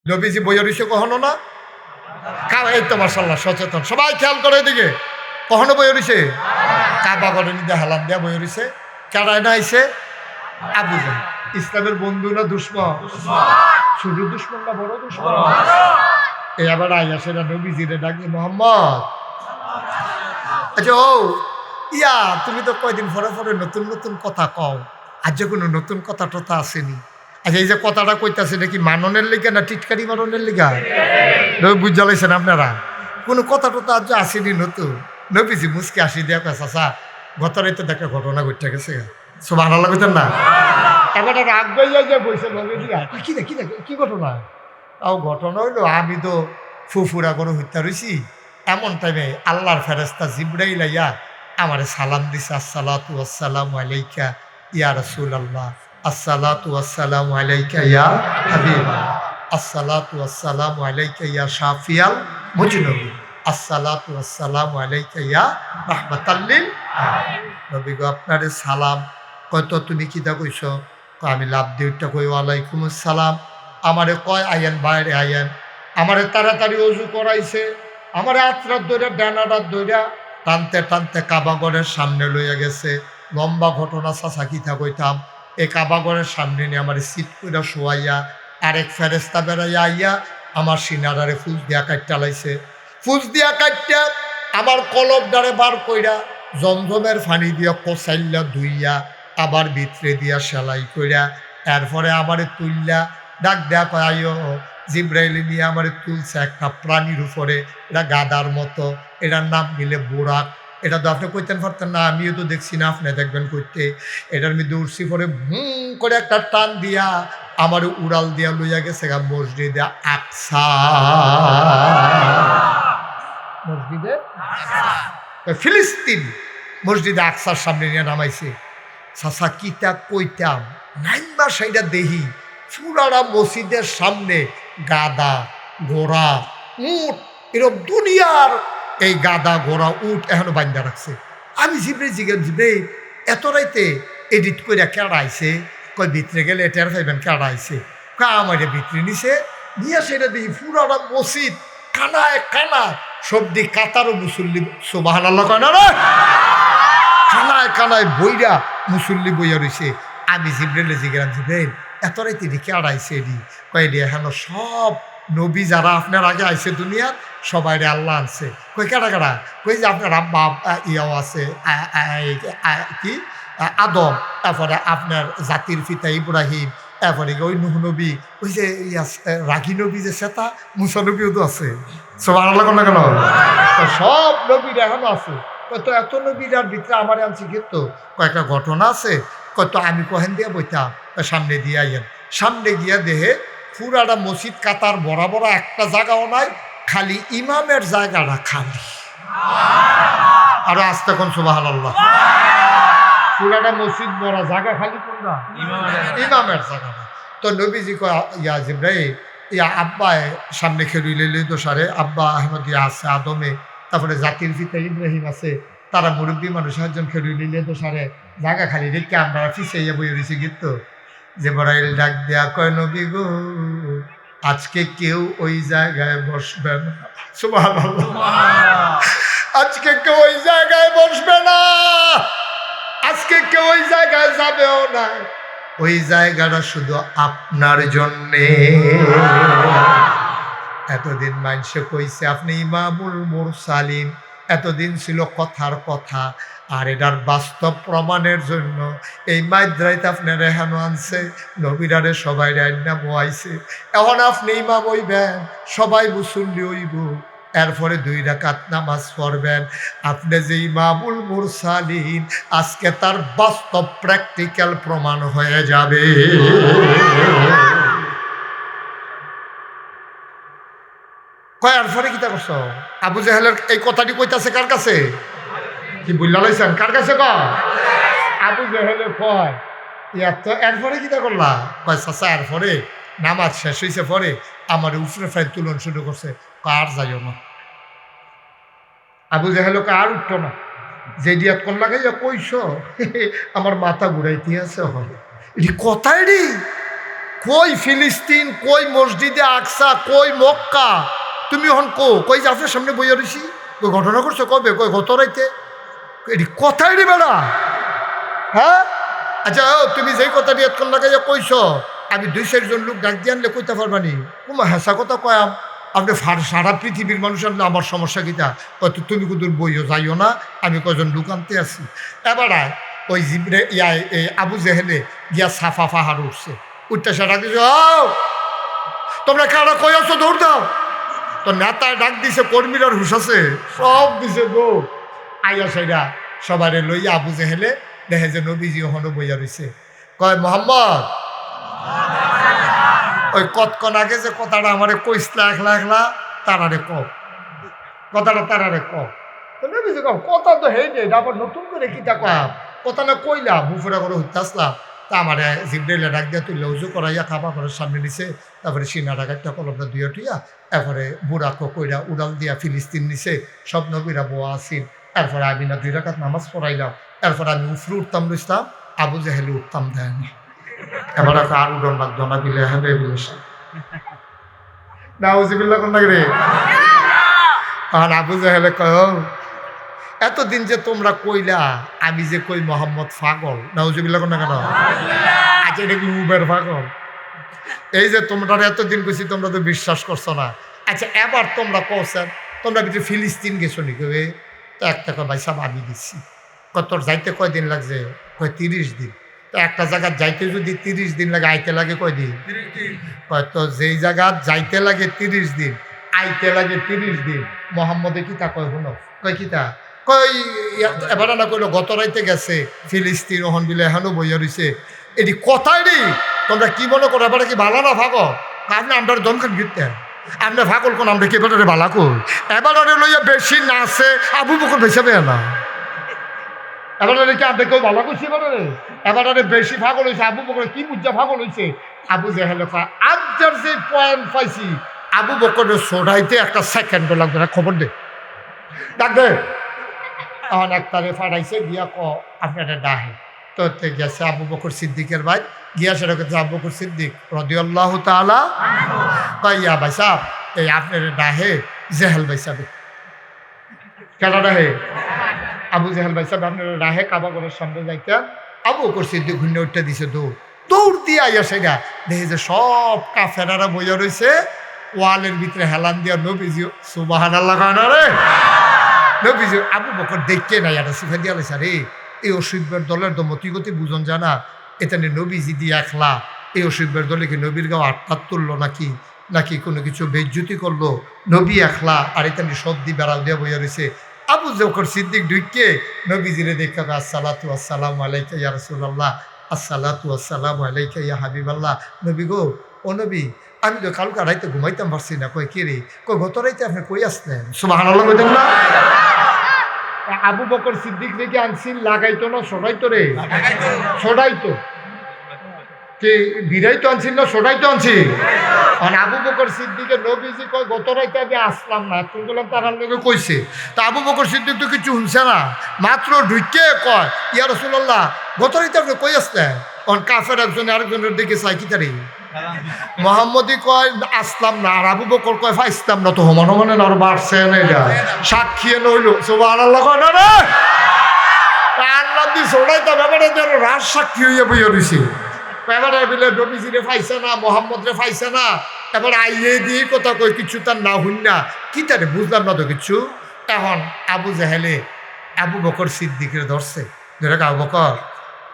নবীজি বইয়া রইছে কখনো না? এই তো মাশাআল্লাহ সচেতন সবাই খেয়াল করে এদিকে। কখনো বইয়া রইছে? কাবা ঘরের মধ্যে হেলান দিয়া বইয়া রইছে। কেডায় না আইছে? আবু জাহেল। ইসলামের বন্ধু না দুশ্মন? শুধু দুশ্মন না বড় দুশ্মন? এই আবার আইয়া সেটা নবীজিরে ডাকি মোহাম্মদ। আচ্ছা ও ইয়া তুমি তো কয়দিন পরে পরে নতুন নতুন কথা কও, আজ যে কোনো নতুন কথা টথা আসেনি। আচ্ছা এই যে কথাটা কইতাছে এটা কি মাননের লিগা না টিটকারি মাননের লিগা? বুঝা লাইছেন আপনারা? কোনো কথা টথা আজ আসেনি নতুন। নবীজি মুসকে আসি দিয়া কয় চাচা গত রাইতে একটা ঘটনা ঘটে গেছে, সুবহানাল্লাহ কইতেন না? এবার রাগ গাইয়া যে বইছে লগে দিয়া কি রে কি ঘটনা? তাও ঘটনা হইলো আমি তো ফুফুরা করে হত্যা রইছি, এমন টাইমে আল্লাহর ফেরেশতা জিবরাইল আইয়া আমারে সালাম দিছে, আসসালাতু ওয়াসসালামু আলাইকা ইয়া রাসূলুল্লাহ, আসসালাতু ওয়াসসালামু আলাইকা ইয়া হাবিবাল্লাহ, আসসালাতু ওয়াসসালামু আলাইকা ইয়া শাফিয়াল মুজনুবিন, আসসালাতু ওয়াসসালামু আলাইকা ইয়া রাহমাতাল লিল আলামিন। নবী গো আপনারে সালাম। কত তুমি কিতা কইছো? আমি লাভ দিউটা কই ওয়ালাইকুম আসসালাম। আমারে কয় আইয়েন বাইরে আইয়েন। আমারে তাড়াতাড়ি অজু করাইছে, আমারে আত্রাত দইরা ডানারাত দইরা টানতে টানতে কাবাগরের সামনে লইয়া গেছে। লম্বা ঘটনা চাচা কিতা কইতাম। এই কাবাগরের সামনে নিয়ে আমার সিট কইরা শোয়াইয়া আরেক ফেরেস্তা বেড়াইয়া আইয়া আমার সিনারারে ফুস দিয়া কাটটা লাইছে। ফুস দিয়া কাটটা আমার কলব ডারে বার কইরা জমজমের ফানি দিয়া কসাইল্লা ধুইয়া আবার ভিতরে দিয়া সেলাই কইরা এরপরে আমারে তুললা ডাক দেয়া কয় আইও। জিব্রাইল নিয়ে আমারে তুলছে একটা প্রাণীর উপরে, এটা গাদার মতো, এটার নাম মিলে বোরাক। এটা তো আপনি কইতেন পারতেন না, আমিও তো দেখছি না, আপনি দেখবেন কইতে। এটার মধ্যে উঠছি পরে করে একটা টান দিয়া আমার উড়াল দিয়া লইয়া গেছে মসজিদে আকসা। মসজিদে ফিলিস্তিন মসজিদে আকসার সামনে নিয়ে নামাইছে। চাচা কিতা কইতাম নাইমা সেইটা দেহি পুরারা মসজিদের সামনে গাদা ঘোড়া উট এরকম দুনিয়ার এই গাদা ঘোড়া উট এখনো বান্ধা রাখছে। আমি জিব্রে এত রাইতে এডিট করে কেডা আইছে? কয় ভিতরে গেলে টের পাইবেন কেডা আইছে। কয় আমার ভিতরে নিছে নিয়ে সেটা দেখি পুরারা মসজিদ কানায় কানায় সবদি কাতারও মুসল্লি, সুবহানাল্লাহ কয় না রে, কানায় কানায় বইরা মুসল্লি বইয়া রইছে। আমি জিব্রাইলে জিজ্ঞাসা জিব্রাইল এত রাইতে দিকে আড়াইছে এডি কয় এডি এখন সব নবী যারা আপনার আগে আইছে দুনিয়ার সবাই রে আল্লাহ আনছে। কই কারা কারা? কই যে আপনার আব্বা ইয়াও আছে কি আদম, তারপরে আপনার জাতির পিতা ইব্রাহিম, তারপরে ওই নুহ নবী, ওই যে রাগী নবী যে সেতা মুসা নবীও তো আছে। সুবহানাল্লাহ কোন কেন? সব নবীর এখনো আছে। কত এত নবীরার ভিতরে আমার আনছি কিন্তু কয়েকটা ঘটনা আছে। কত আমি কহেন দিয়া বইতাম সামনে দিয়ে আইয়েন। সামনে গিয়া দেহে পুরাটা মসজিদ কাতার বরাবর একটা জায়গাও নাই, খালি ইমামের জায়গাটা খালি। আরো আসতে কোন সুবহানাল্লাহ। পুরাটা মসজিদ বড় জায়গা খালি কোনটা? ইমামের জায়গাটা। তো নবীজি কয় ইয়া জিব্রাইল ইয়া আব্বা সামনে খেলুই লইলে তো সারে আব্বা আহমদ ইয়া আছে আদমে, তারপরে জাতির পিতা ইব্রাহিম আছে, তারা মুরব্বী মানুষ একজন খেলুই লইলে তো সারে জায়গা খালি রেখে আমরা ফিসাইয়া বই রয়েছে কিন্তু। জিব্রাইল ডাক দেয়া কয় নবী গো আজকে কেউ ওই জায়গায় বসবে না। সুবহানাল্লাহ। আজকে কেউ ওই জায়গায় বসবে না, আজকে কেউ ওই জায়গায় যাবেও না। ওই জায়গাটা শুধু আপনার জন্যে। এতদিন মানুষে কইছে আপনি ইমামুল মুরসালিন, এতদিন ছিল কথার কথা, আর এটার বাস্তব প্রমাণের জন্য এই মাদ্রাইতে আপনার এখানে আনছে, নবীরারে সবাই রান্না বয়াইছে। এখন আপনি ইমাম হইবেন, সবাই মুসল্লি হইব, এরপরে 2 রাকাত নামাজ পড়বেন। আপনি যে ইমামুল মুরসালিন আজকে তার বাস্তব প্র্যাকটিক্যাল প্রমাণ হয়ে যাবে। কয়ার পরে কিতা করছো? আবু জাহেলের এই কথাটি কইতাছে কার কাছে? কি বললা লাইছেন কার কাছে? কয় আবু জাহেলে কয় এত এরপরে কিতা করলা? কয় চাচা এরপরে নামাজ শেষ হয়েছে পরে আমার উপরে ফের তুলন শুরু করছে। কার যাইও না। আবু জাহেল আর উঠতো না। যে দিয়াত কোন লাগাইয়া কইস আমার মাথা ঘুরাইতে আছে। এটি কথাই রে কই ফিলিস্তিন, কই মসজিদে আকসা, কই মক্কা, তুমি হন কই যে আপনার সামনে বইয়া রইছি, কই ঘটনা করছো কবে, কই গত রাইতে, এটি কথাই রে বেড়া। হ্যাঁ আচ্ছা তুমি যেই কথা নিয়ে এতক্ষণ লাগাইয়া কইছ, আমি 2-4 জন লোক ডাক দিয়ে আনলে কইতে পারবানি? তোমার হেসা কথা কয়াম, আপনি সারা পৃথিবীর মানুষ আনলে আমার সমস্যা কিটা? হয়তো তুমি কুদুর বইও যাইও না, আমি কয়জন লোক আনতে আসি। এবার ওই জিবরে আবু জেহেলে গিয়া সাফা পাহাড় উঠছে, উঠতে সে ডাক দিছে, তোমরা কারা কই আছো, দৌড় দাও। তো নেতায় ডাক দিছে, কর্মীরার হুশ আছে, সব দিছে দৌড়। আইয়া সেরা সবারে লইয়া আবু জেহেলে দেখে যে নবীজি ওখানে বইয়া রয়েছে। কয় মোহাম্মদ, ওই কতক্ষণ আগে যে কথাটা আমারে কইসলা একলা একলা, তারারে কও কথাটা, তারারে কও। নবীজি কও কথা তো হেই নেই, আবার নতুন করে কিটা কয়াম, কথা না কইলাম মুফুরা করে হইতে আসলাম। তা আমারে জিবরাইলে ডাক দিয়া তুললে উজু করাইয়া খাবা ঘরের সামনে নিছে, তারপরে সিনা ডাক একটা কলমটা দুইয়া টুইয়া, তারপরে বুড়াকো কইরা উড়াল দিয়া ফিলিস্তিন নিছে, সব নবীরা বোয়া আসিন। এরপরে আমি না 2 রাকাত নামাজ পড়াইলাম, এরপরে আমি উফরে উঠতাম রইতাম, আবু জেহেলে উঠতাম দেয়নি। এবার আর উড়ন লাগতো না, বিলে হ্যাঁ বিলে নাউজিবিল্লাহ কোন রে। আর আবু জেহেলে কয়, এতদিন যে তোমরা কইলা আমি যে কই মোহাম্মদ পাগল, নাউজিবিল্লাহ কোন কেন? আচ্ছা এটা কি উবের পাগল? এই যে তোমরা এতদিন কইছি তোমরা তো বিশ্বাস করছো না। আচ্ছা এবার তোমরা কওছেন তোমরা ভিতরে ফিলিস্তিন গেছো নি? কবে তো একটা ভাই সাহেব আমি দিচ্ছি। তোর যাইতে কয়দিন লাগছে? কয় 30 দিন। তো একটা জায়গা যাইতে যদি 30 দিন লাগে, আইতে লাগে কয়দিন? কয় তো যেই জায়গা যাইতে লাগে 30 দিন, আইতে লাগে 30 দিন, মোহাম্মদে কিতা কয় শুনো? কয় কিতা কই? এবার না কইলো গত রাইতে গেছে ফিলিস্তিন, ওহন বিলে এখনো বইয়া রইছে। এটি কথাই রে, তোমরা কি মনে করো এবারে কি ভালো না ভাগো? আপনি আমরা দমখান গিরতে আমরা ভাগল কোন, আমরা কি এবারে ভালা কই? এবারে লইয়া বেশি নাচে আবু বকর বেসাবে না, এবারে কি আপনি কেউ ভালো করছি? এবারে বেশি ভাগল হয়েছে আবু বকর। কি বুঝা ভাগল হয়েছে? আবু জেহেলে আজকের যে পয়েন্ট পাইছি, আবু বকরের সোডাইতে একটা সেকেন্ডও লাগবে না, খবর দে ডাক দে। তখন একটারে ফাটাইছে গিয়া আপনারা ডাহে তো গেছে আবু বকর সিদ্দিকের ভাই, গিয়া সেটা করছে আবু বকর সিদ্দিক রাদিয়াল্লাহু তাআলা কইয়া ভাই সাহেব এই আপনার ডাহে জেহেল ভাই সাহেব। কেন ডাহে? আবু জেহেল ভাই সাহেব আপনার ডাহে কাবা ঘরের সামনে যাইতে আবু বকর সিদ্দিক ঘুরে উঠতে দিছে, দৌড় দিয়ে আইয়া সেটা দেখে যে সব কাফেরারা বইয়া রয়েছে, ওয়ালের ভিতরে হেলান দিয়া নবীজি সুবহানাল্লাহ কানা রে। নবীজি আবু বকর দেখতে নাই, একটা শিখা দিয়া লেছে, রে এই অসভ্যের দলের তো মতিগতি বুঝন জানা, এটা নবীজি দিয়ে একলা এই অসভ্যের দলে কি নবীর গাও আটটাত তুললো নাকি, নাকি কোনো কিছু বেজ্জুতি করলো? নবী একলা আর এটা সব দিয়ে বেড়াল দিয়া বইয়া রয়েছে। আবু বকর সিদ্দিক ঢুকে নবীজিরে দেখা, আসসালাতু আসসালামু আলাইকা ইয়া রাসূলুল্লাহ, আসসালাতু আসসালামু আলাইকা ইয়া হাবিবাল্লাহ। নবী গো, ও নবী, আমি তো কালকে রাইতে ঘুমাইতাম পারছি না। কই কে রে? কই গত রাইতে আপনি কই আসলেন? সুবহানাল্লাহ কইতেন না? আবু বকর সিদ্দিক রেখে আনছিল, লাগাইতো না সরাইতো রে? সরাইতো। কে বিরাইতো আনছিল না সরাইতো আনছি? মানে আবু বকর সিদ্দিকের নবীজি কয় গত রাইতে আমি আসলাম না, তুমি বললাম তার লোকে কইছে। তা আবু বকর সিদ্দিক তো কিছু শুনছে না, মাত্র ঢুকে কয় ইয়া রাসূলুল্লাহ গত রাইতে আপনি কই আসলেন? কারণ কাফের একজন আরেকজনের দিকে চাই কি তারি মোহাম্মদী কয় আসলাম না, আর আবু বকর কয় ফাইসলাম না। তো হমান হমানে আর বাড়ছে না, এটা সাক্ষী নইল। সুবহানাল্লাহ কয় না রে, আল্লাহ দি সোনাইতা ব্যাপারে যেন রাজ সাক্ষী হইয়া বইয়া রইছে। এবারে বিলে নবীজিরে ফাইছে না, মোহাম্মদ রে ফাইছে না, এবার আইয়ে দিয়ে কথা কই কিছু তার না হইন না কি তারে বুঝলাম না তো কিছু। এখন আবু জেহেলে আবু বকর সিদ্দিকের ধরছে, ধরে আবু বকর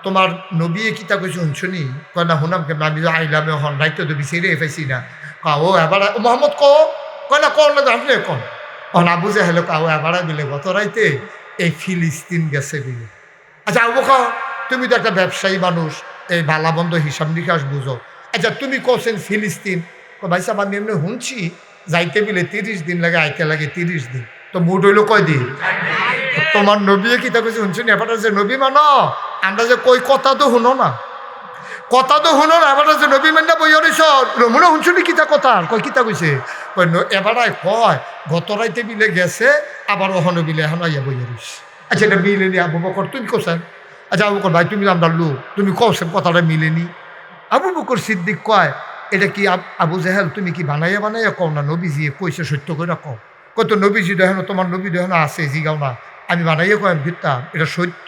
তোমার নবী কিতা কইছে শুনছনি? কয় না শুনাম কেমন, আমি আইলাম এখন রাইতে তো বিচারে পাইছি না। ও এবার মোহাম্মদ কয় না কন না জানলে কন। এখন আবু জেহেলে কাও এবারে বিলে গত রাইতে এই ফিলিস্তিন গেছে বিলে। আচ্ছা আবু বকর তুমি তো একটা ব্যবসায়ী মানুষ, এই ভালা বন্ধ হিসাব নিকাশ বুঝো। আচ্ছা তুমি কছেন ফিলিস্তিন, ভাই সাহেব আমি এমনি শুনছি যাইতে বিলে 30 দিন লাগে, আইতে লাগে 30 দিন, তো মুড হইলো কয় দিন? তোমার নবী কিতা কইছে শুনছি? এবার যে নবী মানো, আমরা যে কই কথা তো শুনো না, কথা তো শুনো না। এবার যে নবী মান্না বইয়া রইছ মনে শুনছি কিতা কথা কয় কিতা কইছে? এবারাই কয় গত রাইতে বিলে গেছে, আবার ওখানে বিলে এখন আইয়া বইয়া রইছে। আচ্ছা এটা মিলেনি আবু বকর তুমি কোছেন? আচ্ছা আবু বকর ভাই তুমি আমরা লোক, তুমি কছেন কথাটা মিলেনি? আবু বকর সিদ্দিক কয়, এটা কি আবু জাহেল তুমি কি বানাইয়া বানাইয়া কও না নবীজি কইছে সত্য করে কও? কত নবীজি দেখেন, তোমার নবী দেখেন আছে, জিগাও না, আমি বানাইয়া কয় ভিত্তাম, এটা সত্য,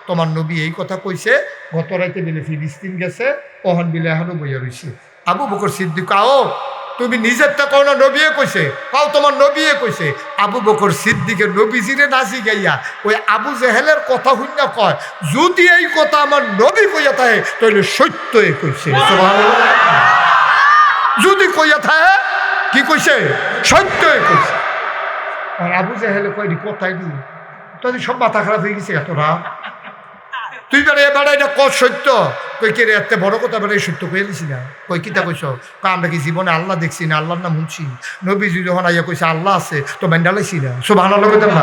তোমার নবী এই কথা কইছে, গত রাইতে বিলে ফিলিস্তিন গেছে, ওহন বিলে এখনো বইয়া রইছে। আবু বকর সিদ্দিক কাও তুমি নিজেরটা কও না নবীয়ে কইছে, কাও তোমার নবীয়ে কইছে। আবু বকর সিদ্দিকের নবীজিরে নাচি গাইয়া ওই আবু জেহেলের কথা শুনিয়া কয়, যদি এই কথা আমার নবী কইয়া থাকে তাহলে সত্যই কইছে। যদি কইয়া থাকে কি কইছে? সত্যই কইছে। আর আবু জেহেলে কয় কোথায় দি তোদের সব মাথা খারাপ হয়ে গেছে এতরা, তুই বেড়ে এবারে এটা কত সত্য? কই কে রে এত বড় কথা বেড়ে সত্য কয়ে দিছি না? কই কিতা কইছ? আমরা কি জীবনে আল্লাহ দেখছি না? আল্লাহর নাম শুনছি। নবীজি যখন আইয়া কইছে আল্লাহ আছে তো মেন্ডালাইছি না? সুবহানাল্লাহ কইতাম না?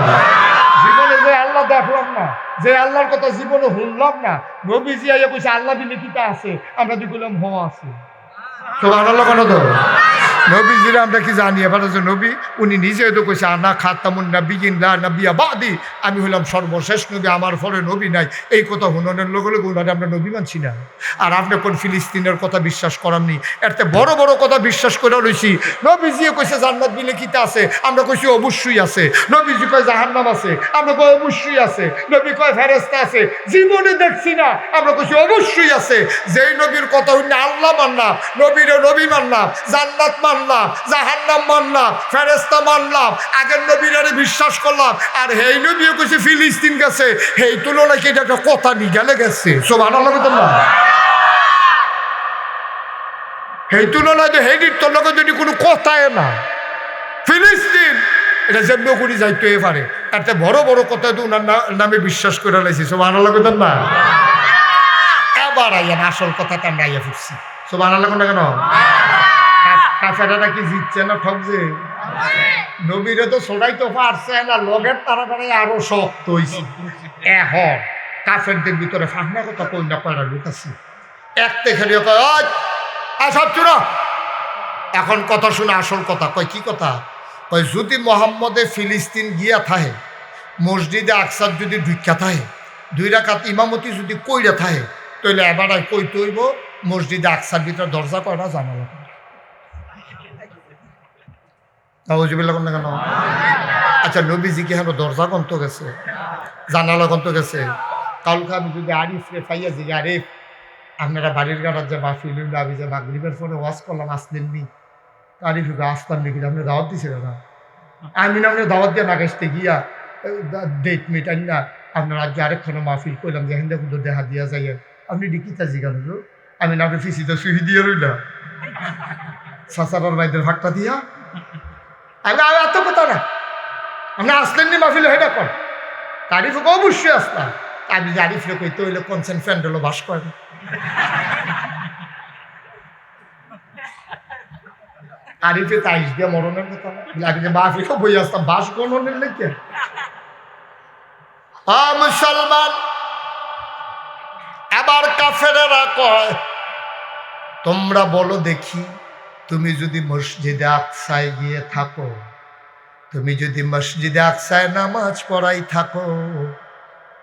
জীবনে যে আল্লাহ দেখলাম না, যে আল্লাহর কথা জীবনে শুনলাম না, নবীজি আইয়া কইছে আল্লাহ দিলে কিতা আছে, আমরা দি কইলাম হ আছে। সুবহানাল্লাহ কেন তো? নবীজিরা আমরা কি জানি এবার যে নবী উনি নিজেও তো কইছে আনা খাতামুন নাবিয়িন লা নাবিয়্যা বাদি, আমি হলাম সর্বশেষ নবী, আমার পরে নবী নাই। এই কথা হুননের লোক উনারে আমরা নবী মানছি না। আর আপনি কোন ফিলিস্তিনের কথা বিশ্বাস করাননি, এতে বড় বড় কথা বিশ্বাস করে রইছি। নবীজিও কইছে জান্নাত বিলে কিতা আছে, আমরা কইছি অবশ্যই আছে। নবীজি কয় জাহান্নাম আছে, আমরা কই অবশ্যই আছে। নবী কয় ফেরেশতা আছে, জীবনে দেখছি না, আমরা কইছি অবশ্যই আছে। যেই নবীর কথা শুনে আল্লাহ মানলাম, নবীরে নবী মানলাম, জান্নাত মানলাম, জাহান্নাম মানলাম, ফেরেশতা মানলাম, আগের নবীরে বিশ্বাস করলাম। আর হেই নবীও কইছে ফিলিস্তিন গেছে, হেই তুলনায় কি এটা একটা কথা নি গেলে গেছে? সুবহানাল্লাহ না? হেই তুলনায় তো হেডির তোর লগে যদি কোনো কথাই না, ফিলিস্তিন এটা যেমন করি যাইতে পারে, এত বড় বড় কথা তো ওনার নামে বিশ্বাস করে লাইছি। সুবহানাল্লাহ না? এবার আইয়া আসল কথাটা আমরা আইয়া ফুটছি। সুবহানাল্লাহ না কেন? কাফেরাটা কি জিতছে না ঠকছে? নবীরে তো ছড়াই তো পারছে না, লগের তারা আরো শক্ত হয়েছে। এখন কাফেরদের ভিতরে ফাহনা কথা কই না কয়টা লোক আছে, এক দেখে সব চুরা। এখন কথা শুনে আসল কথা কয়, কি কথা কয়? যদি মোহাম্মদে ফিলিস্তিন গিয়া থাকে, মসজিদে আকসার যদি ঢুকা থাকে, 2 রাকাত ইমামতি যদি কইরা থাকে, তাহলে এবার কই তৈব মসজিদে আকসার ভিতরে দরজা কয়টা, জানালা কয়টা? না কেন? আচ্ছা নবীজি কি হেন দরজা কন্ত গেছে, জানালা কন্ত গেছে? কালকে আমি যদি আরিফরে পাইয়া যে আরিফ আপনারা বাড়ির গাড়ার যে মাহফিল আমি যে মাগরিবের পরে ওয়াজ করলাম আসলেননি, আরিফ আসতাম নাকি? আপনি দাওয়াত দিয়েছিল না? আমি না আপনি দাওয়াত দিয়ে না কাছতে গিয়া ডেট মিটাই না আপনার আজকে আরেকখানে মাহফিল করলাম, যেখান দেখুন তো দেখা দিয়া যাই। আপনি ডিকিতা জিগান হলো, আমি না আপনি ফিসিতে সুহি দিয়ে রইলা সাসারার বাইদের ভাগটা দিয়া। আমি এত কথা না, আপনি আসলেননি মাহফিল হেটা কর, আরিফকে অবশ্যই আসতাম। আমি যে আরিফরে কইতে হইলে কনসেন্ট ফ্রেন্ড হলো বাস করেন। আরিফে তাইশ দিয়ে মরণের কথা আমি যে মাহফিল বই আসতাম বাস গণনের লেগে। মুসলমান এবার কাফেরেরা কয়, তোমরা বলো দেখি, তুমি যদি মসজিদে আকসায় গিয়ে থাকো, তুমি যদি মসজিদে আকসায় নামাজ পড়াই থাকো,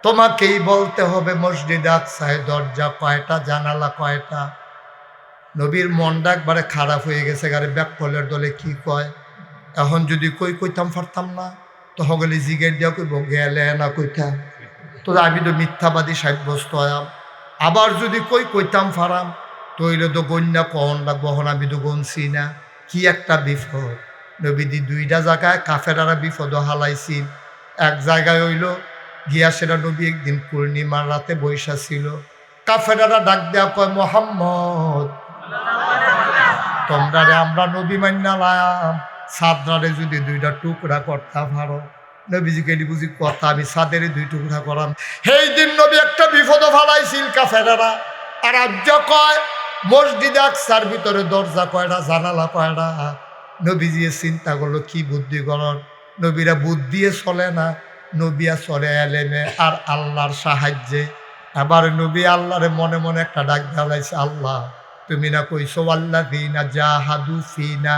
তোমাকেই বলতে হবে মসজিদে আকসায় দরজা কয়টা, জানালা কয়টা। নবীর মনটা একবারে খারাপ হয়ে গেছে, গাড়ি ব্যাককলের দলে কি কয়। এখন যদি কইতাম পারতাম না, তো হগলে জিগের দিয়া কইব গেলে না কইতা, তো আমি তো মিথ্যাবাদী সাব্যস্ত হয়াম। আবার যদি কইতাম ফারাম, তৈলে তো গন্যা কন লাগবো, হন আমি তো গনছি না। কি একটা বিপদ! নবীদি 2টা জায়গায় কাফেরারা বিপদ হালাইছিল। এক জায়গায় হইল গিয়া সেটা নবী একদিন পূর্ণিমার রাতে বৈশা ছিল, কাফেরারা ডাক দেয়া কয়, মোহাম্মদ তোমরা রে আমরা নবী মান্যালাম, সাদরারে যদি 2টা টুকরা করতে পারো। নবীজি কেলি বুঝি কথা, আমি সাদের 2 টুকরা করাম। সেই দিন নবী একটা বিপদ ফালাইছিল কাফেরারা। আর আজ কয় মসজিদে আকসার ভিতরে দরজা কয়টা, জানালা কয়টা। নবীজি চিন্তা করলো কি বুদ্ধি করন, নবীরা বুদ্ধিয়ে চলে না, নবিয়া চলে এলেমে আর আল্লাহর সাহায্যে। আবার নবী আল্লাহরে মনে মনে একটা ডাক দেওয়াইছে, আল্লাহ তুমি না কইছো আল্লাযীনা জাহাদু ফিনা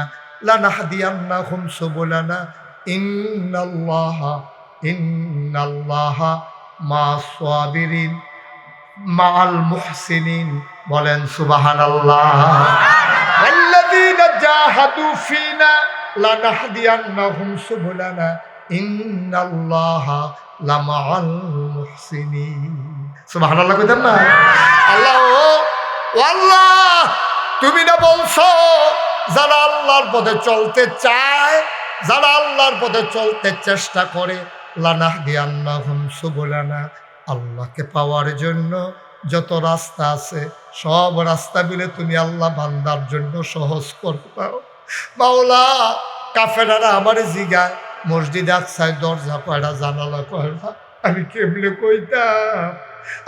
লানাহদিয়ান্নাহুম সুবুলানা ইন্নাল্লাহা মা'আস সাবিরিন মা'আল মুহসিনিন। বলেন সুবহানাল্লাহ। ওয়াল্লাযীনা জাহাদু ফীনা লানাহদিয়ান্নাহুম সুবুলানা ইন্নাল্লাহা লামাআল মুহসিনিন। সুবহানাল্লাহ কইতেন না? আল্লাহ ও আল্লাহ, তুমি না বলছো যারা আল্লাহর পথে চলতে চায়, যারা আল্লাহর পথে চলতে চেষ্টা করে, লানাহদিয়ান্নাহুম সুবুলানা, আল্লাহকে পাওয়ার জন্য যত রাস্তা আছে সব রাস্তা মিলে তুমি আল্লাহ বান্দার জন্য সহজ করে দাও। মাওলা, কাফেরারা আমার জিগায় মসজিদ আকসায় দরজা কয়টা জানালা কয়টা, আমি কেমনে কইতাম?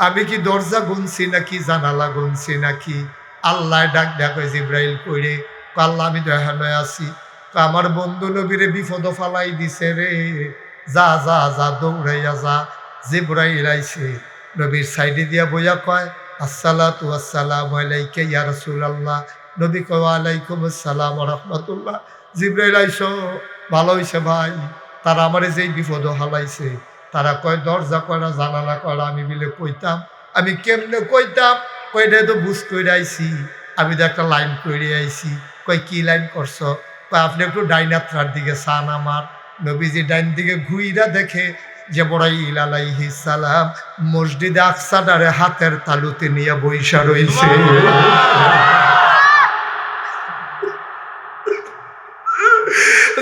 আমি কি দরজা গুনছি নাকি জানালা গুনছি নাকি? আল্লাহ ডাক ডাক জিব্রাইল কইরে, আল্লাহ আমি দেখানো আছি, আমার বন্ধু নবীরে বিপদ ফালাই দিছে রে, যা যা যা দৌড়াইয়া যা। জিব্রাইল আইছে, নবীর সাইডে দিয়া বইয়া কয়, আসসালাতু আসসালামু আলাইকা ইয়া রাসূলুল্লাহ। নবী কয়, ওয়ালাইকুম আসসালাম ওয়া রাহমাতুল্লাহ। জিব্রাইল আইছো, ভালো হইছে ভাই, তারা আমারে যেই বিপদ হালাইছে, তারা কয় দরজা কয়টা জানালা কয়টা, আমি বিলে কইতাম, আমি কেমনে কইতাম? কয়টা তো বুঝ কইরা আইছি, আমি তো একটা লাইন কইরে আইছি। কয় কি লাইন করছো? কয় আপনি একটু ডাইনাত্রার দিকে চান আমার। নবীজি ডাইন দিকে ঘুইরা দেখে জিবরাইল আলাইহিস সালাম মসজিদে আকসাটারে হাতের তালুতে নিয়ে বইসা রইছে।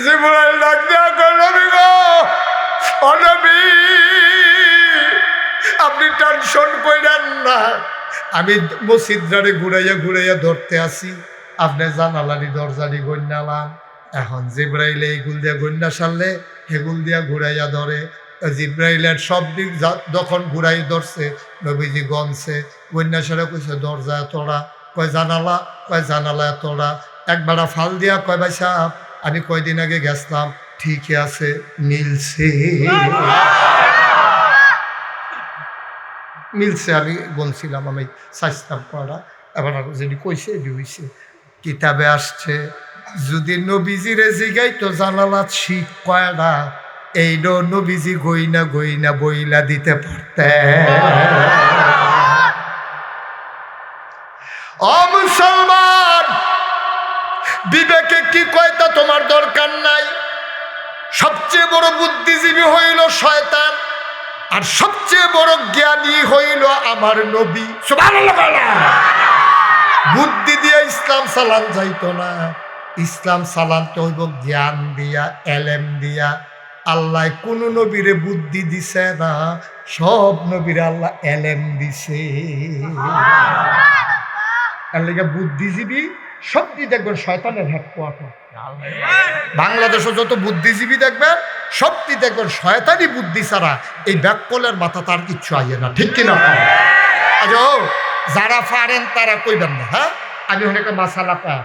জিবরাইল ডাক দিয়া কয়, নবী গো, ও নবী, আপনি টেনশন কইরেন না, আমি মসজিদটারে ঘুরাইয়া ঘুরাইয়া ধরতে আসি, আপনি জানালানি দরজানি গন্যালাম। এখন জিব্রাইল এইগুল দিয়া গন্যা সারলে হেগুল দিয়া ঘুরাইয়া ধরে। জিব্রাইলের সব দিক যখন ঘুরাই ধরছে, নবীজি গনছে, গন্যা সারে কইছে দরজা তোড়া, কয় জানালা, কয় জানালা তোড়া। একবার ফাল দিয়া কয়, ভাই সাহেব আমি কয়দিন আগে গেছিলাম, ঠিকই আছে, মিলছে মিলছে, আমি বলছিলাম, আমি চাইছিলাম করা, এবার যদি কইছে হইছে। কিতাবে আসছে, যদি নবীজিরে জিগাই তো জানালাত শীত কয়টা, এই নবীজি গইনা গইনা বইলা দিতে পারতে। ও মুসলমান, বিবেকে কি কয়তা তোমার দরকার নাই। সবচেয়ে বড় বুদ্ধিজীবী হইল শয়তান, আর সবচেয়ে বড় জ্ঞানী হইল আমার নবী। সুবহানাল্লাহ। বুদ্ধি দিয়া ইসলাম চালান যাইতো না, ইসলাম চালানতে হইব জ্ঞান দিয়া, এলেম দিয়া। আল্লাহ কোন নবীরে বুদ্ধি দিছে না, সব নবীরে আল্লাহ এলেম দিছে। তার লেগে বুদ্ধিজীবী সবটি দেখবেন শয়তানের হেডকোয়ার্টার। বাংলাদেশে যত বুদ্ধিজীবী দেখবেন সবটি দেখবেন শয়তানি বুদ্ধি ছাড়া এই ব্যাককলের মাথা তার কিচ্ছু আইয়ে না, ঠিক কিনা? যারা পারেন তারা কইবেন না, হ্যাঁ আমি অনেকে মাসালা পাই,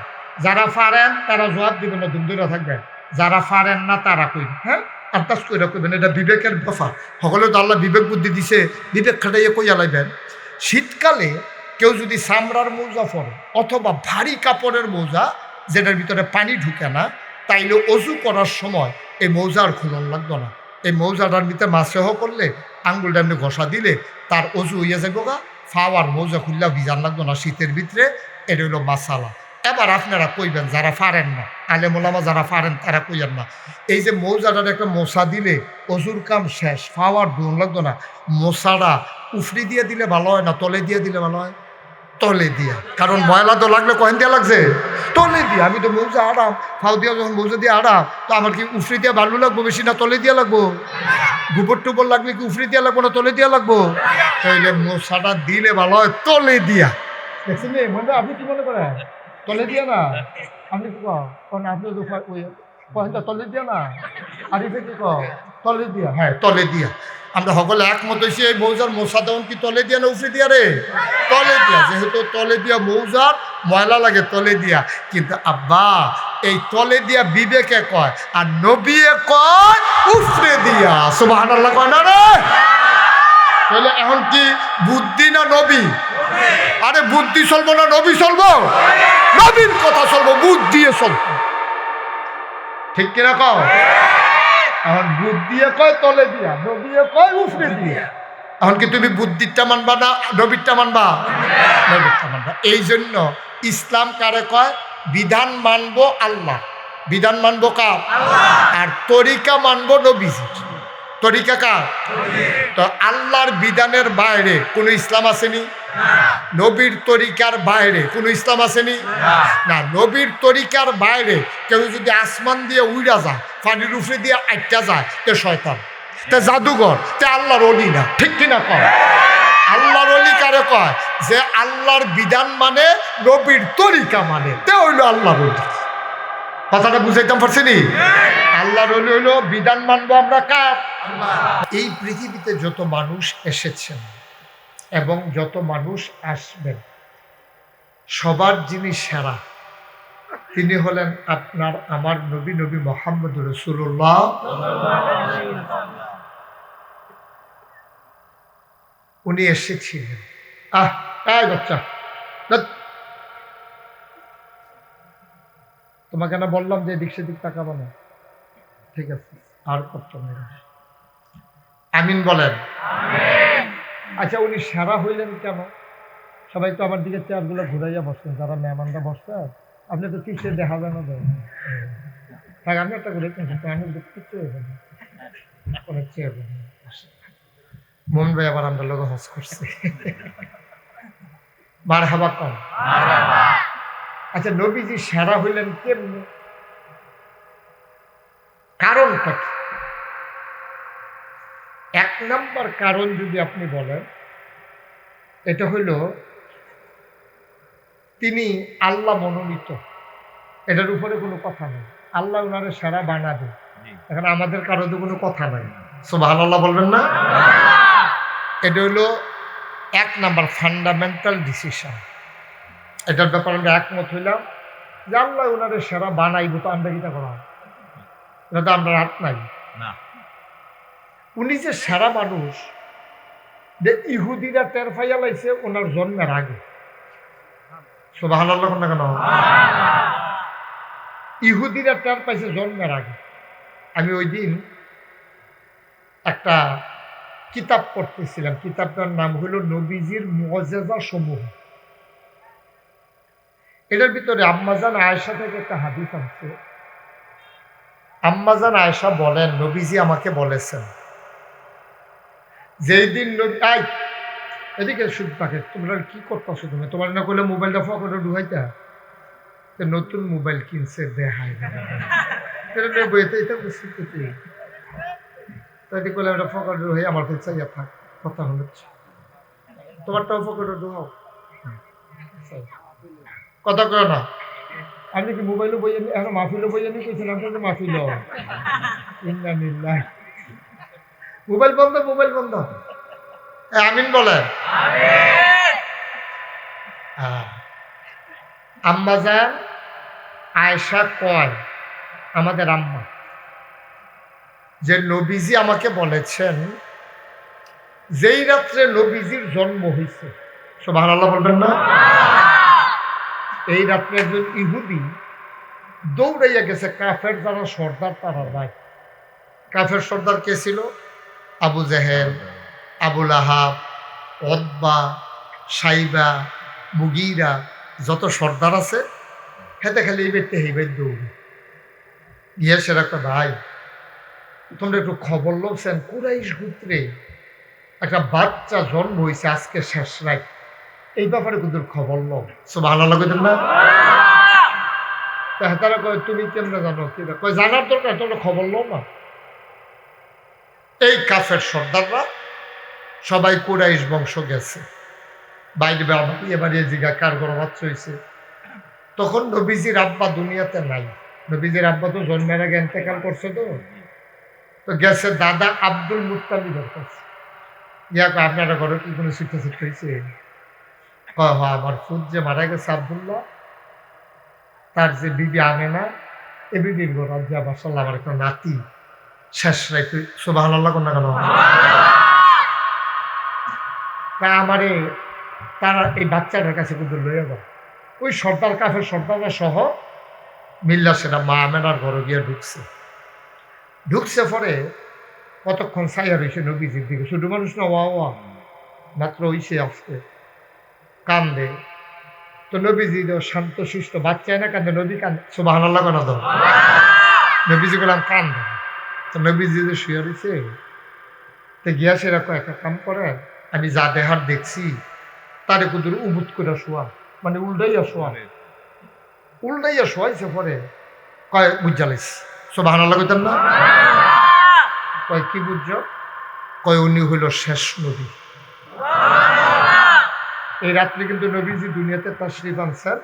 যারা পারেন তারা জবাব দিবেন না, দুমদুরা থাকবেন, যারা পারেন না তারা কইবেন, হ্যাঁ আন্দাজ কইরা কইবেন। এটা বিবেকের ব্যাপার, সকলে তো আল্লাহ বিবেক বুদ্ধি দিছে, বিবেক খাটাইয়ে কইয়া লাইবেন। শীতকালে কেউ যদি চামড়ার মৌজা পরে অথবা ভারী কাপড়ের মৌজা যেটার ভিতরে পানি ঢুকে না, তাইলে অজু করার সময় এই মৌজার খুলন লাগতো না। এই মৌজাটার ভিতরে মাছেহ করলে আঙ্গুলটা এমনি ঘষা দিলে তার অজু হইয়া যাবো গা, ফাওয়ার মৌজা খুললা ভিজান লাগতো না শীতের ভিতরে। এটা হইল মাসালা। এবার আপনারা কইবেন যারা পারেন না, আলেমুলামা যারা পারেন তারা কইবেন না, এই যে মৌজাটার একটা মশা দিলে অজুর কাম শেষ, ফাওয়ার ধুন লাগতো না, মশাটা উফরি দিয়ে দিলে ভালো হয় না তলে দিয়ে দিলে ভালো হয়? তলে দিয়া। কারণ ময়লা তো লাগলে কয়েন দিয়া লাগছে তলে দিয়া। আমি তো মৌজা আরাম, ফাও দিয়া যখন মৌজা দিয়ে আরাম, তো আমার কি উফরি দিয়ে ভালো লাগবো বেশি না তলে দিয়া লাগবো? গোবর টুবর লাগলে কি উফরি দিয়া লাগবো না তলে দিয়া লাগবো? তাইলে মশাটা দিলে ভালো হয় তলে দিয়া। দেখছেন মনে আপনি কি মনে করেন তলে দিয়া না? আপনি কি কন? আপনি তো কয়েনটা তলে দিয়া না, আর এটা কি তলে দিয়া? হ্যাঁ তলে দিয়া। আমরা সকলে একমত হয়েছি এই মৌজার মশা দেওয়ান কি তলে দিয়া না উফরে দিয়া রে? তলে দিয়া। যেহেতু তলে দিয়া মৌজার ময়লা লাগে তলে দিয়া, কিন্তু আব্বা এই তলে দিয়া বিবেকে কয় আর নবীয়ে কয় উফরে দিয়া। সুবহানাল্লাহ কয় না রে? তাহলে এখন কি বুদ্ধি না নবী? আরে বুদ্ধি চলবো না নবী চলবো? নবীর কথা চলবো, বুদ্ধি চলবো, ঠিক কিনা কও? এখন বুদ্ধিয়ে কয় তলে দিয়া, নবীয়ে কয় উফরে দিয়া। এখন কি তুমি বুদ্ধিরটা মানবা না নবীরটা মানবা? নবীরটা মানবা। এই জন্য ইসলাম কারে কয়? বিধান মানবো আল্লাহ, বিধান মানবো কার? আর তরিকা মানবো নবীজির। তরিকা কার? তো আল্লাহর বিধানের বাইরে কোনো ইসলাম আসেনি, নবীর তরিকার বাইরে কোনো ইসলাম আসেনি না। নবীর তরিকার বাইরে কেউ যদি আসমান দিয়ে উড়া যায়, পানির উপরে দিয়ে আটটা যায়, তে শয়তান, তে জাদুঘর, তে আল্লাহর অলি না। ঠিক কিনা কয়? আল্লাহর অলি কারে কয়? যে আল্লাহর বিধান মানে, নবীর তরিকা মানে, তে হইল আল্লাহর অলি। কথাটা বুঝাইতাম পারছি নি? আল্লাহর অলি হইল বিধান মানবো আমরা কার? এই পৃথিবীতে যত মানুষ এসেছেন এবং যত মানুষ আসবেন, সবার যিনি সেরা তিনি হলেন আপনার আমার নবী, নবী মুহাম্মদ রাসূলুল্লাহ। উনি এসেছিলেন। বাচ্চা, তোমাকে না বললাম যে এদিক সেদিক তাকাবো না? ঠিক আছে, আর কত আমিন বলেন। আচ্ছা, উনি সেরা হইলেন কেন? সবাই তো আমার দিকে চেয়ারগুলো ঘুরাইয়া বসছেন, যারা মেহমানরা বসছে। আপনি তো কিছু দেখা যায় না, থাক আমি একটা ঘুরে আমি কিছু অনেক চেয়ার মন ভাই আবার আমরা লোক হজ করছে। মার হাবা কম। আচ্ছা, নবীজি সেরা হইলেন কেমনি? কারণটা কি? এক নাম্বার কারণ যদি আপনি বলেন, এটা হইল তিনি আল্লাহ মনোনীত। এটার উপরে কোনো কথা নেই। আল্লাহ ওনারে সেরা বানাবে, এখন আমাদের কারো তো কোনো কথা নাই। সুবহানাল্লাহ বলবেন না? এটা হইল এক নাম্বার ফান্ডামেন্টাল ডিসিশন। এটার ব্যাপারে আমরা একমত হইলাম যে আল্লাহ ওনারে সেরা বানাইব, তো আমরা কিটা করা? এটা তো আমরা রাত নাই না। উনি যে সেরা মানুষ, যে ইহুদিরা টের পাইয়া লাইছে ওনার জন্মের আগে। সুবহানাল্লাহ না কেন? ইহুদিরা টের পাইছে জন্মের আগে। আমি ওই দিন একটা কিতাব পড়তেছিলাম, কিতাবটার নাম হলো নবীজির মুআজিজা সমূহ। এটার ভিতরে আম্মাজান আয়েশা থেকে একটা হাদিস আছে। আম্মাজান আয়েশা বলেন, নবীজি আমাকে বলেছেন, যেই দিন এদিকে শুধু থাকে, তোমরা কি করতেছো? তুমি তোমার না করলে মোবাইলটা ফকরে ঢুকাইতা, নতুন মোবাইল কিনছে দেখাই করলে ওটা ফকরে ঢুকাই আমার কাছে ইয়া থাক, কথা হচ্ছে তোমারটাও ফকরে ঢুকাও, কথা কয় না। আপনি কি মোবাইলও বইয়ে নি, এখন মাহফিলও বইয়ে নি কইছিলাম কিন্তু মাহফিল মোবাইল বন্ধ, মোবাইল বন্ধ। আমিন বলেন। আম্মাজান আয়েশা কয়, আমাদের আম্মা, যে নবীজি আমাকে বলেছেন যেই রাত্রে নবীজির জন্ম হয়েছে, সুবহানাল্লাহ বলবেন না? এই রাত্রে একজন ইহুদি দৌড়াইয়া গেছে কাফের যারা সর্দার তারা নাই। কাফের সর্দার কে ছিল? আবু জেহেল, আবুল আহাব, উতবা, সাইবা, মুগীরা, যত সর্দার আছে হেতে খালি এই ব্যক্তি এই বাইর দৌড়ে গিয়ে সেরা একটা, ভাই তোমরা একটু খবর লোকছেন কুরাইশ গোত্রে একটা বাচ্চা জন্ম হয়েছে আজকে শেষ রাত, এই ব্যাপারে কিন্তু খবর লোক। সুবহানাল্লাহ কইতেন না? তারা কয় তুমি কেমনে জানো? কয় জানার দরকার, তোমরা খবর লো না। এই কাফের সর্দাররা সবাই কুরাইশ বংশ গেছে, বাইরে বাড়িয়ে বাড়িয়ে জিগা কার ঘর বাচ্চা হয়েছে। তখন নবীজির আব্বা দুনিয়াতে নাই, নবীজির আব্বা তো জন্মের আগে ইন্তেকাল করছে। তো গেছে দাদা আব্দুল মুত্তালিবের কাছে, আপনারা ঘরে কি কোনো ছুটে ছুট হয়েছে? আমার ফুট যে মারা গেছে আব্দুল্লাহ, তার যে বিবি আমেনা, এ বিবির ঘর আজ মাশাআল্লাহ আমার একটা নাতি শেষ রাইতে। সুবহানাল্লাহ কোন না কেন? আমারে তারা এই বাচ্চাটার কাছে কিন্তু লইয়া যাও। ওই সর্দার কাফের সর্দাররা সহ মিল্লা সেটা মা আমেনার ঘরে গিয়ে ঢুকছে পরে কতক্ষণ ছায়া রয়েছে নবীজির দিকে, ছোট মানুষ না, ওয়া ওয়া মাত্র হইছে আসতে কান্দে। তো নবীজি শান্ত সুস্থ, বাচ্চায় না কান্দে, নবী কান্দে, সুবহানাল্লাহ কেন দাও, নবীজি বললাম কান্দে। তো নবীজি যে শুয়ে রয়েছে, তো গিয়া সেরকম একটা কাম করে, আমি যা দেহার দেখছি তারে কুদুর উবুত করে শোয়া, মানে উল্টাইয়া শোয়া, উল্টাইয়া শোয়াইছে পরে কয় বুঝালাইছি, সুবহানাল্লাহ কইতাম না, কয় কি বুঝছ, কয় উনি হইল শেষ নবী। এই রাত্রে কিন্তু নবীজি দুনিয়াতে তাশরিফ আনছেন,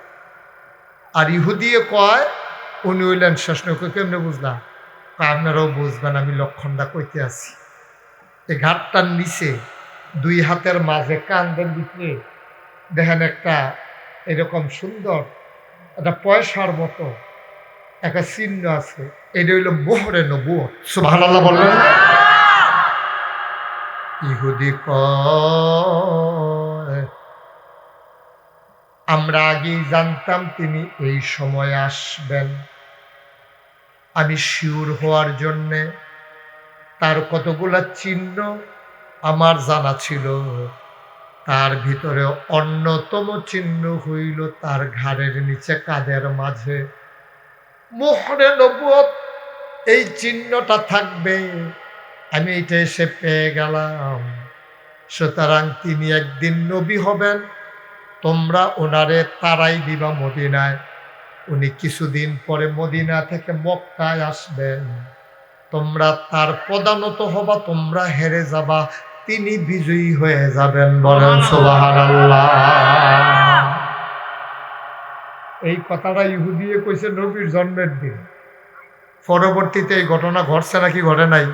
আর ইহুদিয়ে কয় উনি হইলেন শেষ নবী। কেমনে বুঝলাম, আপনারাও বুঝবেন, আমি লক্ষণটা কইতে আছি। এই ঘাটটার নিচে দুই হাতের মাঝে কান্দের ভিতরে দেখেন একটা এরকম সুন্দর একটা পয়সার মতো একটা চিহ্ন আছে, এটা হইল মোহরে নবুয়ত। সুবহানাল্লাহ বলবেন। ইহুদি কয় আমরা আগেই জানতাম তিনি এই সময় আসবেন, আমি শিওর হওয়ার জন্যে তার কতগুলা চিহ্ন আমার জানা ছিল, তার ভিতরে অন্যতম চিহ্ন হইল তার ঘাড়ের নিচে কাঁধের মাঝে মোহরে নবুয়ত, এই চিহ্নটা থাকবে। আমি এটা এসে পেয়ে গেলাম, সুতরাং তিনি একদিন নবী হবেন, তোমরা ওনারে তারাই দিবা মদিনায়, উনি কিছুদিন পরে মদিনা থেকে মক্কায় আসবেন, তোমরা তার প্রধানত হবা, তোমরা হেরে যাবা, তিনি বিজয়ী হয়ে যাবেন। বলেন সুবহানাল্লাহ। এই কথাটা ইহুদিয়ে কইছে নবীর জন্মের দিন। পরবর্তীতে এই ঘটনা ঘটছে নাকি ঘটে নাই?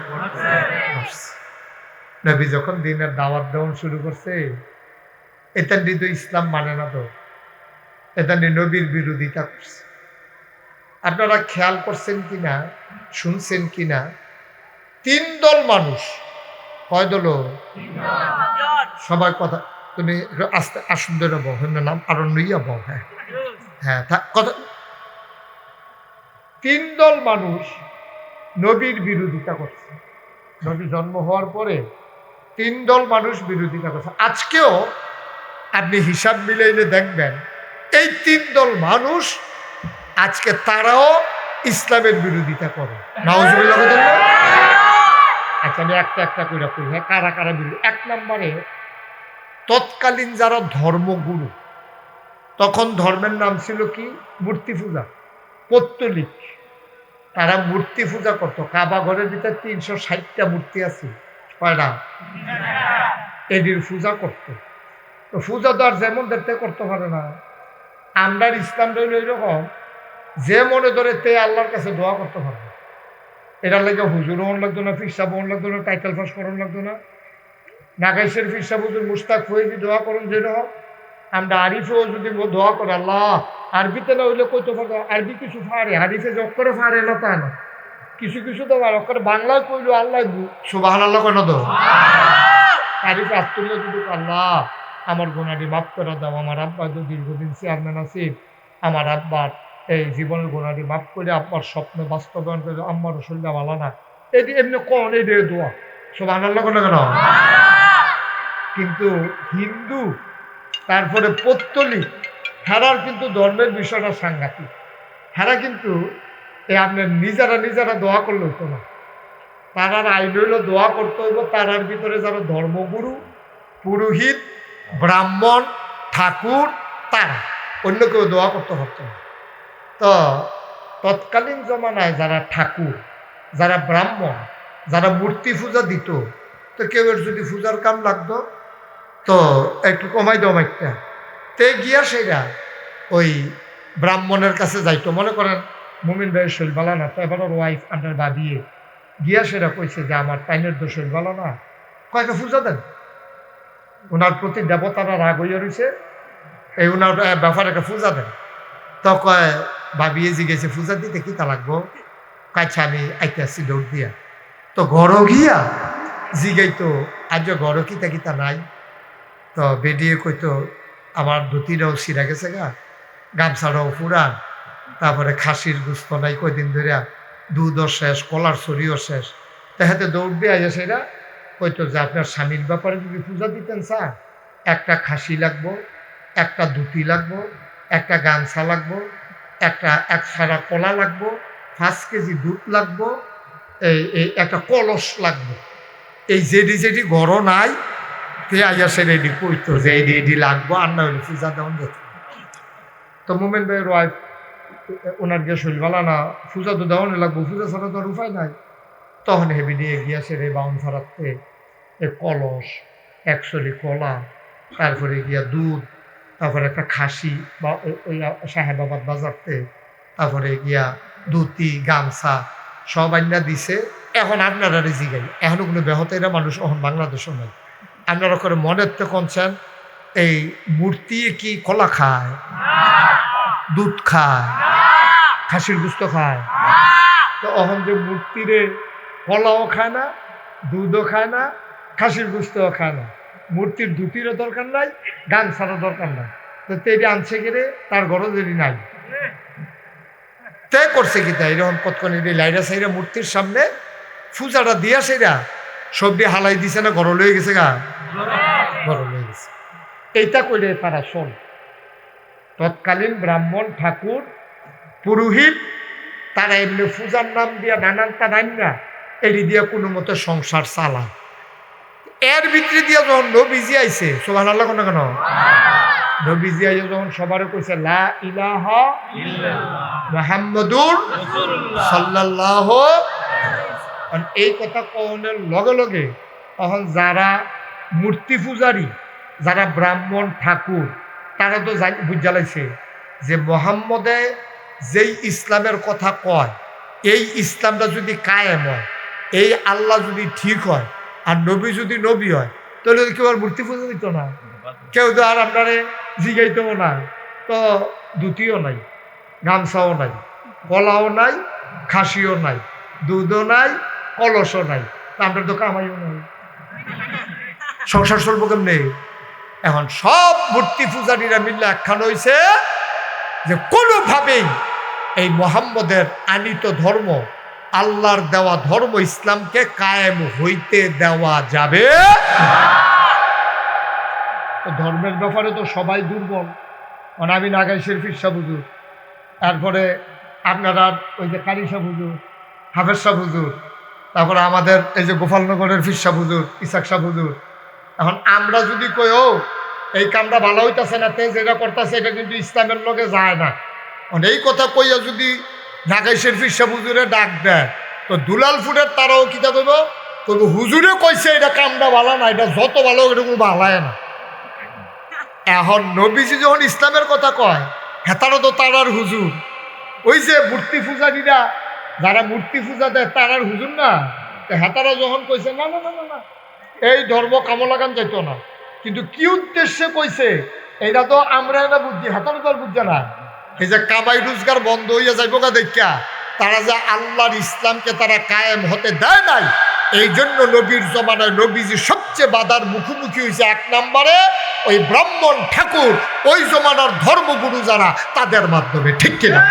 নবী যখন দিনের দাওয়াত দেওয়া শুরু করছে, এতান্ডি তো ইসলাম মানে না, তো এতান্ডি নবীর বিরোধিতা করছে। আপনারা খেয়াল করছেন কিনা, শুনছেন কিনা, তিন দল মানুষ, কয় দল? সবাই কথা, তুমি আস্তে আসুন ধরে বহ, নাম আরো নইয়া বহ। হ্যাঁ হ্যাঁ, কথা। তিন দল মানুষ নবীর বিরোধিতা করছে। নবী জন্ম হওয়ার পরে তিন দল মানুষ বিরোধিতা করছে। আজকেও আপনি হিসাব মিলাইলে দেখবেন এই তিন দল মানুষ আজকে তারাও ইসলামের বিরোধিতা করে। নাউজুবিল্লাহ। আচ্ছা, আমি একটা একটা করে কই, হ্যাঁ, কারা কারা বিরোধী। এক নম্বরে তৎকালীন যারা ধর্মগুরু, তখন ধর্মের নাম ছিল কি? মূর্তি পূজা, পৌত্তলিক। তারা মূর্তি পূজা করতো। কাবা ঘরের ভিতরে 360টা মূর্তি আছে, কয়টা? এদের পূজা করতো। তো পূজা তো আর যেমন দেখতে করতে পারে না। আমরা ইসলাম রইল এরকম, যে মনে ধরে তে আল্লাহর কাছে দোয়া করতে পারবে। এটার লাগে হুজুর হন লাগতো না, ফিরসা বোন লাগতো না, টাইটেল পাস করন লাগতো না, নাগাইশের ফিরসা হুজুর মুস্তাক ফয়েজি দোয়া করুন যেরকম। আমরা আরিফেও যদি দোয়া করে আল্লাহ, আরবিতে না হইলে কইতে পারতো, আরবি কিছু ফারে, আরিফে যোগ করে ফারে এলো তা না, কিছু কিছু তো অক্ষরে বাংলায় কইলো আল্লাহ, সুবহানাল্লাহ কেন দো, আরিফে আত্মীয় যদি আল্লাহ আমার গুণাটি মাফ করে দাও, আমার আব্বা তো দীর্ঘদিন চেয়ারম্যান আছে, আমার আব্বার এই জীবনের গুণাটি মাফ করে আব্বার স্বপ্ন বাস্তবায়ন করে, আম্মার শরীরটা ভালো না, এটি এমনি কোন এই দোয়া, সুবহানাল্লাহ কেন কেন। কিন্তু হিন্দু, তারপরে পৌত্তলিক, হেরার কিন্তু ধর্মের বিষয়টা সাংঘাতিক। হেরা কিন্তু আপনার নিজেরা দোয়া করলে হইতো না, তারার আইন হইল দোয়া করতে হইব তারার ভিতরে যারা ধর্মগুরু, পুরোহিত, ব্রাহ্মণ, ঠাকুর, তারা, অন্য কেউ দোয়া করতে হতো না। তো তৎকালীন জমানায় যারা ঠাকুর, যারা ব্রাহ্মণ, যারা মূর্তি পূজা দিত, তো কেউ যদি পূজার কাম লাগতো তো একটু কমাই দাও একটা, তে গিয়া সেটা ওই ব্রাহ্মণের কাছে যাইতো। মনে করেন মুমিন ভাইয়ের শরীর ভালো না, তো এবার ওর ওয়াইফ আন্ডার বাবিয়ে গিয়া সেটা কইছে যে আমার টাইনের তো শরীর ভালো না, কয়েকটা পূজা দেন। ওনার প্রতি দেবতারা রাগ হইয়া রয়েছে, এই ওনার ব্যাপারে একটা পূজা দেন। তো কয় ভাবিয়ে জিগেছে পূজা দিতে কি তা লাগবো, কাছে আমি আইতে আসছি দৌড় দিয়া। তো ঘর গিয়া জিগাই তো আজ ঘর কিতা কিতা নাই। তো বেরিয়ে কইতো আমার ধুতিরাও ছিঁড়া গেছে গা, গামছাটাও ফুরান, তারপরে খাসির গুস্ত নাই কয়দিন ধরিয়া, দুধও শেষ, কলার ছড়িও শেষ। তো তাহাতে দৌড় দিয়ে আইয়া সেরা কইতো যে আপনার স্বামীর ব্যাপারে যদি পূজা দিতেন স্যার, একটা খাসি লাগবো, একটা ধুতি লাগবো, একটা গামছা লাগবো, এক সারা কলা লাগবো, 5 কেজি দুধ লাগবো, এই একটা কলস লাগবো। এই যেটি ঘরও নাই তে আইয়া সে রেডি কইতো যে এডি লাগবো, আর না হলে পূজা দেওয়া যেত। তো মোমেন ভাইয়ের ওয়াইফ ওনার গিয়ে শরীর ভালো না, পূজা তো দেওয়ানো লাগবো, পূজা ছাড়া তো আর উপায় নাই। তখন হেবি নিয়ে গিয়েছে রে বাউন ফারাতে কলস, 100 কলা, তারপরে গিয়া দুধ, তারপরে একটা খাসি বা ওই সাহেবাবাদ বাজারতে, তারপরে গিয়া ধুতি গামছা সব আইনা দিছে। এখন আপনারা জিগাই, এখনো কোনো ব্যাহতেরা মানুষ এখন বাংলাদেশও নাই। আপনারা করে মনের তো কনছেন এই মূর্তি কি কলা খায়, দুধ খায়, খাসির গুস্ত খায়? তো এখন যে মূর্তিরে কলাও খায় না, দুধও খায় না, খাসির গুস্তও খায় না, মূর্তির ধুতিরও দরকার নাই, গামছারও দরকার নাই, তো তেরি আনছে গেলে তার গরজেরই নাই। তে করছে কি তাই এরকম কতক্ষণ লাইরা সাইরা মূর্তির সামনে পূজাটা দিয়া সেরা সবজি হালাই দিছে না, ঘর লয়ে গেছে গা, ঘর লয়ে গেছে। এইটা কইলে তারা শোন, তৎকালীন ব্রাহ্মণ ঠাকুর পুরোহিত তারা এমনি পূজার নাম দিয়া নানানটা রান্না এটি দিয়া কোনো মতো সংসার চালা। এর ভিতরে দিয়া যখন নবীজি আইছে, সুবহানাল্লাহ কোন কেন, নবীজি আইছে যখন সবার কইছে লা ইলাহা ইল্লাল্লাহ মুহাম্মাদুর সাল্লাল্লাহু, এই কথা কওনের লগে লগে এখন যারা মূর্তি পূজারী, যারা ব্রাহ্মণ ঠাকুর, তারা তো বুঝা লাইছে যে মুহাম্মদে যেই ইসলামের কথা কয়, এই ইসলামটা যদি কায়েম হয়, এই আল্লাহ যদি ঠিক হয়, আর নবী যদি নবী হয়, তাহলে কেউ আর মূর্তি পূজা দিত না, কেউ তো আর আপনারে জিগাইতেও না। তো ধুতিও নাই, গামছাও নাই, কলাও নাই, খাসিও নাই, দুধও নাই, কলসও নাই, আমরা তো কামাইও নাই, সংসার চলবো কেমনে? এখন সব মূর্তি পূজারীরা মিললে একখান হয়েছে যে কোনোভাবেই এই মুহাম্মদের আনিত ধর্ম, আল্লাহর দেওয়া ধর্ম ইসলামকে কায়েম হইতে দেওয়া যাবে। ধর্মের ব্যাপারে তো সবাই দুর্বল। আমি নাগাইশের ফিরসা হুজুর, তারপরে আপনারা ওই যে কারি সাহ হুজুর, হাফেজ সাহ হুজুর, তারপরে আমাদের এই যে গোপালনগরের ফিরসা হুজুর, ইসাক সাহ হুজুর। এখন আমরা যদি কই ও এই কামটা ভালো হইতেছে না, তে যেটা করতেছে এটা কিন্তু ইসলামের লগে যায় না, এই কথা কইয়া যদি নাগাইশের ফিরসা হুজুরে ডাক দেয়, তো দুলালপুরের তারাও কিতা কইব, কইব হুজুরে কইছে এটা কামটা ভালো না, এটা যত ভালো এটা কোনো ভালায় না। এখন নবীজি যখন ইসলামের কথা কয়, হেতারও তো তারার হুজুর। ওই যে মূর্তি পূজারীরা যারা মূর্তি পূজা দেয় তারার হুজুর না, হেতারা যখন কইছে না না না না এই ধর্ম কামলাগান যাইতো না, কিন্তু কি উদ্দেশ্যে কইছে এটা তো আমরা না বুঝছি, হেতারও তো আর বুঝছে না। এই যে কামাই রোজগার বন্ধ হইয়া যাইব গা দেখা, তারা যে আল্লাহর ইসলামকে তারা কায়েম হতে দেয় নাই, এই জন্য নবীর জমানায় নবীজি সবচেয়ে বাধার মুখোমুখি হয়েছে। 1 নম্বরে ওই ব্রাহ্মণ ঠাকুর, ওই জমানার ধর্মগুরু যারা, তাদের মাধ্যমে। ঠিক কিনা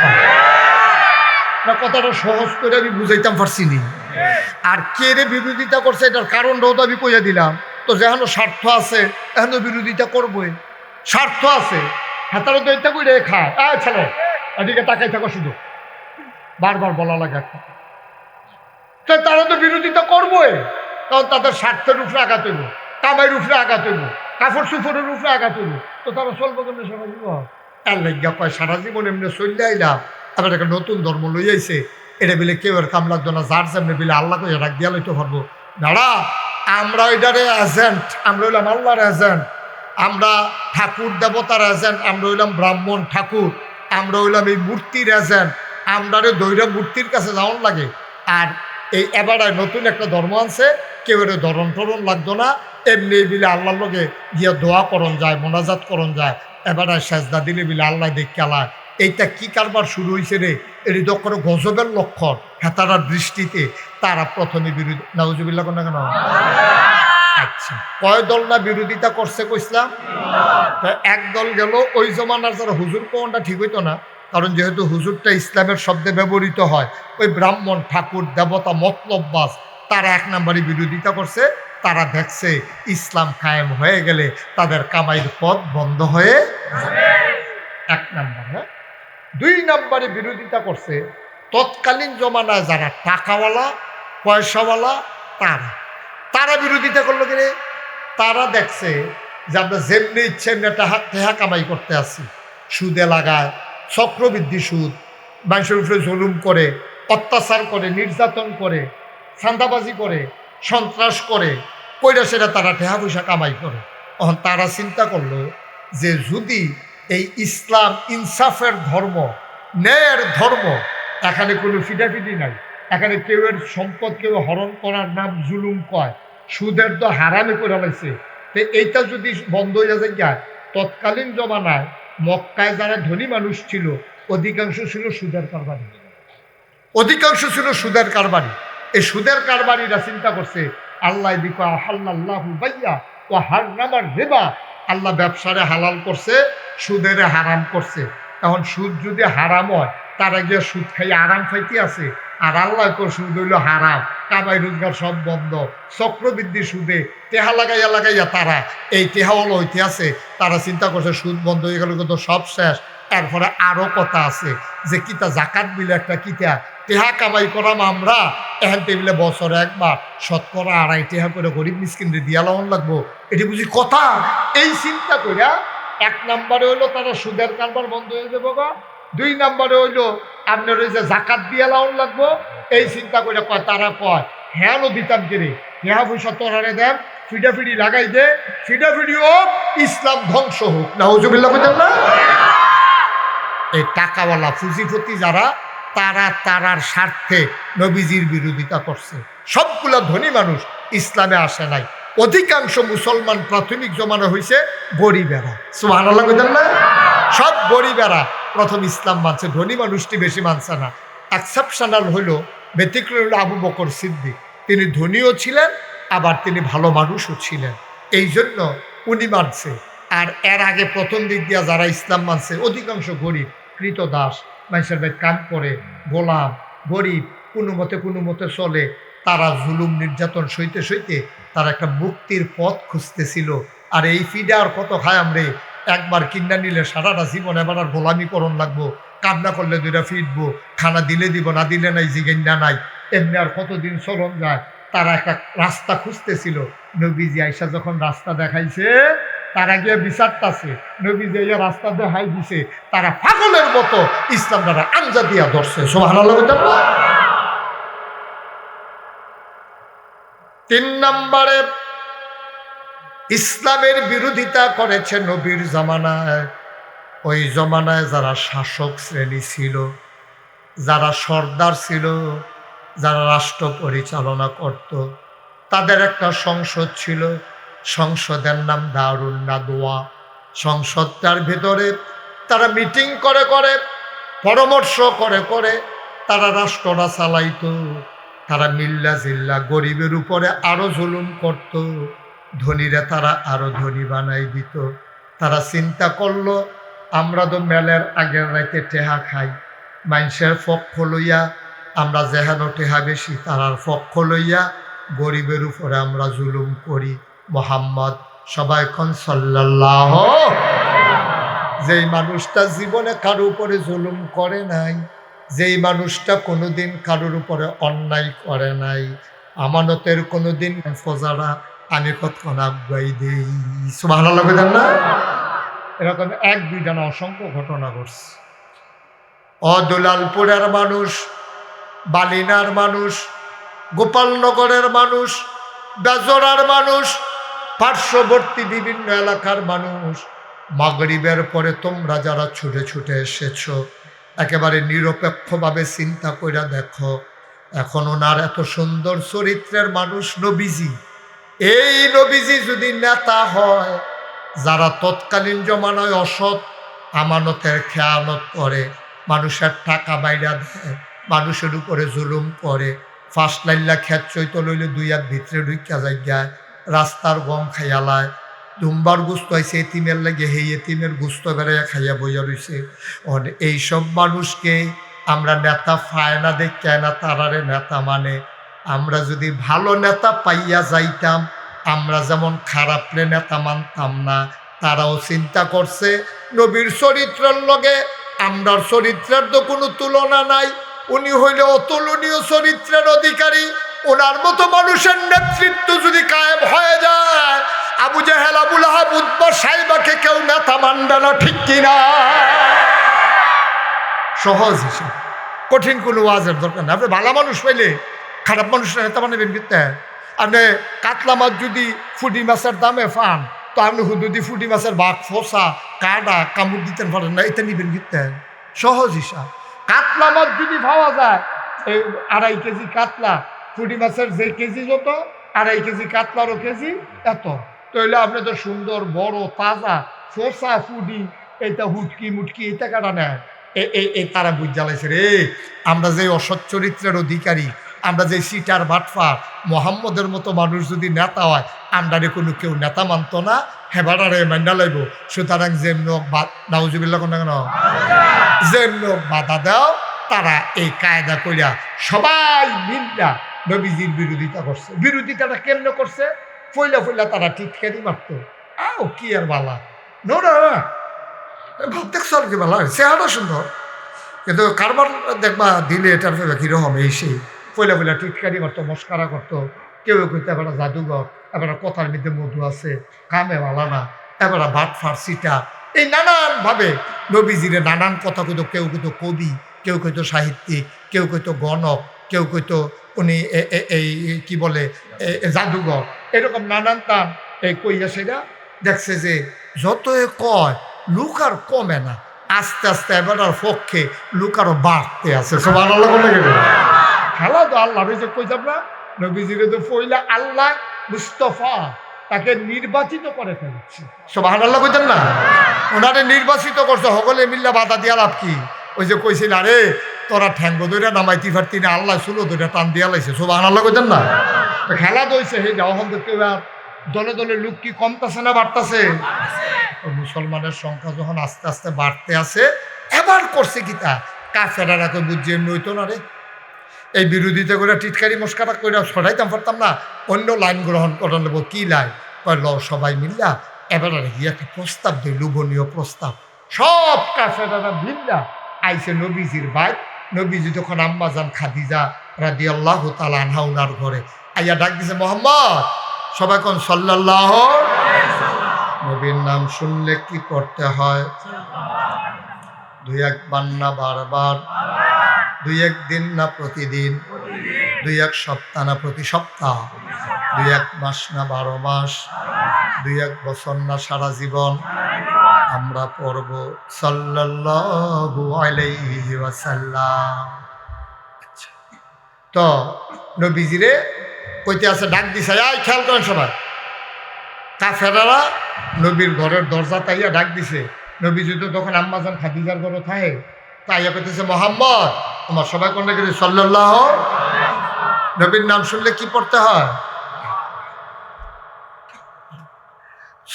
না? কথাটা সহজ করে আমি বুঝাইতাম পারছি নি। আর কে রে বিরোধিতা করছে এটার কারণটাও তো আমি কইয়া দিলাম। তো যেহেন স্বার্থ আছে এখন বিরোধিতা করবই, স্বার্থ আছে। হাতারও তো এটা করে খায়, ছেলে এদিকে তাকাই থাকো, শুধু বারবার বলা লাগে একটা, তো তারা তো বিরোধিতা করবোই, কারণ তাদের স্বার্থের উপরে আঘাত হইব, কামাইয়ের উপরে আঘাত হইব, কাপড় সুপড়ের উপরে আঘাত হইব, তো তারা চলবো কেমনি সারা জীবন? এর লাগিয়া কয় সারা জীবন এমনি চললে আইলাম, আবার একটা নতুন ধর্ম লই আইছে, এটা বিলে কেউ এর কাম লাগতো না, যার সামনে বিলে আল্লাহ কই রাখ দিয়া লইতে পারবো। দাঁড়া, আমরা ওইটারে এজেন্ট, আমরা হইলাম আল্লাহর এজেন্ট, আমরা ঠাকুর দেবতার এজেন্ট, আমরা হইলাম ব্রাহ্মণ ঠাকুর, আমরা হইলাম এই মূর্তির এজেন্ট, আমরা দৈরা মূর্তির কাছে যাওয়ার লাগে। আর এই এবারে নতুন একটা ধর্ম আনছে, কেউ এর ধরন টরণ লাগতো না, এমনি বিলে আল্লাহর লগে গিয়ে দোয়া করণ যায়, মোনাজাত করণ যায়, এবারে সেজদা দিলে বিলে আল্লাহ দেখে আল্লাহ। এইটা কি কারবার শুরু হয়েছে রে? এটি তো কোনো গজবের লক্ষণ। হেতারার দৃষ্টিতে তারা প্রথমে বিরোধী, নাউজুবিল্লাহ কোন কেন? আচ্ছা, কয় দল না বিরোধিতা করছে কইসলাম? এক দল গেল ওই জমানার যারা হুজুর কোনটা ঠিক হইতো না, কারণ যেহেতু হুজুরটা ইসলামের শব্দে ব্যবহৃত হয়, ওই ব্রাহ্মণ ঠাকুর দেবতা মতলববাজ তারা 1 নম্বরে বিরোধিতা করছে। তারা দেখছে ইসলাম কায়েম হয়ে গেলে তাদের কামাইয়ের পথ বন্ধ হয়ে যাবে। 1 নম্বর। 2 নম্বরে বিরোধিতা করছে তৎকালীন জমানায় যারা টাকাওয়ালা পয়সাওয়ালা তারা বিরোধিতা করলো কি? তারা দেখছে যে আমরা যেমনি ইচ্ছে টেহা কামাই করতে আসি, সুদে লাগায়, চক্রবৃদ্ধি সুদ, মানুষের উপরে জুলুম করে, অত্যাচার করে, নির্যাতন করে, চাঁদাবাজি করে, সন্ত্রাস করে, কইরা সেটা তারা টেহা পয়সা কামাই করে। তখন তারা চিন্তা করলো যে যদি এই ইসলাম ইনসাফের ধর্ম, ন্যায়ের ধর্ম, এখানে কোনো ফিটাফিটি নাই, এখানে কেউ এর সম্পদ কেউ হরণ করার নাম জুলুম কয়, সুদের তো হারামে করে লাইছে, তো এইটা যদি বন্ধ হয়ে যায়। তৎকালীন জমানায় মক্কায় যারা ধনী মানুষ ছিল অধিকাংশ ছিল সুদের কারবারি, অধিকাংশ ছিল সুদের কারবারি। এই সুদের কারবারিরা চিন্তা করছে আল্লাহ দিকা আহাল্লাহু বাইয়া ও হারামার রিবা, আল্লাহ ব্যবসারে হালাল করছে, সুদেরে হারাম করছে। এখন সুদ যদি হারাম হয় তারা গিয়ে সুদ খাইয়ে আরাম খাইতে আছে, আর আল্লাহ সুদ হইল হারাম, কামাই রোজগার সব বন্ধ, চক্রবৃদ্ধি সুদে টেহা লাগাইয়া তারা এই টেহাওয়ালা হইতে আছে। তারা চিন্তা করছে সুদ বন্ধ হয়ে গেল কিন্তু সব শেষ। এরপরে আরও কথা আছে যে কিতা জাকাত বিলে একটা কিতা টেহা কামাই করাম আমরা, এখন টেবিলে বছর একবার 2.5 টেহা করে গরিব মিসকিনরে দিয়া লাগান লাগবো, এটি বুঝি কথা। এই চিন্তা করিয়া 1 নম্বরে হইলো তারা সুদের কারবার বন্ধ হয়ে যাবো গা, 2 নম্বরে হইলো আপনার ওই যে জাকাত দিয়া লাগান লাগবো। এই চিন্তা করে তারা কয় হ্যাঁ দিতাম কিরে, হ্যাঁ পয়সা তোরারে দেন, ফিডাফিডি লাগাই দে, ফিডাফিডি হোক, ইসলাম ধ্বংস হোক। নাউজুবিল্লাহ বলেন না? এই টাকাওয়ালা পুঁজিপতি যারা তারার স্বার্থে নবীজির বিরোধিতা করছে। সবগুলা ধনী মানুষ ইসলামে আসে নাই, অধিকাংশ মুসলমান প্রাথমিক জমানো হয়েছে গরিবেরা। সুবহানাল্লাহ বলেন না? সব গরিবেরা প্রথম ইসলাম মানছে, ধনী মানুষটি বেশি মানছে না। এক্সেপশনাল হইল, ব্যতিক্রম হইল আবু বকর সিদ্দিক। তিনি ধনীও ছিলেন আবার তিনি ভালো মানুষও ছিলেন, এই জন্য উনি মানছে। আর এর আগে প্রথম দিক দিয়া যারা ইসলাম মানছে অধিকাংশ গরিব, কৃতদাস, মানুষের ভাই কাম করে, গোলাম, গরিব, কোনো মতে চলে। তারা জুলুম নির্যাতন সইতে সইতে তারা একটা মুক্তির পথ খুঁজতেছিল। আর এই ফিডার কত খায় আমরে, একবার কিনা নিলে সারাটা জীবন এবার আর গোলামি করণ লাগবো, কান্না করলে 2টা ফিটবো, খানা দিলে দিব, না দিলে নাই, জিগেন্না নাই, এমনি আর কতদিন চলন যায়। তারা একটা রাস্তা খুঁজতেছিল। নবীজি আইসা যখন রাস্তা দেখাইছে, তারা গিয়ে বিচারতাছে, নবীজি এই রাস্তা দেখাই দিছে, তারা পাগলের মতো ইসলাম দ্বারা আঞ্জা দিয়া ধরছে। সুবহানাল্লাহ। 3 নম্বরে ইসলামের বিরোধিতা করেছে নবীর জামানায়। ওই জমানায় যারা শাসক শ্রেণী ছিল, যারা সর্দার ছিল, যারা রাষ্ট্র পরিচালনা করত, তাদের একটা সংসদ ছিল। সংসদের নাম দারুন নাদওয়া। সংসদটার ভেতরে তারা মিটিং করে পরামর্শ করে তারা রাষ্ট্রটা চালাইত। তারা মিল্লা জিল্লা গরিবের উপরে আরো জুলুম করত, ধনীরা তারা আরো ধনী বানাই দিত। তারা চিন্তা করলো আমরা তো মেলের আগের রাইতে টেহা খাই, মানুষের পক্ষ লইয়া আমরা যেহানো টেহা বেশি তারার পক্ষ লইয়া গরিবের উপরে আমরা জুলুম করি। মুহাম্মদ সবাই কোন সাল্লাল্লাহু, যেই মানুষটা জীবনে কারো উপরে জুলুম করে নাই, যেই মানুষটা কোনোদিন কারোর উপরে অন্যায় করে নাই, আমানতের কোনোদিন ফজারা আমি কতক্ষণ আগুয়াই দেই। সুবহানাল্লাহ বলেন না? এরকম 1-2টা না, অসংখ্য ঘটনা ঘটছে। দুলালপুরের মানুষ, বালিনার মানুষ, গোপালনগরের মানুষ, বেজরার মানুষ, পার্শ্ববর্তী বিভিন্ন এলাকার মানুষ, মাগরিবের পরে তোমরা যারা ছুটে এসেছ, একেবারে নিরপেক্ষভাবে চিন্তা করে দেখো, এখন ওনার এত সুন্দর চরিত্রের মানুষ নবীজি, এই নবীজি যদি নেতা হয়, যারা তৎকালীন জমানায় অসৎ, আমানতের খেয়ানত করে, মানুষের টাকা বাইরা দেয়, মানুষের উপরে জুলুম করে, 5 লাইল্লা খেত চৈত লইলে 2 হাত ভিতরে ঢুকিয়া যায়, রাস্তার গম খাইয়ালায়, দুম্বার গুস্ত হয়েছে এতিমের লাগে, সেই এতিমের গুস্ত বেড়াইয়া খাইয়া বইয়া রয়েছে। এইসব মানুষকে আমরা নেতা পায় না, দেখে না তারারে নেতা মানে। আমরা যদি ভালো নেতা পাইয়া যাইতাম, আমরা যেমন খারাপ নেতা মানতাম না। তারাও চিন্তা করছে নবীর চরিত্রের লগে আমরার চরিত্রের তো কোনো তুলনা নাই, উনি হইলে অতুলনীয় চরিত্রের অধিকারী। ওনার মতো মানুষের নেতৃত্ব যদি কায়েম হয়ে যায়, আবু জাহেল, আবু লাহাব, উতবা, সাইবাকে কেউ নেতা মানবে না, ঠিক কিনা? সহজ হিসাব, কঠিন কোনো ওয়াজের দরকার না। আপনি ভালো মানুষ পাইলে খারাপ মানুষরা নেতা মানবেন কিনতে? আপনি কাতলা মাছ যদি ফুটি মাছের দামে পান, তো আপনি হুদুদি ফুটি মাছের ভাগ, ফোসা, কাটা, কামড় দিতেন পারেন না, এটা নিবেন কিনতে? সহজ হিসাব। কাতলা মাছ যদি পাওয়া যায়, এই 2.5 কেজি কাতলা, ফুটি মাছের যে কেজি যত, 2.5 কেজি কাতলারও কেজি এত, তাহলে আপনি তো সুন্দর বড় তাজা ফোসা ফুডি, এইটা হুটকি মুটকি এটা কাটা নেয়। এই তারা বুঝ জ্বালাইছে রে, আমরা যে অসৎ চরিত্রের অধিকারী, আমরা যে সিটার বাটফার, মোহাম্মদের মতো মানুষ যদি নেতা হয়, আমরারে কোনো কেউ নেতা মানত না, হেবাটারে মান্ডা লাইব। সুতরাং যেমন নাউজুবিল্লাহ কোন কেন যেমন বাধা দাও, তারা এই কায়দা করিয়া সবাই মিল্লা নবীজির বিরোধিতা করছে। বিরোধিতাটা কেমনে করছে? ফইলা ফইলা তারা টিটকারি মারতো। আও কি আর বালা নোরা ভাবতে চল কি বালা, চেহারা সুন্দর, কিন্তু কারবার দেখবা দিলে এটার ফেলে কীরকম এই সেই ফইলা ফইলা টিটকারি মারতো, মস্কারা করতো। কেউ কইতে এবার জাদুঘর, এবার কথার মধ্যে মধু আছে, কামে বালা না, এবার ভাট ফার্সিটা, এই নানানভাবে নবীজিরে নানান কথা কইতো। কেউ কইতো কবি, কেউ কইতো সাহিত্যিক, কেউ কইতো গণক, কেউ কইতো উনি এই কি বলে জাদুঘর, এরকম নানান তান এই কইয়া সেটা দেখছে যে যত কয় লুক আর কমে না, আস্তে আস্তে এবার পক্ষে লুক আরও বাড়তে আছে। সব আল্লাহ খেলা তো আল্লাহ যে কইতাম না, নবীজিরে তো পইলা আল্লাহ মুস্তফা তাকে নির্বাচিত করে ফেলছে। সব আল্লাহ কইতেন না, ওনারে নির্বাচিত করছে, সকলে মিল্লা বাধা দিয়া লাভ কি? ওই যে কইছিল আরে তোরা ঠ্যাঙ্গ ধরে নামাইতে পারতি না, আল্লাহ চুলো ধরে টান দিয়া লাইছে। সব আল্লাহ কইতেন না, তো খেলা দইছে সেই যখন দেখতে দলে দলে লোক কি কমতেছে না বাড়তেছে? মুসলমানের সংখ্যা যখন আস্তে আস্তে বাড়তে আছে, এবার করছে কি তা কাফেরারা তো বুঝছে নইতো না রে, এই বিরোধিতা করে টিটকারি মস্কারা করে সরাইতাম পারতাম না, অন্য লাইন গ্রহণ করে নেব। কি লাইন? ল সবাই মিল্লা এবার একটা প্রস্তাব দেয়, লোভনীয় প্রস্তাব। সব কাফেরারা মিল্লা আইসে নবীজির বাইক। নবীজি তখন আম্মাজান খাদিজা রাদিয়াল্লাহু তাআলা আনহা উনার ঘরে আইয়া ডাক দিছে, মোহাম্মদ। সবাই কোন সাল্লাল্লাহু আলাইহি ওয়াসাল্লাম। নবীর নাম শুনলে কি করতে হয়? 2-1 না বারবার, 2-1 দিন না প্রতিদিন, 2-1 সপ্তাহ না প্রতি সপ্তাহ, 2-1 মাস না 12 মাস, 2-1 বছর না সারা জীবন আমরা পড়ব সাল্লাল্লাহু আলাইহি ওয়াসাল্লাম। তো নবীজিরে কইতে আছে ডাক দিছে, আয় খেয়াল করেন সবাই। কাফেরারা নবীর ঘরের দরজা তাইয়া ডাক দিছে। নবীজি তো তখন আম্মাজান খাদিজার ঘরে থাকে, তাইয়া কইতেছে, মোহাম্মদ তোমার সবাই কোন গেছে সাল্লাল্লাহু। নবীর নাম শুনলে কি পড়তে হয়?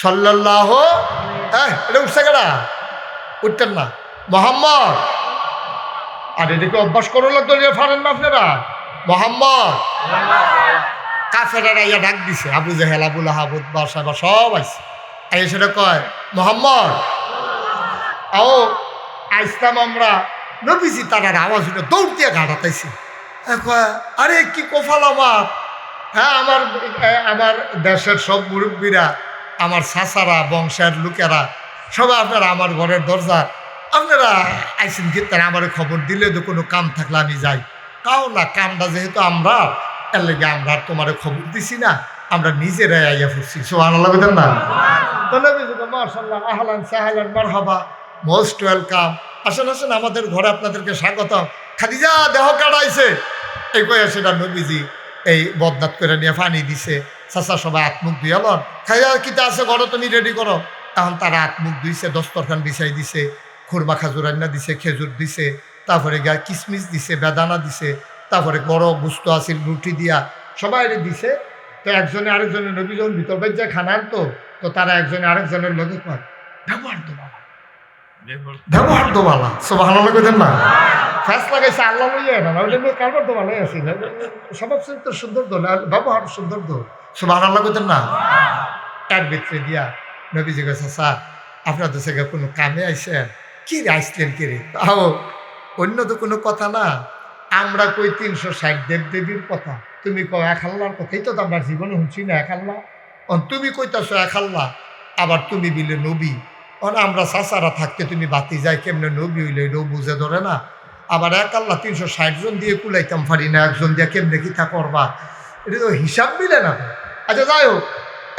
সাল্লাল্লাহু। এটা উঠছে কেনা? উঠতেন না মোহাম্মদ। আর এদিকে অভ্যাস করো লাগতো, পারেন না আপনারা? মোহাম্মদ। কাফেরারা ইয়া ডাক দিছে, আবু জাহেল, আবু লাহাব, উতবা, সাইবা সব আইছে। আইয়া সেটা কয়, মোহাম্মদ আও আইসলাম আমরা। নবীজি তার আওয়াজ উঠে দৌড় দিয়ে ঘাটাতাইছে। আরে কি কোফাল আমার! হ্যাঁ, আমার দেশের সব মুরব্বীরা, আমার চাচারা, বংশের লোকেরা সবাই আপনারা আমার ঘরের দরজা, আপনারা আইসেন গীতার আমার খবর দিলে তো কোনো কাম থাকলে আমি যাই। কাও না, কামটা যেহেতু আমরা, এর লেগে আমরা তোমার খবর দিছি না, আমরা নিজেরাই আইয়া ফুসছি। সুবহানাল্লাহ বলেন না? মাশাআল্লাহ, আহলান সাহলান মারহাবা, মোস্ট ওয়েলকাম, আসেন আসেন, আমাদের ঘরে আপনাদেরকে স্বাগতম। খাদিজা দেহ কাটাইছে এই কয়ে সেটা নবীজি এই বদনাত করে নিয়ে পানি দিছে। চাচা সবাই আত্মুখ ধুয়ে লন, খাইয়া কিতা আছে ঘরে তুমি রেডি করো। এখন তারা আত্মুখ ধুইছে, দস্তরখান বিছাই দিছে, খুরমা খাজুর রান্না দিছে, খেজুর দিছে, তারপরে গা কিশমিশ দিছে, বেদানা দিছে, তারপরে বড় গুস্ত আসিল রুটি দিয়া সবাই দিছে। তো একজনে আরেকজনের নবী যখন ভিতর বাইর যায় খানা আনতো, তো তারা একজনে আরেকজনের লগে কয় ব্যবহার তো বালা, ব্যবহার তো বালা। সুবহানাল্লাহ কইতেন না? ফ্যাস লাগাইছে আল্লাহ লইয়া না ওইটা নিয়ে কারবার তো ভালোই আছি না স্বভাব চরিত্র সুন্দর দোল আর ব্যবহার সুন্দর দোল সুবহানাল্লাহ কইতেন না এর ভিতরে দিয়া নবীজি গেছে স্যার আপনার তো সেখানে কোনো কামে আইসেন কি রে আসলেন কি রে তাও অন্য তো কোনো কথা না আমরা কই 360 দেবদেবীর কথা তুমি কও এক আল্লাহর কথাই তো আমরা জীবনে শুনছি না এক আল্লাহ তুমি কইতাছো এক আল্লাহ আবার তুমি বিলে নবী আমরা চাচারা থাকতে তুমি বাতি যায় কেমনে নবী হইলে এটাও বুঝে ধরে না আবার এক আল্লাহ 360 জন দিয়ে কুলাইতাম পারি না একজন দিয়ে কেমনে কি তা করবা এটা তো হিসাব মিলে না আচ্ছা যাই হোক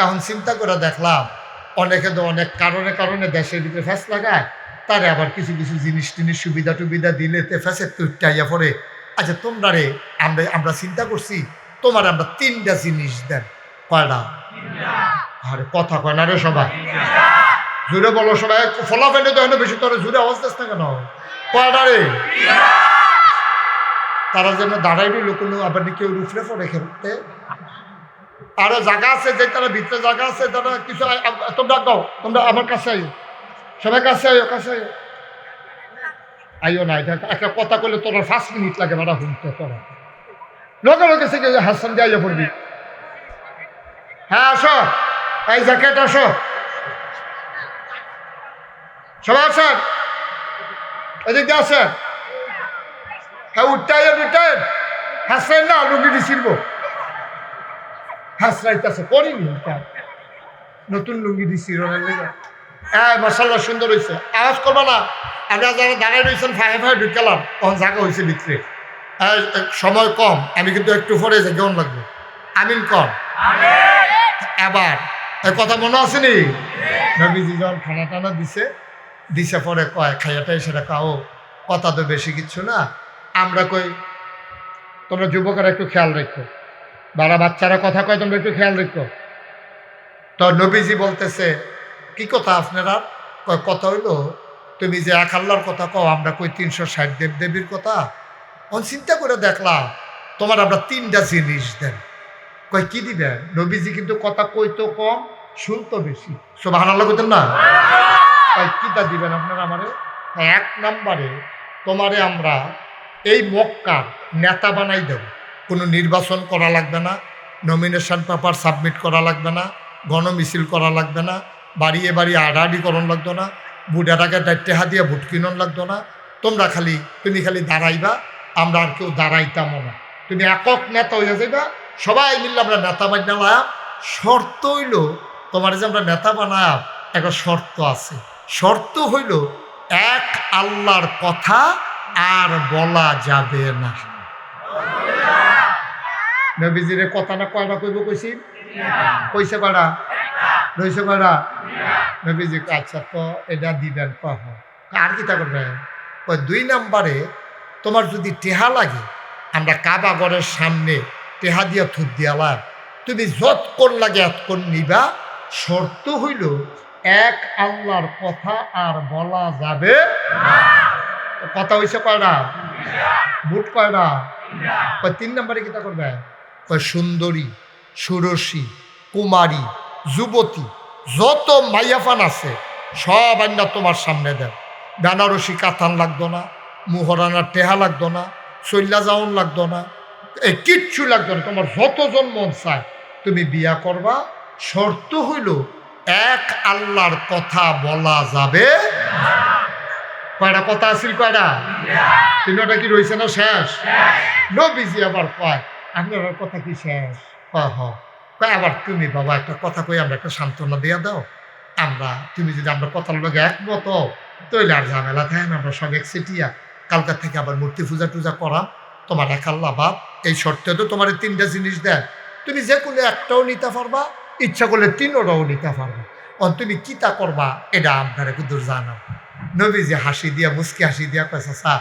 এখন চিন্তা করে দেখলাম অনেকে তো অনেক কারণে কারণে দেশের ভিতরে ফ্যাস লাগায় তারে আবার কিছু কিছু জিনিস টিনিস সুবিধা টুবিধা দিলে তে ফ্যাসের তুইটাইয়া পড়ে আচ্ছা তোমরা রে আমরা চিন্তা করছি তোমার আমরা 3টা জিনিস দেন কয়টা আরে কথা কয় না রে সবাই জুড়ে বলো সবাই ফলাফেলে তো বেশি তোরা জুড়ে আওয়াজ দিস না কেন কয়টা রে তারা যেন দাঁড়াই রইল কোনো আবার কেউ রুফরে পড়ে খেলতে আরো জায়গা আছে যে তারা ভিতরে জায়গা আছে তারা কিছু তোমরা গাও তোমরা আমার কাছে আইও সবাই কাছে আইও আইও না এটা একটা কথা কইলে তোর 5 মিনিট লাগে বাড়া শুনতে তোরা লোকে লোকে সে হাসান দিয়ে আইয়া পড়বি হ্যাঁ আসো এই জ্যাকেট আসো সবাই আসেন এদিকে আসেন হ্যাঁ উঠটাই হাসলেন না লুঙ্গি দিছিলব হাসরাইতেছে করিনি নতুন লুঙ্গি দিছি হ্যাঁ মাসাল্লাহ সুন্দর হয়েছে আওয়াজ করবা না আমরা যারা দাঁড়াই রয়েছেন ফাঁয়ে ফাঁয়ে ঢুকালাম তখন জায়গা হয়েছে ভিতরে সময় কম আমি কিন্তু একটু পরে যে কেমন লাগবে আমিন কম এবার কথা মনে আসেনি নবীজি যখন খানা টানা দিছে পরে কয় খাইয়াটাই সেটা খাও কথা তো বেশি কিচ্ছু না আমরা কই তোমরা যুবকেরা একটু খেয়াল রেখো বারা বাচ্চারা কথা কয় তোমরা একটু খেয়াল রেখো তো নবীজি বলতেছে কি কথা আপনারা কয় কথা হইলো তুমি যে এক আল্লাহর কথা কও আমরা কই 360 দেবদেবীর কথা চিন্তা করে দেখলাম তোমার আমরা 3টা জিনিস দেন কয় কি দিবেন নবীজি কিন্তু কথা কইতো কম শুনতো বেশি সুবহানাল্লাহ কইতেন না কয় কিটা দিবেন আপনারা আমারে 1 নম্বরে তোমারে আমরা এই মক্কার নেতা বানাই দেব কোনো নির্বাচন করা লাগবে না নমিনেশন পেপার সাবমিট করা লাগবে না গণমিছিল করা লাগবে না বাড়িয়ে বাড়িয়ে আড়াআড়িকরণ লাগতো না বুড়াটাকে টেহা দিয়ে ভোট কিনন লাগতো না তুমি খালি দাঁড়াইবা আমরা আর কেউ দাঁড়াইতামও না তুমি একক নেতা হইয়া যাইবা সবাই মিললে আমরা নেতা বানালাম শর্ত হইল তোমার যে আমরা নেতা বানাম একটা শর্ত আছে শর্ত হইল এক আল্লাহর কথা আর বলা যাবে না নবীজির কথা না কয়টা কইব কইছি কইছে কয়টা রইছে কয়টা নবীজি আচ্ছা তো এটা দিবেন কহ আর কিতা করবেন ওই 2 নম্বরে তোমার যদি টেহা লাগে আমরা কাবা ঘরের সামনে টেহা দিয়া থুত দিয়ালাম তুমি যতক্ষণ লাগে এতক্ষণ নিবা শর্ত হইল এক আল্লাহর কথা আর বলা যাবে কথা হইছে কয়টা বুট কয়টা 3 নম্বরে কিতা করবে সুন্দরী সুরসী কুমারী যুবতী যত মাইয়াফান আছে সব আইনা তোমার সামনে দেন বেনারসি কাতান লাগতো না মুহরানার টেহা লাগতো না চল্লা যাওন লাগতো না এই কিচ্ছু লাগতো না তোমার যতজন মন চায় তুমি বিয়া করবা শর্ত হইল এক আল্লাহর কথা বলা যাবে কয়টা কথা আছিল কয়টা 3টা কি রয়েছে না শেষ নবীজি আবার কয় আপনার কথা কি শেষ কয় আবার তুমি বাবা একটা কথা কই আমরা একটা সান্ত্বনা দিয়া দাও তুমি যদি আমরা কথার লগে একমত তৈলে আর ঝামেলা থাকে না আমরা সব একসেটিয়া কালকার থেকে আবার মূর্তি পূজা টুজা করা তোমার এক আল্লাহ বাপ এই শর্তে তো তোমার 3টা জিনিস দেয় তুমি যে কোনো একটাও নিতে পারবা ইচ্ছা করলে 3টাও নিতে পারবা তুমি কিতা করবা এটা আপনারা কিন্তু জানাও নবীজি হাসি দিয়া মুস্কি হাসি দিয়া কয়েছে স্যার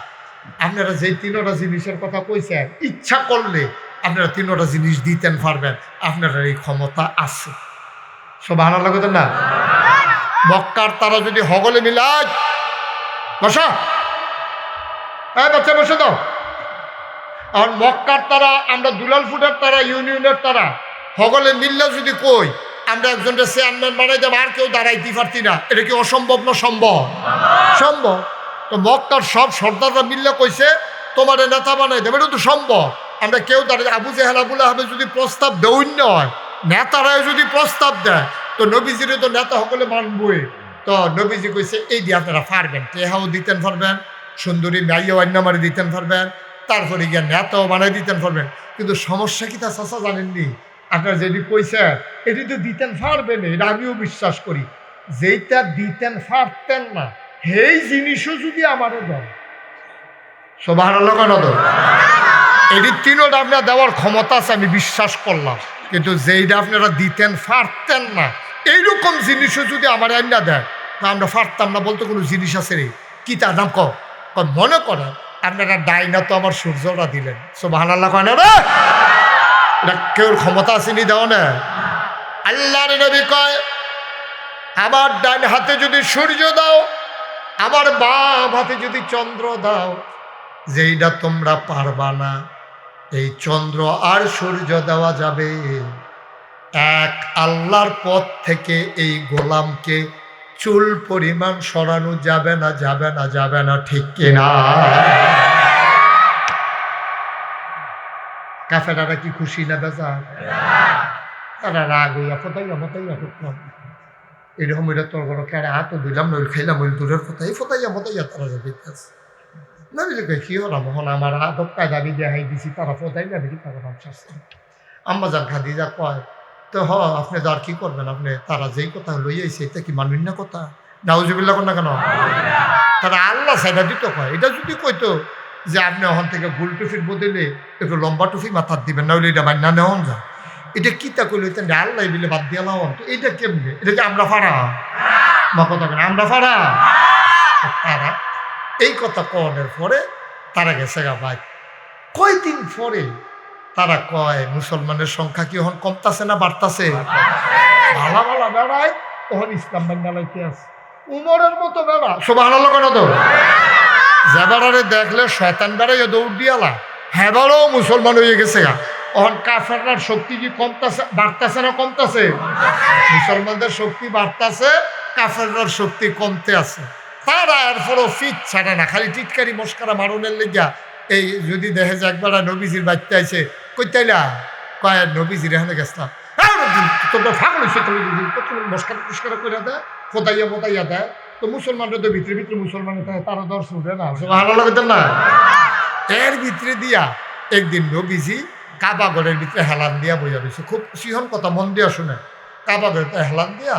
আপনারা যেই 3টা জিনিসের কথা কইছেন ইচ্ছা করলে আপনারা 3টা জিনিস দিতেন পারবেন আপনারা এই ক্ষমতা আছে সুবহানাল্লাহ কইতেন না মক্কার তারা যদি হগলে মিলায় বসা বাচ্চা বসে দাও আর মক্কার তারা আমরা দুলালপুরের তারা ইউনিয়নের তারা হগলে মিললে যদি কই আমরা একজনটা চেয়ারম্যান বানাই দেব আর কেউ দাঁড়াইতে পারতি না এটা কি অসম্ভব না সম্ভব সম্ভব তো মক্কার সব সর্দাররা মিললে কইছে তোমার নেতা বানাই দেবে, এটা তো সম্ভব। আমরা কেউ দাঁড়িয়ে আবু জেহেল আবুল আহাবে যদি প্রস্তাব দৌন্য হয়, নেতারাও যদি প্রস্তাব দেয়, তো নবীজিরে তো নেতা সকলে মানবই। তো নবীজি কইছে এই দিয়ে আপনারা পারবেন, টেহাও দিতেন পারবেন, সুন্দরী মাইয়াও অন্যমারি দিতেন পারবেন, তারপরে গিয়ে নেতাও বানাই দিতেন পারবেন। কিন্তু সমস্যা কি তা চাচা জানেননি? আপনার যেটি কইছে এটি তো দিতেন পারবেন, এটা আমিও বিশ্বাস করি। যেইটা দিতেন পারতেন না সেই জিনিসও যদি আমারও দেয়, সুবহানাল্লাহ কেন তো, এটি তিনোটা আপনার দেওয়ার ক্ষমতা আছে আমি বিশ্বাস করলাম। কিন্তু যেইটা আপনারা দিতেন পারতেন না এইরকম জিনিসও যদি আমার আইনা দেয়, তা আমরা পারতাম না বলতে কোনো জিনিস আছে রে, কি তার নাম মনে করেন আপনারা ডাইনা তো আমার সূর্যটা দিলেন, সুবহানাল্লাহ কেন রে, এটা কেউ ক্ষমতা আসেনি দেও না। আল্লাহর নবী কয় আমার ডান হাতে যদি সূর্য দাও, আমার বাম হাতে যদি চন্দ্র দাও, যেইটা তোমরা পারবা না এই চন্দ্র আর সূর্য দেওয়া যাবে, এক আল্লাহর পথ থেকে এই গোলামকে চুল পরিমাণ সরানো যাবে না, যাবে না, যাবে না, ঠিক কিনা? কাফেরারা কি খুশি না বেজা? তারা রাগ হইয়া ফোটাইয়া ফোটাইয়া ফুটলাম এরকম, এটা তোর বড় কেড়ে হাত দিলাম নইল খাইলাম ওই দূরের ফোটাই ফোটাইয়া ফোটাইয়া তারা যাবে না বুঝলে কি হলাম হন আমার আদব কায়দা আমি দেখাই দিছি, তারা ফোটাই না দেখি তারা নাম শাস্তি। আম্মাজান খাদিজা কয় তো আপনি তো আর কি করবেন, আপনি তারা যেই কথা লইয়াইছে এটা কি মানবেন না কথা? নাউজুবিল্লাহ কোন না কেন? তারা আল্লাহ সাইডা দিত কয়, এটা যদি কইতো যে আপনি ওখান থেকে গোল টুফির বদলে একটু লম্বা টুফি মাথার দিবেন না হলে এটা মান্না নেওয়া যায়, এটা কি তা কইলে আল্লাহ বিলে বাদ দিয়া লাও, তো এইটা কেমনে? এটা কি আমরা ফাড়া মা কথা কেন আমরা ফাড়া? তারা এই কথা কনের পরে তারা গেছে গা ভাই। কয়দিন পরে তারা কয় মুসলমানের সংখ্যা কি এখন কমতাছে না বাড়তাছে? ভালা ভালা বেড়ায় তখন ইসলাম বান্যালাইতে আছে উমরের মতো বেড়া, সুবহানাল্লাহ কেন তো, যে বেড়ারে দেখলে শয়তান বেড়াইয়া দৌড় দিয়ালা, হ্যাঁ বেড়াও মুসলমান হয়ে গেছে গা। এখন কাফেররার শক্তি কি কমতাছে বাড়তাছে না কমতাছে? মুসলমানদের শক্তি বাড়তাছে, কাফেররার শক্তি কমতে আছে। তারা এরপরও ফিট ছাড়ে না, খালি টিটকারি মস্কারা মারণের লেগিয়া এই যদি দেখে যে একবার নবীজির বাড়িতে আইছে কইতাইলা কয় নবীজির এখানে গেছলাম, তোমরা ফাগল হয়েছে, মস্কারা টুস্কারা করে দেয়, ফোতাইয়া ফোতাইয়া দেয়, তো মুসলমানরা তো ভিতরে ভিতরে মুসলমানের তারা দর্শন দেয় না, ভালো লাগতেন না। এর ভিতরে দিয়া একদিন নবীজি কাবাগরের ভিতরে হেলান দিয়া বইয়া রয়েছে, খুব সিহন কথা মন দিয়া শুনে, কাবাগরের হেলান দিয়া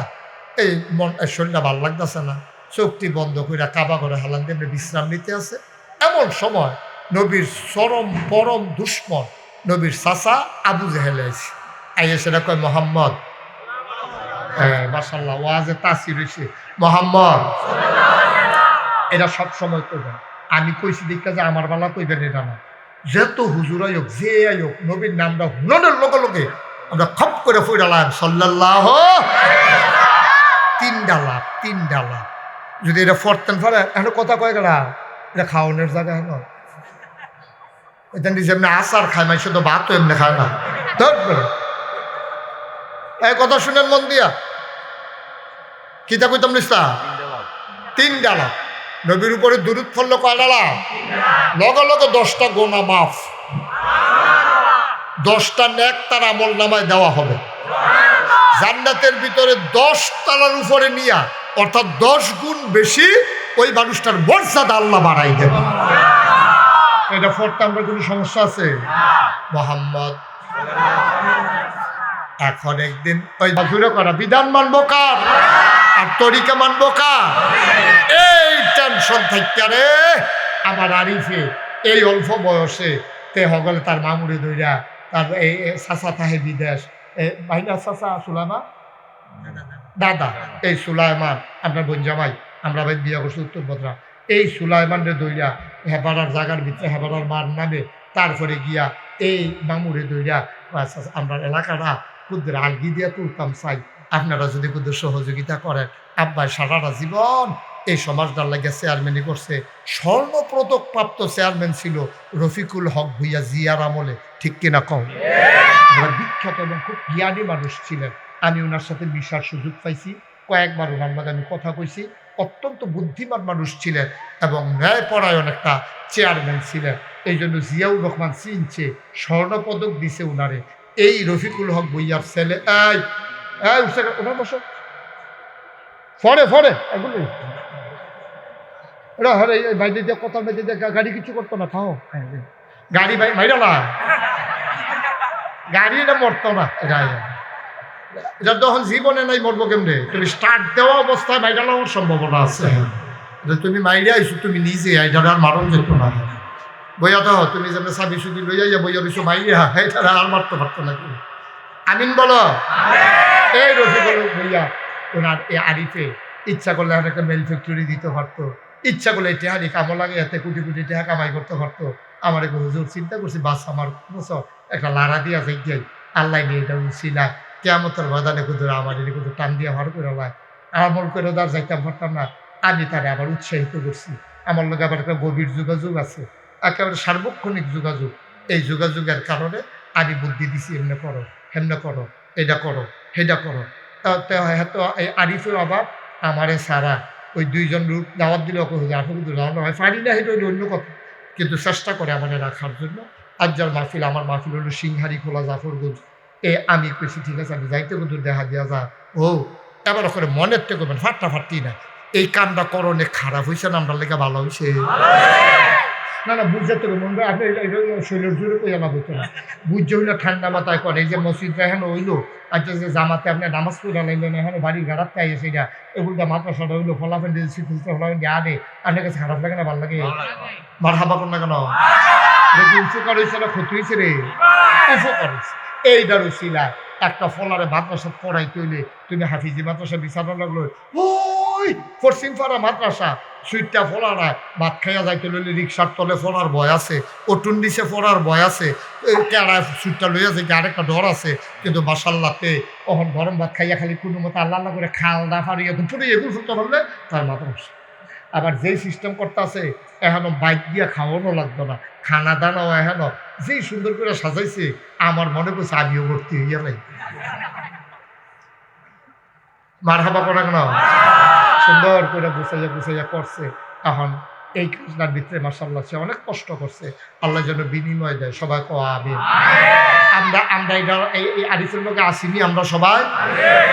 এই মন শরীরটা ভালো লাগতেছে না, চোখটি বন্ধ করে কাবাগরে হেলান দিয়ে বিশ্রাম নিতে আছে। এমন সময় নবীর চরম পরম দুশ্মন নবীর চাচা আবু জেহেল আইয়ে সেটা কয় মোহাম্মদ, মাশাআল্লাহ ওয়াজে তাসির হইছে, মোহাম্মদ এটা সবসময় কইবেন, আমি কইছি দেখা যে আমার বেলা কইবেন এটা না, যত হুজুর আয়োগ যে আয়োগ নবীর নামটা হুননের লগে লগে আমরা খপ করে ফইরালাম সাল্লাল্লাহু, তিনটা লাভ। যদি এটা ফরতেন ফেলে এখন কথা কয়ে গেলা এটা খাওয়ানোর জায়গা হেন, এটা নিজে এমনি আচার খায়, মাই শুধু ভাতও এমনি খায় না। এই কথা শুনেন মন দিয়া, কিতা কইতাম নিস্তা, তিনটা লাভ। নবীর উপরে দুরূদ পড়লো কয়টা লাভ? লগে লগে 10টা গোনা মাফ, 10টা নেক তার আমল নামায় দেওয়া হবে, জান্নাতের ভিতরে 10 তলার উপরে নিয়া অর্থাৎ 10 গুণ বেশি ওই মানুষটার মর্যাদা আল্লাহ বাড়াই দেবে। এটা পড়তে আমরা কোনো সমস্যা আছে? মোহাম্মদ এখন একদিন ওই জুড়ে করা বিধান মানবো কার আর তরিকা মানবো কার, এই টেনশন থাকতে রে আমার আরিফে এই অল্প বয়সে তে হগলে তার মামুড়ি দইরা তার এই চাচা থাহে বিদেশ, ভাইনা চাচা সুলাইমান দাদা, এই সুলাইমান আপনার বোন জামাই, আমরা ভাই বিয়া করছি উত্তর ভদ্রা, এই সুলাইমানরে দইরা হেবারার জায়গার ভিতরে হেবারার মার নামে, তারপরে গিয়া এই মামুরে দইরা আমরা এলাকাটা কুদ্দের আলগি দিয়া তুলতাম চাই, আপনারা যদি কুদ্দের সহযোগিতা করেন। আব্বাই সারাটা জীবন এই সমাজটার লাগে চেয়ারম্যানই করছে, স্বর্ণপদক প্রাপ্ত চেয়ারম্যান ছিল রফিকুল হক ভুইয়া জিয়ার আমলে, ঠিক কিনা কম? বিখ্যাত এবং খুব জ্ঞানী মানুষ ছিলেন, আমি ওনার সাথে মিশার সুযোগ পাইছি, কয়েকবার ওনার মধ্যে আমি কথা কইছি, অত্যন্ত বুদ্ধিমান মানুষ ছিলেন এবং ন্যায়পরায়ণ একটা চেয়ারম্যান ছিলেন। এই জন্য জিয়াউর রহমান চিনছে, স্বর্ণপদক দিছে উনারে। এই রফিকুল হক বইয়ার ছেলে, এই ওনার বসো, ফরে এগুলো বাইরে দিয়ে কথা বেঁধে দিয়ে গাড়ি কিছু করতো না, খাও গাড়ি মাইরা না, গাড়ি এটা মরতো না, এটা তখন জীবনে নাই, মরবো কেমনে? তুমি স্টার্ট দেওয়া অবস্থায় মাইরা নেওয়ার সম্ভাবনা আছে। তুমি মাইরে আইসো, তুমি নিজে এটা আর মারণ যেত না। বইয়া তো তুমি যেন চাবি সুবি লইয়া যা বইয়া রইছো মাইয়া, এটা আর মারতে পারতো নাকি? আমিন বলো। এই রফিকুল বইয়া ওনার এই আরিফে ইচ্ছা করলে একটা মেল ফ্যাক্টরি দিতে পারতো, ইচ্ছা করলে এই টেহারি কামো লাগে এতে কোটি কোটি টাকা কামাই করতে পারতো। আমার একটু হুজুর চিন্তা করছি, বাস আমার একটা লাড়া দিয়া যাই গিয়ে আল্লাহ নিয়ে এটা উঠছিলা কেমতের বাদানে কুদুর আমার এর কুদুর টান দিয়ে আমার করে লাই আমল করে দাঁড় যাইতাম পারতাম না। আমি তারা আবার উৎসাহিত করছি। আমার লোক আবার একটা গভীর যোগাযোগ আছে, একেবারে সার্বক্ষণিক যোগাযোগ। এই যোগাযোগের কারণে আমি বুদ্ধি দিছি, এমনি করো, হেমনে করো, এটা করো, সেটা করো। হয়তো এই আরিফের আবার আমারে সারা ওই দুইজন লোক দাওয়াত দিলে ওকে যাওয়ানো হয়, পারি না, সেটা হইলো অন্য কথা, কিন্তু চেষ্টা করে আমাদের রাখার জন্য। আর যার মাহফিল, আমার মাহফিল হলো সিংহারি খোলা জাফরগঞ্জ। আমি কইছি ঠিক আছে, আমি যাইতে কিন্তু দেখা দিয়া যা। ও এবার করে মনের থেকে করবেন, ফাট্টি না, এই কামটা করো অনেক খারাপ হয়েছে না, আমরা লেখা ভালো হয়েছে না, না বুঝতে তো মন আপনি শরীরের জোরে কইয়া না বলতো না, বুঝতে হইলে ঠান্ডা মাথায় করে। এই যে মসজিদটা এখন হইলো, আচ্ছা যে জামাতে আপনি নামাজ পড়া লাগলেন, এখন বাড়ির ঘাড়াত পাই সেটা এগুলো মাদ্রাসাটা হইলো, ফলাফেন দিয়েছি, খুঁজতে ফলাফেন দিয়ে আনে, আপনার কাছে খারাপ লাগে না, ভালো লাগে? মার হাবা কর না কেন? উপকার হয়েছে না ক্ষতি হয়েছে রে? উপকার হয়েছে। এইটার ছিল একটা ফলারে মাদ্রাসা পড়াইতে হইলে তুমি হাফিজি মাদ্রাসা বিছানো লাগলো, ওই পশ্চিম পাড়া মাদ্রাসা সুইটটা ফলারা ভাত খাইয়া যাইতে লইলে রিক্সার তলে ফলার ভয় আছে, অটুন নিচে পড়ার ভয় আছে, কেড়া সুইটটা লইয়া যে আরেকটা ডর আছে। কিন্তু মাসাল্লাতে তখন গরম ভাত খাইয়া খালি কোনো মতো আল্লাহ আল্লাহ করে খালদা ফাড়িয়ে পুরো এগুলো ফুটতে পারলে তার মাদ্রাসা। আবার যেই সিস্টেম করতে আছে এখনো বাইক দিয়া খাওয়ানো লাগতো না, খানা দানাও এখনো যেই সুন্দর করে সাজাইছে, আমার মনে করছে আমিও ভর্তি হইয়া নাই। মার হাবা করা কেন? সুন্দর করে গুছাইয়া করছে। এখন এই কাজটার ভিতরে মাশাআল্লাহ সে অনেক কষ্ট করছে, আল্লাহ যেন বিনিময় দেয়। সবাই আমিন। আমরা এটা এই আরিফের লোকে আসিনি, আমরা সবাই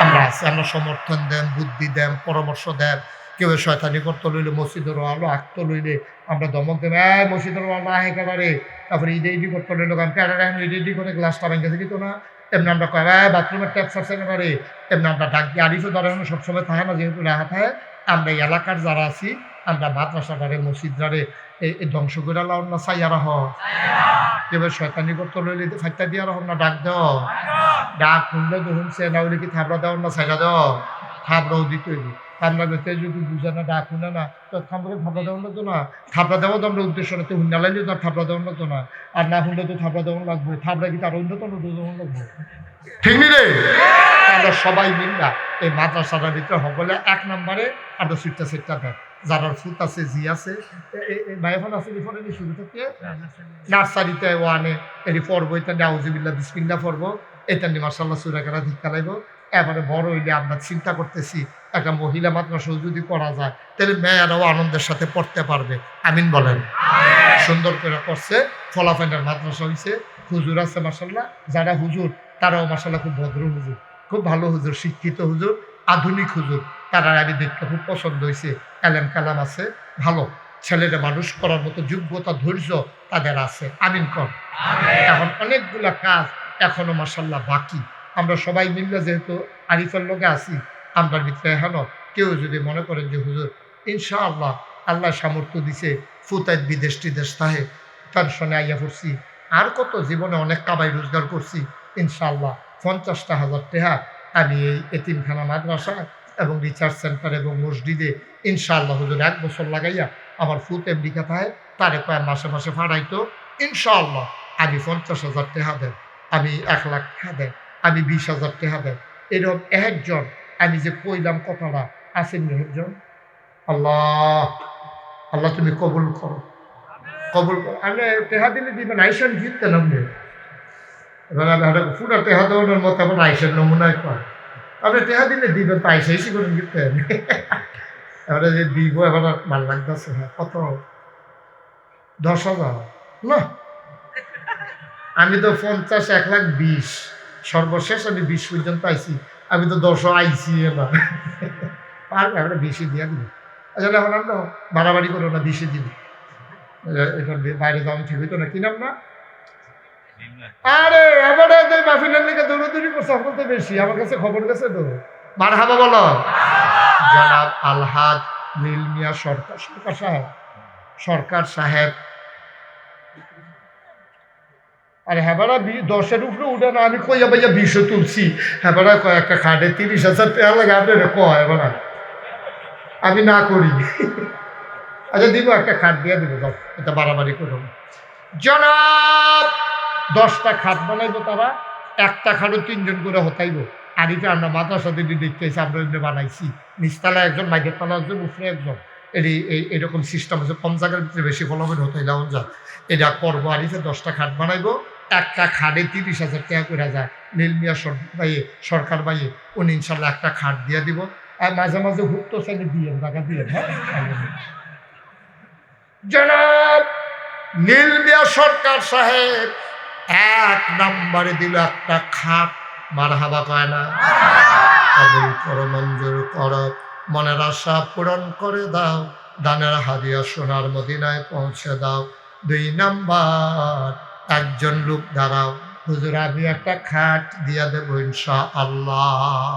আমরা আছি। আমরা সমর্থন দেন, বুদ্ধি দেন, পরামর্শ দেন। কেউ শয়তানি করতে লইলে, মসজিদের আলো আঁকতে লইলে আমরা দমক দেব, মসজিদের আলো একেবারে। তারপরে ইডি করতে লইলো, কারণ ক্যাডারা ইডি করে গ্লাসটা ভেঙে দিত না, এমনি আমরা বাথরুমের ট্যাপ সারছে একেবারে, এমনি আমরা ডাক দিয়ে আরিফে ধরে সবসময় থাকে না, যেহেতু রাহা থাকে। আমরা এই এলাকার যারা আছি, আমরা মাদ্রাসাটারে মসজিদটারে এই ধ্বংস করে লাও না, চাইয়া রাহ। এবার শয়তানি করতে লইলে ফাইটা দিয়া রাহ না, ডাক দেও, ডাক শুনলে তো শুনছে না, হইলে কি থাবড়া দেওয়ার না, চাইরা দেও, থাবড়াও দিতে হইবে। আমরা বেঁচে যদি বুঝে না, ডাক শুনে না, তো থামড়ে থাবড়া দেওয়ার লাগতো না। থাবড়া দেওয়া তো আমরা উদ্দেশ্য না, তো হুন্ডা লাইলে তো আর থাবড়া দেওয়ার লাগতো না, আর না শুনলে তো থাবড়া দেওয়ার লাগবে। থাবড়া কি তার উন্নত দেওয়ার লাগবে, ঠিক নি রে? আমরা সবাই মিললা এই মাদ্রাসাটার ভিতরে সকলে এক নম্বরে আমরা সিটটা দেয়। যারা ফুট আছে, জি আছে, ভাইফোন আছে, শুরু থেকে নার্সারিতে ওয়ানে এটি পড়বো, এটা নাউজুবিল্লাহ বিসমিল্লাহ পড়বো, এটা নিয়ে মাশাআল্লাহ সূরা কারা ধিক্কা লাগব। এবারে বড় হইলে আমরা চিন্তা করতেছি একটা মহিলা মাদ্রাসাও যদি করা যায়, তাহলে মেয়েরাও আনন্দের সাথে পড়তে পারবে। আমিন বলেন। সুন্দর করে করছে, ফলাফাইনার মাদ্রাসা হয়েছে, হুজুর আছে মাশাআল্লাহ। যারা হুজুর তারাও মাশাআল্লাহ খুব ভদ্র হুজুর, খুব ভালো হুজুর, শিক্ষিত হুজুর, আধুনিক হুজুর। তারা আমি দেখতে খুব পছন্দ হয়েছে। এলেম কালাম আছে, ভালো ছেলেরা মানুষ করার মতো যোগ্যতা, ধৈর্য তাদের আছে। আমিন কর। এখন অনেকগুলা কাজ এখনো মাশাআল্লাহ বাকি। আমরা সবাই মিললে যেহেতু আরিফের লোকে আছি, আমরা ভিতরে এখনো কেউ যদি মনে করেন যে হুজুর ইনশাআল্লাহ আল্লাহ সামর্থ্য দিছে, ফুতায় বিদেশ টিদেশ তাহে পেনশনে আইয়া পড়ছি, আর কত জীবনে অনেক কামাই রোজগার করছি, ইনশাআল্লাহ 50,000 টাকা আমি এই এতিমখানা মাদ্রাসা এবং রিসার্চ সেন্টার এবং মসজিদে ইনশাআল্লাহ হুজুর 1 বছর লাগাইয়া আমার ফুত এমডি খাতায় তারে কয়েক মাসে মাসে ফাড়াইতো। ইনশাআল্লাহ আমি 50,000 টাকা দেন, আমি 1 লাখ টাকা দেন, আমি 20,000 টাকা দেন। এরকম একজন আমি যে কইলাম কথাটা আছেন একজন, আল্লাহ আল্লাহ তুমি কবুল করো, কবুল করো। আমি টেহা দিলে দিবেন, আইসেন জিততে নামবে পুরা টেহা দেওয়ানোর মতো আমার আইসের নমুনায় কর। আপনি টেহা দিলে দিবেন, তো আইসা এসে করে জিততেন। এবারে যে দিব, এবার ভাল লাগতেছে। হ্যাঁ, কত? 10,000। না, আমি তো 50, 1,20,000 সর্বশেষ আমি 20 পর্যন্ত আইছি। আমি তো 10 আইছি না, পারবে আমরা 20 দিয়ে দিব। আসলে এখন আমরা বাড়াবাড়ি করো না, 20 দিন। এখন বাইরে যাওয়া ঠিক হইতো না, কি নাম না? আরে এবারে যে মাহফিলের দিকে দৌড়াদৌড়ি করছে আপনার তো বেশি, আমার কাছে খবর গেছে তো। মারহাবা বলো। জনাব আলহাজ নীল মিয়া সরকার সাহেব। আরে হ্যাঁ 10-এর উপরে উঠে না, আমি কইয়া ভাইয়া 20 তুলছি। হ্যাঁ কয়েকটা খাটে 30,000 টাকা লাগে, আপনি কয় এবার আমি না করি। আচ্ছা দিব, একটা খাট দিয়ে দিব, যাও, এটা বাড়াবাড়ি করো। জনাব 10টা খাট বানাইবো তারা, একটা খাটও 3 জন করে হতাইব। আর এটা আমরা মাদ্রাসা দিদি দেখতেছি, আমরা এমনি বানাইছি। নিচতলা একজন, মাইকের তলা একজন, উপরে একজন। এরকম সিস্টেম আছে, 5 জায়গার ভিতরে বেশি ফলাফল হতাইলাম যা এটা করবো। আর 10টা খাট বানাইবো, একটা খাটে 30,000 টাকা করে যায়। নীল মিয়া সরকার ভাইয়ে উনি ইনশাল্লাহ একটা খাট দিয়ে দিব। আর মাঝে মাঝে হুট্টো চাইলে দিয়ে টাকা দিয়ে। হ্যাঁ জনাব নীল মিয়া সরকার সাহেব 1 নম্বরে দিল একটা খাট। মারহাবা কয় না? কবুল করো, মঞ্জুর করো, মনের আশা পূরণ করে দাও, দানের হাদিয়া সোনার মদিনায় পৌঁছে দাও। 2 নাম্বার একজন লোক দাঁড়াও, হুজুর আমি একটা খাট দিয়া দেব ইনশাআল্লাহ।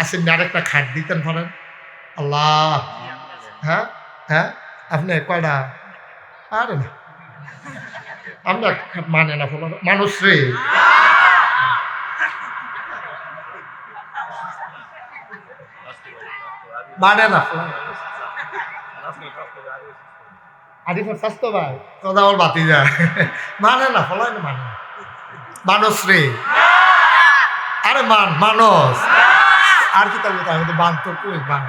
আসেন আরেকটা খাট দিতেন পারেন? আল্লাহ। হ্যাঁ হ্যাঁ আপনি কয়টা? আরে না, আমরা মানে না মানুষ রে। মানে না আরিফের স্বাস্থ্য ভাই কথা আমার বাতি যায়, মানে না ফলায় না, মানে মানুষ রে। আরে মানুষ আর কি তাহলে আমি তো বান তো কই বান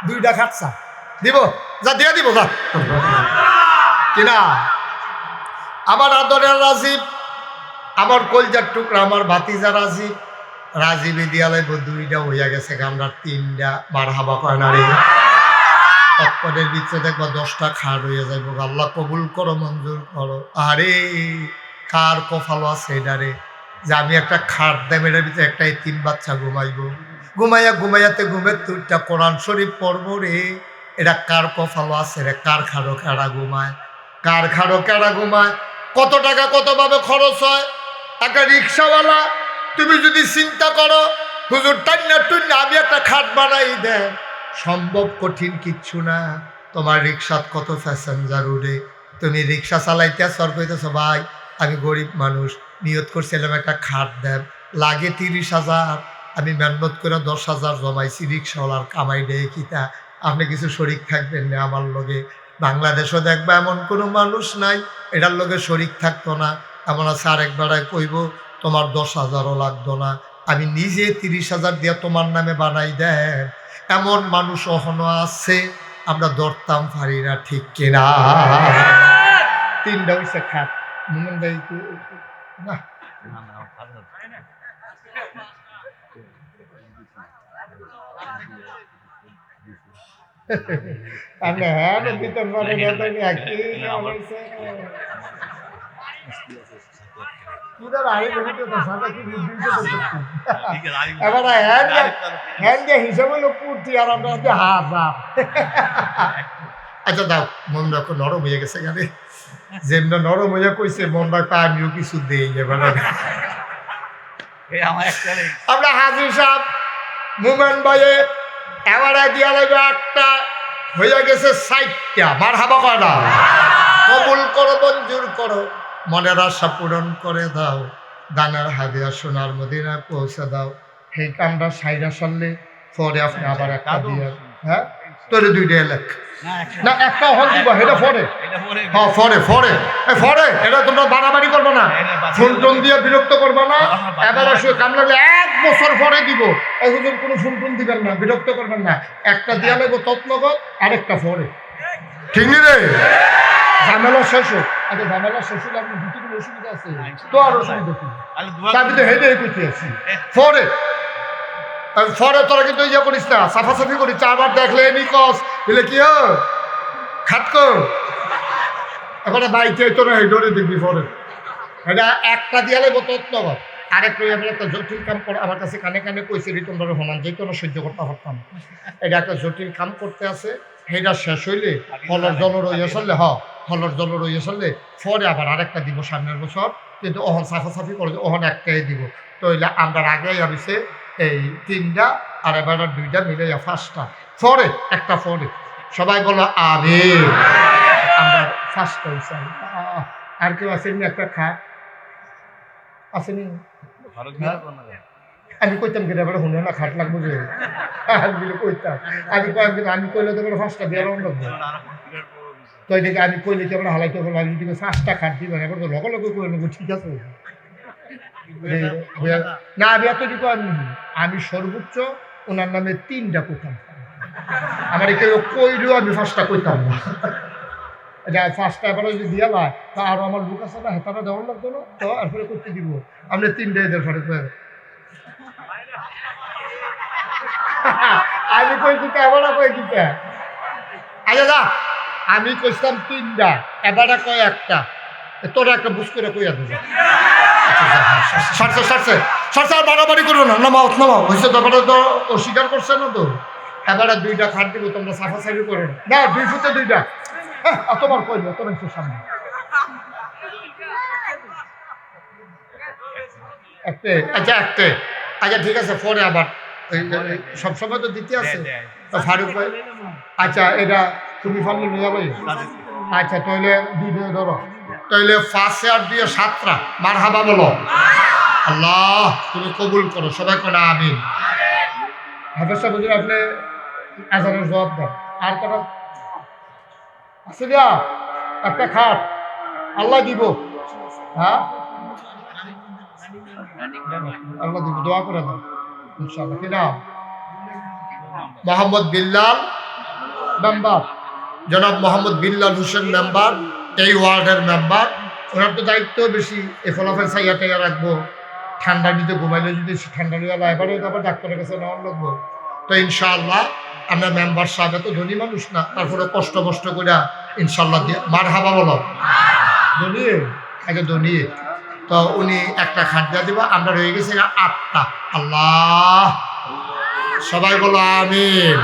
2টা খাটছা দিব, যা দিয়ে দিব যা কিনা। আমার আদরের রাজীব, আমার কলজার টুকরা, আমার ভাতিজা রাজীব বিদ্যালয় 2টা হইয়া গেছে, আমরা 3টা। মারহাবা কয় না রে? পদের ভিতরে দেখবা 10টা খাট হইয়া যাইব। আল্লাহ কবুল করো, মঞ্জুর করো। আরে কার কপাল আছে এটারে যে আমি একটা খাট দেব, এটার ভিতরে একটা 3 বাচ্চা ঘুমাইবো, ঘুমাইয়াতে ঘুমের 2টা কোরআন শরীফ পড়বো রে। এটা কার কপাল আছে রে? কার খাড়ো কেড়া ঘুমায়? কার খাড়ো কেড়া ঘুমায়? কত টাকা কতভাবে খরচ হয়। একটা রিক্সাওয়ালা তুমি যদি চিন্তা করো হুজুর টান্না টুন্না আমি একটা খাট বানাই দেন, সম্ভব কঠিন কিচ্ছু না। তোমার রিক্সাত কত প্যাসেঞ্জার উঠে, তুমি রিক্সা চালাইতে সর কইতেছ ভাই আমি গরিব মানুষ, নিয়ত করছিলাম একটা খাট দেন, লাগে 30,000, আমি মেহনত করে 10,000 জমাইছি, রিক্সাওয়ালার কামাই দেয় কিতা, আপনি কিছু শরিক থাকবেন না আমার লগে? বাংলাদেশও দেখবা এমন কোনো মানুষ নাই এটার লগে শরিক থাকতো না। এমন আছে আরেকবারায় কইব তোমার 10,000ও লাগতো না, আমি নিজে 30,000 দিয়ে তোমার নামে বানাই দেন, এমন মানুষ এখনো আছে। আমরা ধরতাম পারি না, ঠিক কিনা? 3টা হইছে খাট। মুমন ভাই না আপনি হ্যাঁ দিতেন পারেন, হিসাবে লোক পূর্তি আর আমরা আচ্ছা দাও। মন রাখো, নরম হয়ে গেছে গাড়ি, যেমন নরম হয়ে কইছে মন রাখো আমিও কিছু দেই। আমরা হাজির সাহেব মুমেন ভাইয়ে এবারে দিয়া লাগবে একটা, হয়ে গেছে 60টা। মারহাবা কয় না? কবুল করো, মঞ্জুর করো, মনের আশা পূরণ করে দাও, দানার হাদিয়া সোনার মদিনায় পৌঁছে দাও। সেই কামটা সাইরা সারলে পরে আপনি আবার একটা দিয়ে, হ্যাঁ তোর 2টা এলাক না, একটা হল দিব, এটা পরে। হ্যাঁ পরে এটা তোমরা বাড়াবাড়ি করবে না, ফোন টোন দিয়ে বিরক্ত করবে না। এবার কাম লাগলে 1 বছর পরে দিব, এই হুজুর কোনো ফোন টোন দিবেন না, বিরক্ত করবেন না। একটা দিয়া লাগবো তৎনগর, আরেকটা পরে, ঠিক নি রে? ঝামেলা শেষ হোক। আচ্ছা ঝামেলা শেষ হলে আপনি দুটি কোনো অসুবিধা আছে তো? আর অসুবিধা কি? আমি তো হেঁটে করতে আছি। পরে তোরা কিন্তু ইয়ে করিস না, সাফাসাফি করিস, 4বার দেখলে নি কস বলে কি খাটকো এখন বাইকে তো না হেডরে দেখবি পরে এটা একটা দিয়ালে তত্ন আরেক আমি একটা জটিল কাম করে আমার কাছে কানে কানে কইছে রিটনরে হমান যে কোনো সহ্য করতে পারতাম এটা একটা জটিল কাম করতে আছে সেটা শেষ হইলে হলর জল রইয়া চললে হলর জল রইয়া চললে পরে আবার আরেকটা দিব সামনের বছর কিন্তু ওহন সাফাসাফি করে ওহন একটাই দিব তো এলে আমরা আগেই ভাবিছে এই 3টা আর এবার 2টা মিলে 5টা পরে একটা পরে সবাই বলো আরে আমরা 5টা হয়েছে আর কেউ আসেনি একটা খাট আসেনি আমি কইতাম কি এবার শুনে না খাট লাগবো যে কইতাম আমি কইলে তো 5টা বিয়ার লাগবে তো এদিকে আমি কইলে কি আমরা হালাইতে বলবো আমি দিকে 5টা খাট দিবেন এবার তো লগে লগে করে নেবো ঠিক আছে না আমি এতটুকু আমি সর্বোচ্চ ওনার নামে 3টা কইতাম আমার কেউ কইলেও আমি 5টা কইতাম না এটা 5টা এবারে যদি দিয়া লাই তা আরো আমার লোক আছে না হেতাটা দেওয়ার লাগতো না তো এরপরে করতে দিব আপনি 3টা এদের ফাটে আমি কই দিতে এবার কই দিতে আচ্ছা দা আমি কইছিলাম 3টা এবারে কয় একটা তোরা একটা বুঝ করে কইয়া দেবে সরছে বাড়াবাড়ি করো না নামাও হয়েছে তারপরে তো অস্বীকার করছে না তো এবারে 2টা খাট দিব তোমরা সাফাসাফি করো না 2 ফুটে 2টা তোমার কইল তোমার সামনে আচ্ছা ঠিক আছে পরে আবার সবসময় তো দিতে আছে ফারুক ভাই আচ্ছা এটা তুমি ফার্মে নিয়ে যাবে আচ্ছা তাহলে ভিডিও ধরো তাহলে 5 আর 2 7টা মারহাবা বলো আল্লাহ তুমি কবুল করো সবাই করে আমিন হাফেজ সাহেব বুঝলেন আপনি আজানের জবাব দাও আর কারো আছে দিয়া একটা খাট আল্লাহ দিব হ্যাঁ আল্লাহ দিব দোয়া করে দাও ইনশাআল্লাহ কি নাম মোহাম্মদ বিল্লাল মেম্বার জনাব মোহাম্মদ বিল্লাল হোসেন মেম্বার এই ওয়ার্ডের মেম্বার ওনার তো দায়িত্ব বেশি এ ফলাফল চাইয়া টাইয়া রাখবো ঠান্ডা নিতে ঘুমাইলে যদি ঠান্ডা নিয়ে এবারে আবার ডাক্তারের কাছে নেওয়ার লাগবো তো ইনশাআল্লাহ আমরা মেম্বার সাহেব এত ধনী মানুষ না তারপরে কষ্ট করে ইনশাআল্লাহ দিয়ে মার হাবা বলো ধনিয়ে আগে ধনিয়ে তো উনি একটা খাট দিয়ে দিব আমরা রয়ে গেছি 8টা আল্লাহ সবাই বলো আমিন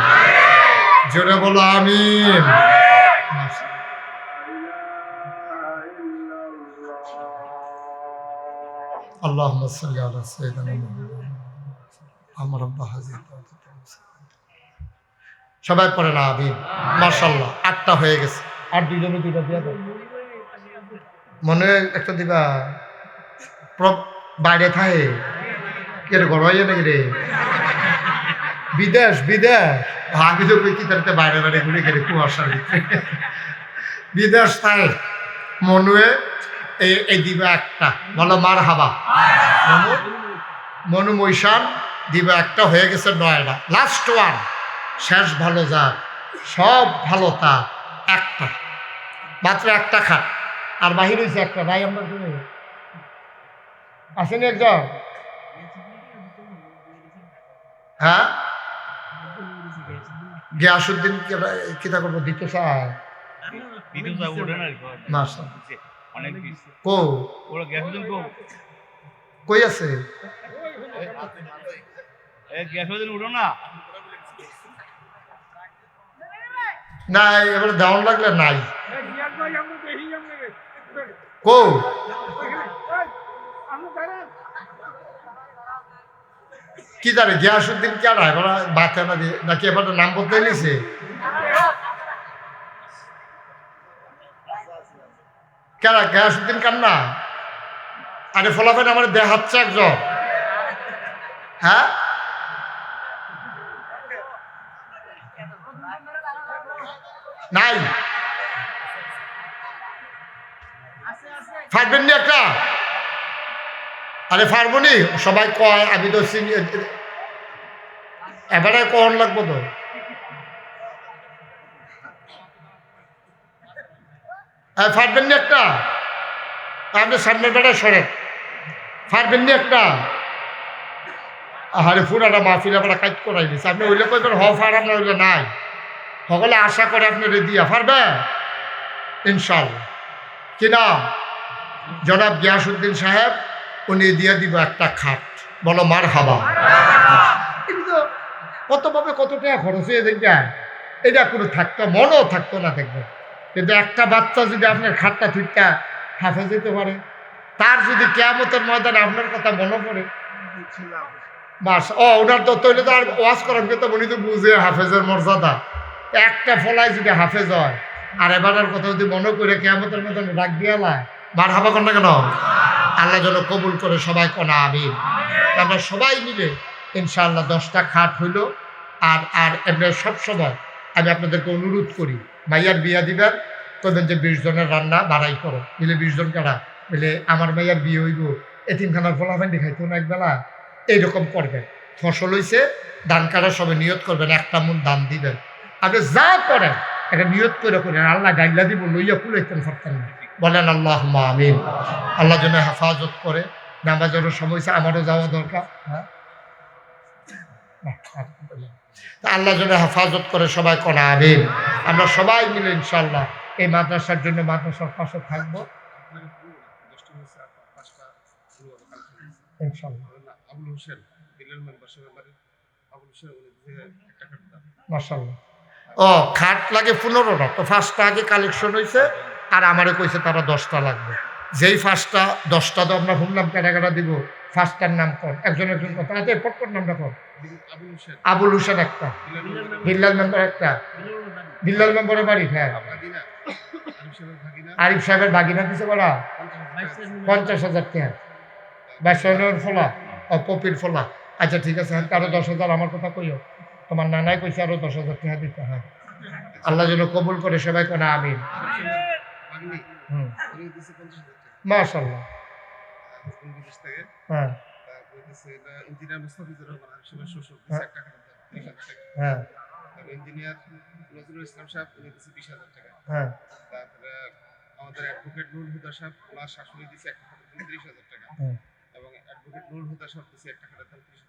জোরে বলো আমিন اللهم صل على سيدنا محمد আমার আব্বা হাজির সবাই পড়ে না আমিন মাশাআল্লাহ 8টা হয়ে গেছে আর 2জনে 2টা দিয়া দাও মনে একটা দিবা বাইরে থাকে কে রে গড়াইয়া নাকি রে বিদেশ আমি তো কই কি তাতে বাইরে ঘুরে গেলে কুয়াশার ভিতরে বিদেশ থাকে মনুয়ে এই দিবা একটা বলো মার হাবা মনু মৈশান দিবা একটা হয়ে গেছে 9টা লাস্ট ওয়ান শেষ ভালো যার সব ভালো তার একটা মাত্র একটা খাট আর বাহির হয়েছে একটা নাই আমরা আসেনি একজন হ্যাঁ গিয়াসুদ্দিন কিতা করবো দিতে চায় কই আছে নাই এবারে দেওয়ান লাগলে নাই কো কি জানে গিয়াসুদ্দিন কেন এবার বাচ্চা না দিয়ে নাকি এবার নাম বদলে নিছে কেন গিয়াসুদ্দিন কান্না আরে ফলাফেন আমার দেখাচ্ছে একজন হ্যাঁ নাই পারবেন নি একটা আরে পারবনি সবাই কয় আমি তো এবারে কন লাগবো তো পারবেন নি একটা আপনি সামনের বেড়ায় সরে পারবেন নি একটা আরে পুরাটা মাহফিল আপনারা কাজ করাই দিচ্ছে আপনি ওইলে কইবেন ফার আপনার ওইলে নাই সকলে আশা করে আপনি দিয়া পারবে ইনশাআল্লাহ কি নাম? জনাব গিয়াসউদ্দিন সাহেব, উনি দিয়ে দিব একটা খাট। বলো মার হাবা। কিন্তু কতভাবে কত টাকা খরচ হয়ে দেখবেন, এটা কোনো থাকতো, মনও থাকতো না দেখবেন। কিন্তু একটা বাচ্চা যদি আপনার খাটটা ঠিকটা হাফেজ যেতে পারে, তার যদি কিয়ামতের ময়দানে আপনার কথা মনে পড়ে, বাস ওনার তো তৈরি তো আর ওয়াজ করেন, কিন্তু উনি তো বুঝে হাফেজের মর্যাদা। একটা ফলায় যদি হাফেজ হয়, আর এবারের কথা যদি মনে করে কিয়ামতের ময়দানে ডাক দিয়ে মার হাবা কর না কেন? আল্লাহ যেন কবুল করে সবাই কোনা আমিন। আমরা সবাই মিলে ইনশাআল্লাহ 10টা খাট হইল। আর আর এমনি সবসময় আমি আপনাদেরকে অনুরোধ করি, মাইয়ার বিয়া দিবেন, তখন যে 20 জনের রান্না বাড়াই করো, মিলে 20 জন কারা মিলে আমার মাইয়ার বিয়ে হইব, এতিমখানার ফলাফান্ডি খাইতো না একবেলা, এইরকম করবেন। ফসল হইছে, ধান কাটার সবাই নিয়ত করবেন, 1টা মন দান দিবেন। আপনি যা করেন একটা নিয়ত করে করেন, আল্লাহ গাইলা দিব, লইয়া কুলাইতেন পারতেন না। বলেন আল্লাহুম্মা আমিন। আল্লাহ যেন হেফাজত করে। নামাজেরও সময় হয়েছে, আমারও যাওয়া দরকার। হ্যাঁ, আল্লাহ যেন হেফাজত করে সবাই কোনা আমিন। আমরা সবাই মিলে ইনশাআল্লাহ এই মাদ্রাসার জন্য মাদ্রাসার পাশে থাকবো ইনশাআল্লাহ। মাশাআল্লাহ। ও খাট লাগে 15টা, তো 5টা আগে কালেকশন হয়েছে, আর আমারে কইছে তারা 10টা লাগবে। যেই 5টা 10টা তো আমরা শুনলাম কাটা দিব, 5টার নাম কর, একজন কথা আছে, পটকর নামটা কর। আবুল হোসেন একটা, বিল্লাল মেম্বার একটা, বিল্লাল মেম্বারের বাড়ি। হ্যাঁ, আরিফ সাহেবের ভাগিনা দিছে বলা 50,000 টাকা, বাইশের ফোলা ও পপির ফোলা। আচ্ছা ঠিক আছে, আরো 10,000 আমার কথা কইও, তোমার নানাই কইছে আরো 10,000 টাকা দিতে। হ্যাঁ, আল্লাহ যেন কবুল করে সবাই কোনা আমিন। মাশাআল্লাহ। হ্যাঁ হ্যাঁ ইঞ্জিনিয়ার নজরুল ইসলাম সাহেব, উনি দিচ্ছে 20,000 টাকা। হ্যাঁ, তারপরে আমাদের অ্যাডভোকেট নুরুল হুদা সাহেব, ওনার শাশুড়ি দিচ্ছে 30,000 টাকা, এবং অ্যাডভোকেট নুরুল হুদা সাহেব দিচ্ছে 1 টাকা।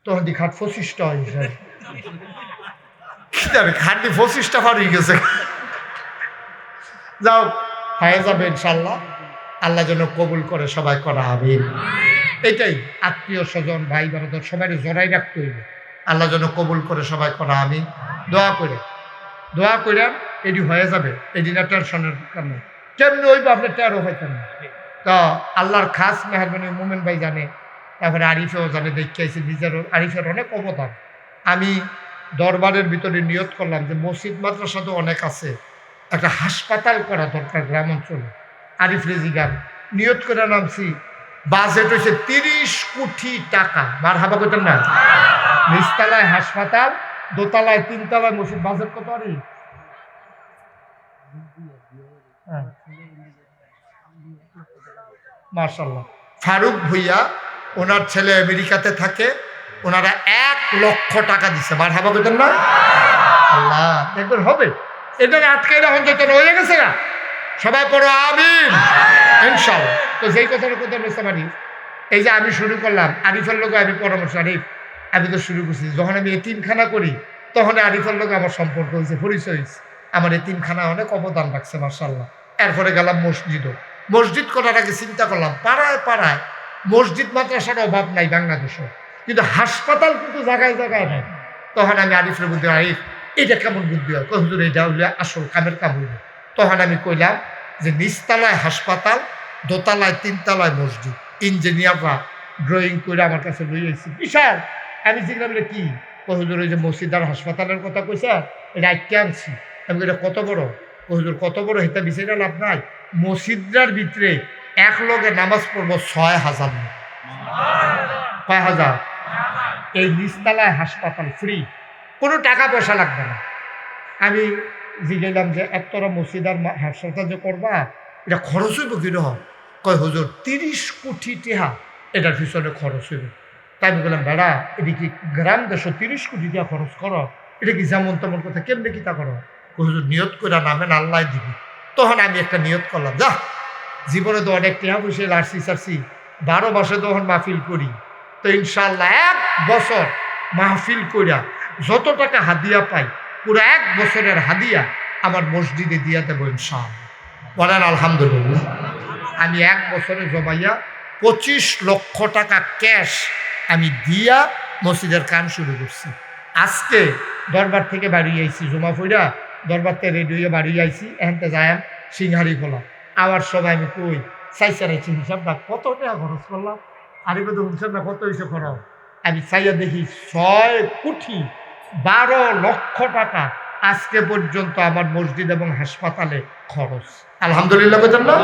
তখন দি খাট 25টা হয়েছে, খাট 25টা হারিয়ে গেছে। যাও, হয়ে যাবে ইনশাল্লাহ। আল্লাহ যেন কবুল করে সবাই করা আমিন। এটাই আত্মীয় স্বজন ভাই বারাদর সবাই জড়াই রাখতে হইবে। আল্লাহ যেন কবুল করে সবাই করা আমিন। দোয়া করে এটি হয়ে যাবে, এই দিনের টেনশনের কারণে কেমনি হইবে আপনার টেরও হইতেন না। তো আল্লাহর খাস মেহরবানি মোমেন ভাই জানে, তারপরে আরিফেও জানে, দেখে আইসি নিজেরও। আরিফের অনেক অবদান। আমি দরবারের ভিতরে নিয়ত করলাম যে মসজিদ মাদ্রাসা তো অনেক আছে, একটা হাসপাতাল করা দরকার গ্রাম অঞ্চলে। আরিফ রেজিগান নিয়ত করে নামছি, বাজেট হয়েছে 30 কোটি টাকা। মার হাবা করতেন না? নিচতলায় হাসপাতাল, দোতলায় 3তলায় মসজিদ, বাজেট কত? আরে মাশাআল্লাহ। ফারুক ভুইয়া, ওনার ছেলে আমেরিকাতে থাকে, ওনারা 1 লক্ষ টাকা দিচ্ছে। মার হাবা করতেন না? আল্লাহ দেখবেন হবে, এটা আটকে এখন যেতে হয়ে গেছে না। সবাই পড়ো আমিন ইনশাআল্লাহ। তো যেই কথাটা বলতে পারি, এই যে আমি শুরু করলাম আরিফের লোক, আমি পরামর্শ, আরিফ আমি তো শুরু করছি, যখন আমি এতিমখানা করি তখন আরিফের লোক আমার সম্পর্ক হয়েছে, পরিচয় হয়েছে। আমার এতিমখানা অনেক অবদান রাখছে মাশাআল্লাহ। এরপরে গেলাম মসজিদ করার আগে চিন্তা করলাম, পাড়ায় পাড়ায় মসজিদ মাদ্রাসার অভাব নাই বাংলাদেশে, কিন্তু হাসপাতাল কিন্তু জায়গায় জায়গায় নাই। তখন আমি আরিফের বুদ্ধি, আরিফ এটা কেমন বুদ্ধি হয়? হুজুর এটা হইলে আসল কামের কাম হইল। তখন আমি কইলাম যে নিচতলায় হাসপাতাল, দোতলায় 3তলায় মসজিদ। ইঞ্জিনিয়াররা ড্রয়িং করে আমার কাছে লই আইছি বিশাল। আমি জিজ্ঞাসা বলে কি? হুজুর ওই যে মসজিদ আর হাসপাতালের কথা কইছে, এটা আইকে আনছি। আমি এটা কত বড়? হুজুর কত বড় হেতা বিচারে লাভ নাই, মসজিদটার ভিতরে এক লগে নামাজ পড়বো 6,000। কয় হাজার? এই নিচতলায় হাসপাতাল ফ্রি, কোনো টাকা পয়সা লাগবে না। আমি জিজ্ঞাসলাম যে এতটা মসজিদ আর হাসপাতাল যে করবা, এটা খরচ হইব কিরকম? কয় হুজুর 30 কোটি টাকা এটার পিছনে খরচ হইব। তাই আমি বললাম, বেড়া এটি কি গ্রাম দেশ 30 কোটি টাকা খরচ করো? এটা কি যেমন তেমন কথা, কেমনে কি তা করো? হুজুর নিয়ত করে নামেন, আল্লাহ দিবি। তখন আমি একটা নিয়ত করলাম, যা জীবনে তো অনেক টাকা পয়সা লাড়ছি সারছি, 12 মাসে তখন মাহফিল করি, তো ইনশাআল্লাহ 1 বছর মাহফিল কইরা যত টাকা হাদিয়া পাই, পুরো 1 বছরের হাদিয়া আমার মসজিদে দিয়া দেবো ইনশাআল্লাহ। বলেন আলহামদুলিল্লাহ। আমি 1 বছরে জমাইয়া 25 লক্ষ টাকা ক্যাশ আমি দিয়া মসজিদের কাম শুরু করছি। আজকে দরবার থেকে বাড়ি আইছি, জমা ফইরা দরবার থেকে রেডি হয়ে বাড়ি আইছি, এখানতে যাই সিংহারি খোলা। আবার সবাই আমি কই চাইছে রাইছি হিসাবটা কত টাকা খরচ করলাম, আরে তো হিসাব না কত হয়েছে খরচ। আমি চাইয়া দেখি 6 কোটি 12 লক্ষ টাকা আজকে পর্যন্ত আমার মসজিদ এবং হাসপাতালে খরচ। আলহামদুলিল্লাহ বলতেন না,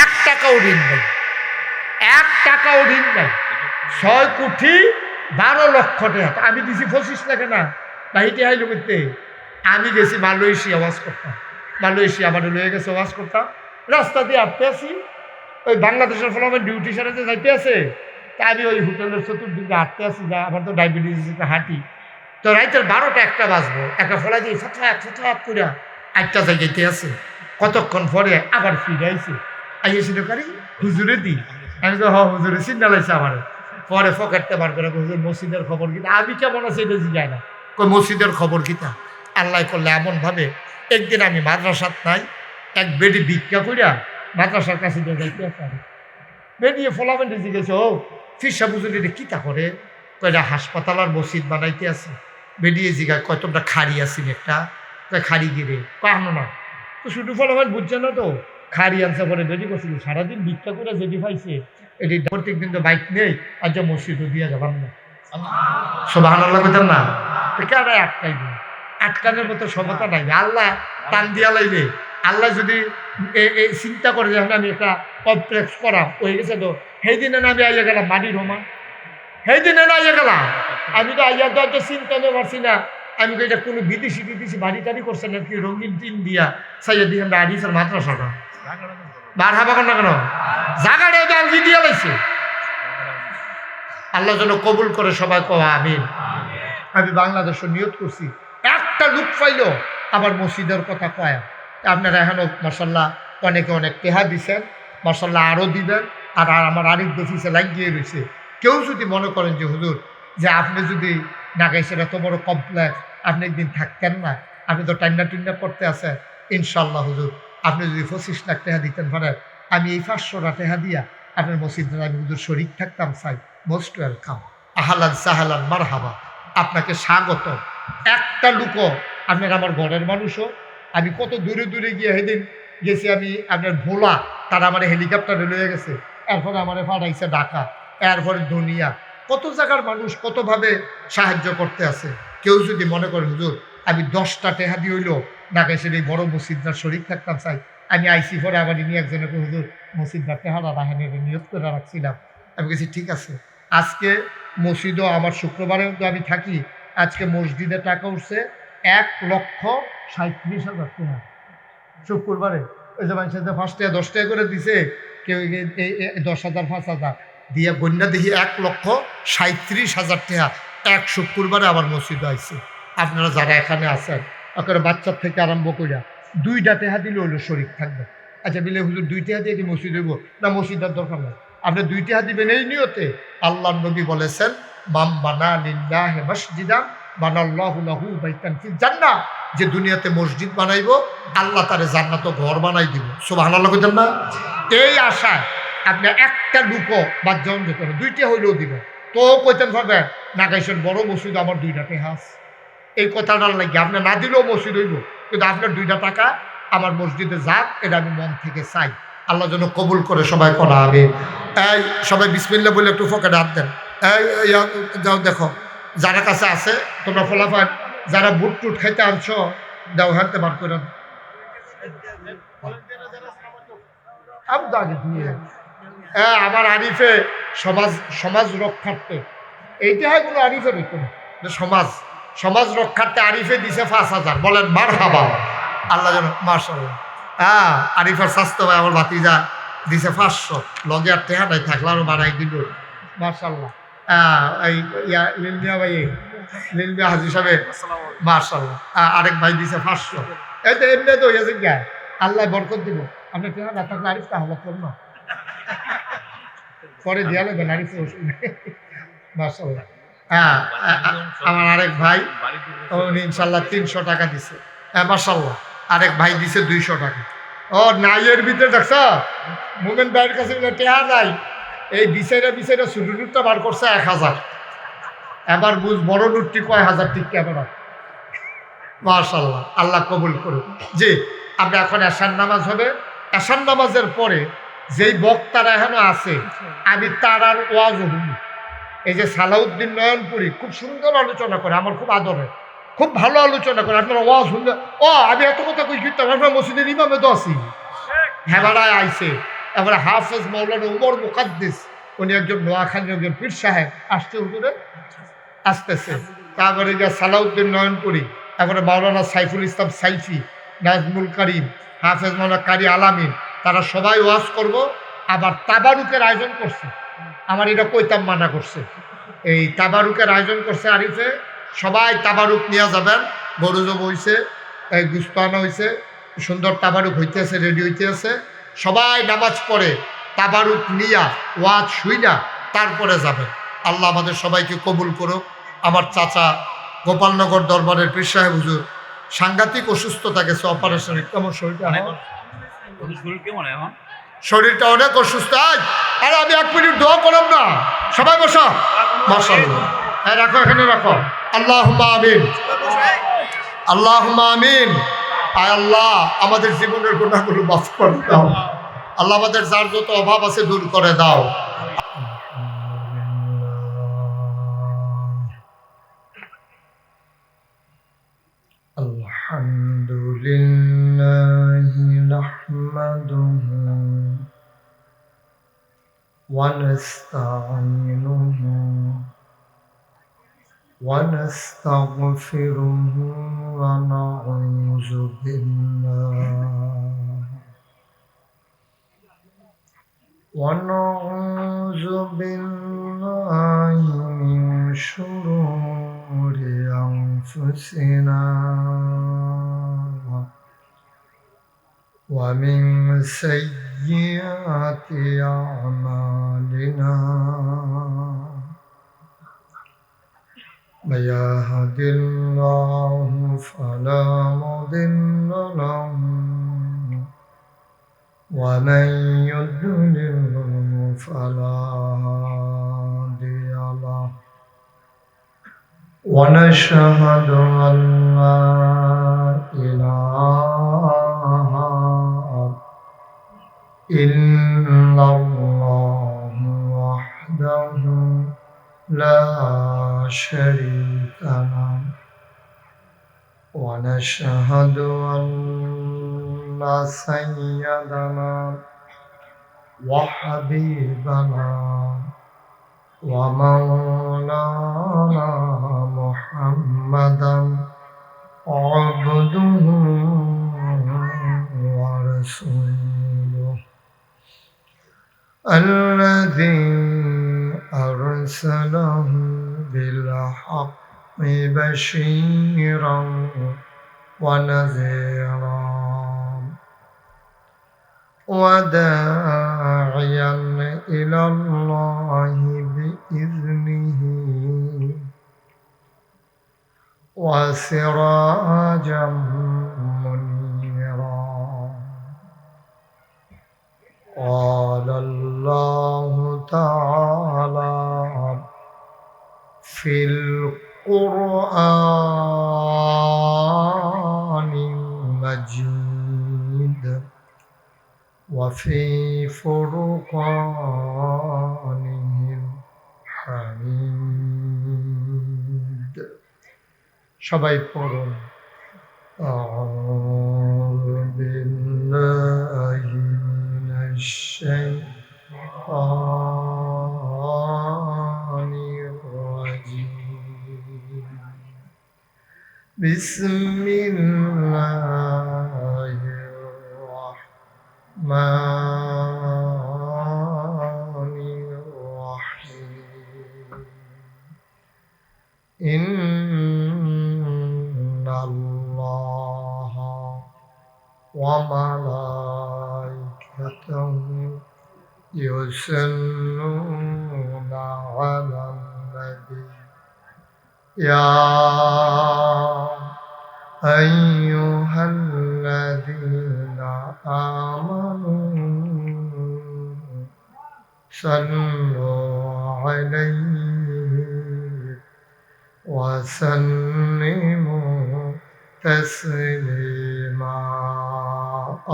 1 টাকাও ঋণ নাই, 1 টাকাও ঋণ নাই। 6 কোটি 12 লক্ষ টাকা আমি দিছি 25 লাখে না বাহিতে হাইলো করতে। আমি গেছি মালয়েশিয়া ওয়াজ করতাম, মালয়েশিয়া আমার লয়ে গেছে ওয়াজ করতাম, রাস্তা দিয়ে হাঁটতে আসি, ওই বাংলাদেশের ফলামের ডিউটি সারে যে যাইতে আছে, তা আমি ওই হোটেলের চতুর্দিকে হাঁটতে আসি, যা আমার তো ডায়াবেটিস হাঁটি, তো রাইতের 12টা 1টা বাজবো, একটা ফলা দিয়ে ফটাফট করে 8টা যাইতে আছে। কতক্ষণ পরে আবার ফিরে আইছে, আইসি দোকানি হুজুরে দি, আমি তো হুজুরে চিন্তা লাগছে আমার। পরে ফকেটটা বার করে হুজুর মসজিদের খবর কিতা, আমি কেমন আছে এটা জিগায় না, কই মসজিদের খবর কিতা। আল্লাহ করলে এমনভাবে একদিন আমি মাদ্রাসাত নাই, এক বেডি ভিক্ষা কইরা মাদ্রাসার কাছে দিয়ে যাইতে পারি, বেরিয়ে ফলাবেন জিজ্ঞেস, ও ফিরসা বুঝুন এটা কিতা করে, কয়টা হাসপাতাল আর মসজিদ বানাইতে আছে। বেরিয়ে জিগায়, কয় তোমরা খাড়ি আসিন একটা, কয় খাড়ি গিরে কাহানো না, তো শুধু ফলাবেন বুঝছে না, তো খাড়ি আনছে পরে বেরি করছিল, সারাদিন ভিক্ষা করে যেটি পাইছে এটি প্রত্যেক দিন তো বাইক নেই, আর যে মসজিদও দিয়ে যাবান না। সুবহানাল্লাহ বলতেন না, তো কেন আটকাই দিন, আটকানোর মতো ক্ষমতা নাই। আল্লাহ টান দিয়া লাইলে, আল্লাহ যদি চিন্তা করে যখন আমি একটা কমপ্লেক্স করা হয়ে গেছে, তো সেই দিনে না আমি আইয়া গেলাম মাটির হোমা, সেই দিনে না আইয়া গেলাম, আমি তো আইয়া তো চিন্তা নিতে পারছি না। আমি তো এটা কোনো বিদেশি বাড়ি টাড়ি করছে না কি, রঙিন টিন দিয়া সাইয়া দিয়ে আড়িয়েছে মাদ্রাসাটা বার হাবা কর না কেন, জাগাড়ে আলগি দিয়া লাইছে। আল্লাহ যেন কবুল করে, সবাই কওয়া আমিন। আমি বাংলাদেশে নিয়ত করছি, একটা লোক পাইল আবার মসজিদের কথা কয়। আপনারা এখনও মাশাল্লাহ অনেকে অনেক টেহা দিচ্ছেন, মাশাল্লাহ আরও দিবেন। আর আমার আরেক দফিসে লাগিয়ে রয়েছে, কেউ যদি মনে করেন যে হুজুর যে আপনি যদি নাগাইছেন এত বড় কমপ্লেক্স, আপনি একদিন থাকতেন না, আপনি তো টান্না টুন্না করতে আছেন, ইনশাল্লাহ হুজুর আপনি যদি 25 লাখ টাকা দিতেন পারেন, আমি এই 500টা টাকা দিয়া আপনার মসজিদে আমি হুজুর শরীক থাকতাম। চাই মোস্ট ওয়েলকাম, আহলান সাহালান মারহাবা, আপনাকে স্বাগত। একটা লুকো আপনার আমার ঘরের মানুষও, আমি কত দূরে দূরে গিয়ে সেদিন গেছি, আমি আপনার ভোলা, তারা আমার হেলিকপ্টারে লয়ে গেছে, এরপরে আমার পাঠাইছে ঢাকা, এরপরে দুনিয়া, কত জায়গার মানুষ কতভাবে সাহায্য করতে আছে। কেউ যদি মনে করে হুজুর আমি 10টা টাকা দিয়ে হইল ঢাকায় এই বড় মসজিদটার শরীক থাকতাম, চাই আমি আইসি পরে আমার ইনি একজনকে হুজুর মসজিদটার টেহারা রাহেনের নিয়োগ করে রাখছিলাম। আমি বলছি ঠিক আছে, আজকে মসজিদও আমার শুক্রবারেও তো আমি থাকি, আজকে মসজিদে টাকা উঠছে 1,37,000 টাকা শুক্রবারে। ওই যে মানুষের 5 টাকা 10 টাকা করে দিছে, কেউ 10,000 5,000 দিয়ে বন্যা দেখি 1,37,000 টাকা এক শুক্রবারে আমার মসজিদে আইছে। আপনারা যারা এখানে আছেন, ওখানে বাচ্চার থেকে আরম্ভ করিয়া 2টা টাকা দিলে হলো শরীক থাকবে। আচ্ছা বিলে হুজুর 2 টাকা দিয়ে কি মসজিদ হইব না, মসজিদের দরকার নাই, আপনি 2 টাকা দিবেন এই নিয়তে। আল্লাহ নবী বলেছেন, মাম বানা লিল্লাহি মসজিদান বানাল্লাহু লাহু বাইতান ফিল জান্নাহ, যে দুনিয়াতে মসজিদ বানাইবো আল্লাহ তারে জান্নাত ঘর বানাই দিব। সুবহানাল্লাহ কইতেন না? এই আশায় আপনি একটা লুকো বাদ যাওন যেতে হবে, 2টা হইলেও দিবেন। তো কইতেন পারবেন নাগাইছেন বড় মসজিদ আমার 2টা টাকা, এই কথাটার লাগে আপনি না দিলেও মসজিদ হইব, কিন্তু আপনার 2টা টাকা আমার মসজিদে যাক, এটা আমি মন থেকে চাই। আল্লাহ যেন কবুল করে, সবাই করা হবে। এই সবাই বিসমিল্লাহ বলে একটু ফকেটে হাত দেন। এই যাও দেখো যারা কাছে আছে, তোমরা ফলাফল যারা বুট টুট খাইতে আনছো দাও, হাতে বার করে আমার আরিফে সমাজ রক্ষার্থে, এইটা হয় কোনো আরিফের হইতো না, সমাজ রক্ষার্থে আরিফে দিছে 5,000, বলেন মারহাবা। আল্লাহ যেন মাশাআল্লাহ, আরিফের স্বাস্থ্য ভাই আমার ভাতিজা দিছে 500, লগে আর টেহা নাই, থাকলে আরো বাড়াই দিল মাশাআল্লাহ। এই লিলমিয়া ভাই, লিলমিয়া হাজি সাহেব মাশাআল্লাহ, আরেক ভাই দিছে 500। এই তো এমনি তো হয়েছে গা, আল্লাহ বরকত দিব। আপনি টেহা না থাকলে আরিফ তাহলে করল পরে দিয়া লাগবে আরিফ মাশাআল্লাহ। আমার আরেক ভাই উনি ইনশাল্লাহ 300 টাকা দিছে, মাশাআল্লাহ। আরেক ভাই দিছে 200 টাকা, ও নাইয়ের ভিতরে দেখছ মোমেন ভাইয়ের কাছে বলে টেহা নাই, এই বিচাইরা ছোট নোটটা বার করছে 1000। এবার বুঝ বড় নোটটি কয় হাজার টিকা বেড়া। মাশাআল্লাহ, আল্লাহ কবুল করুন। জি, আমরা এখন এশার নামাজ হবে। এশার নামাজের পরে যেই বক্তারা এখনো আছে আমি তার আর ওয়াজ হব। এই যে সালাউদ্দিন নয়নপুরী খুব সুন্দর আলোচনা করে, আমার খুব আদরে, খুব ভালো আলোচনা করে। আপনারা ওয়াজ শুনলে আমি এত কথা কই কিন্তু আপনার মসজিদের ইমামে তো আছি হেবাড়ায় আইছে। এবারে হাফেজ মাওলানা উমর মুকাদ্দিস, উনি একজন নোয়াখালীর একজন পীর সাহেব আসছে হুজুরে আসতেছে। তারপরে যে সালাউদ্দিন নয়নপুরী, তারপরে মাওলানা সাইফুল ইসলাম সাইফি, নাজমুল করিম, হাফেজ মাওলানা কারি আলামিন, তারা সবাই ওয়াজ করব। আবার তাবারুকের আয়োজন করছে, আমার এটা কইতাম মানা করছে। এই তাবারুকের আয়োজন করছে আরিফে, সবাই তাবারুক নিয়ে যাবেন। গরু জব হয়েছে, এই গুস্তানা হয়েছে, সুন্দর তাবারুক হইতেছে, রেডি হইতেছে। সবাই নামাজ পড়ে তাবারুক নিয়া ওয়াজ শুইনা তারপরে যাবেন। আল্লাহ আমাদের সবাইকে কবুল করুক। আমার চাচা গোপালনগর দরবারের পীর সাহেব হুজুর সাংঘাতিক অসুস্থতা গেছে, অপারেশনের। কেমন শরীরটা? শরীরটা অনেক অসুস্থ। আরে আমি 1 মিনিট দোয়া করলাম না, সবাই বসো। মাশাআল্লাহ, রাখো, এখানে রাখো। আল্লাহুম্মা আমিন, আল্লাহুম্মা আমিন। আয় আল্লাহ, আমাদের জীবনের গুনাহগুলো মাফ করে দাও। আল্লাহ আমাদের যার যত অভাব আছে দূর করে দাও। আলহামদুলিল্লাহ নাহমাদুহু ওয়া নাস্তাঈনুহু ওয়া নাস্তাগফিরুহু ওয়া নাউযু বিল্লাহি মিন শুরুরি আনফুসিনা ومن سيئات أعمالنا من يهد الله فلا مضل له ومن يضلل فلا هادي له ونشهد أن لا إله إلا الله وحده لا شريك له ونشهد أن سيدنا وحبيبنا ومولانا محمدا عبده ورسوله الذي أرسله بالحق بشيرا ونذيرا وداعيا إلى الله بإذنه وسراجا منيرا. قال الله تعالى في القرآن المجيد وفي فرقانه الحميد. সবাই পড়ুন أعوذ بالله من الشيطان الرجيم. بسم الله الرحمن الرحيم. إن الله وملائكته يصلون على النبي يا أيها الذين صلوا عليه وسلموا تسليما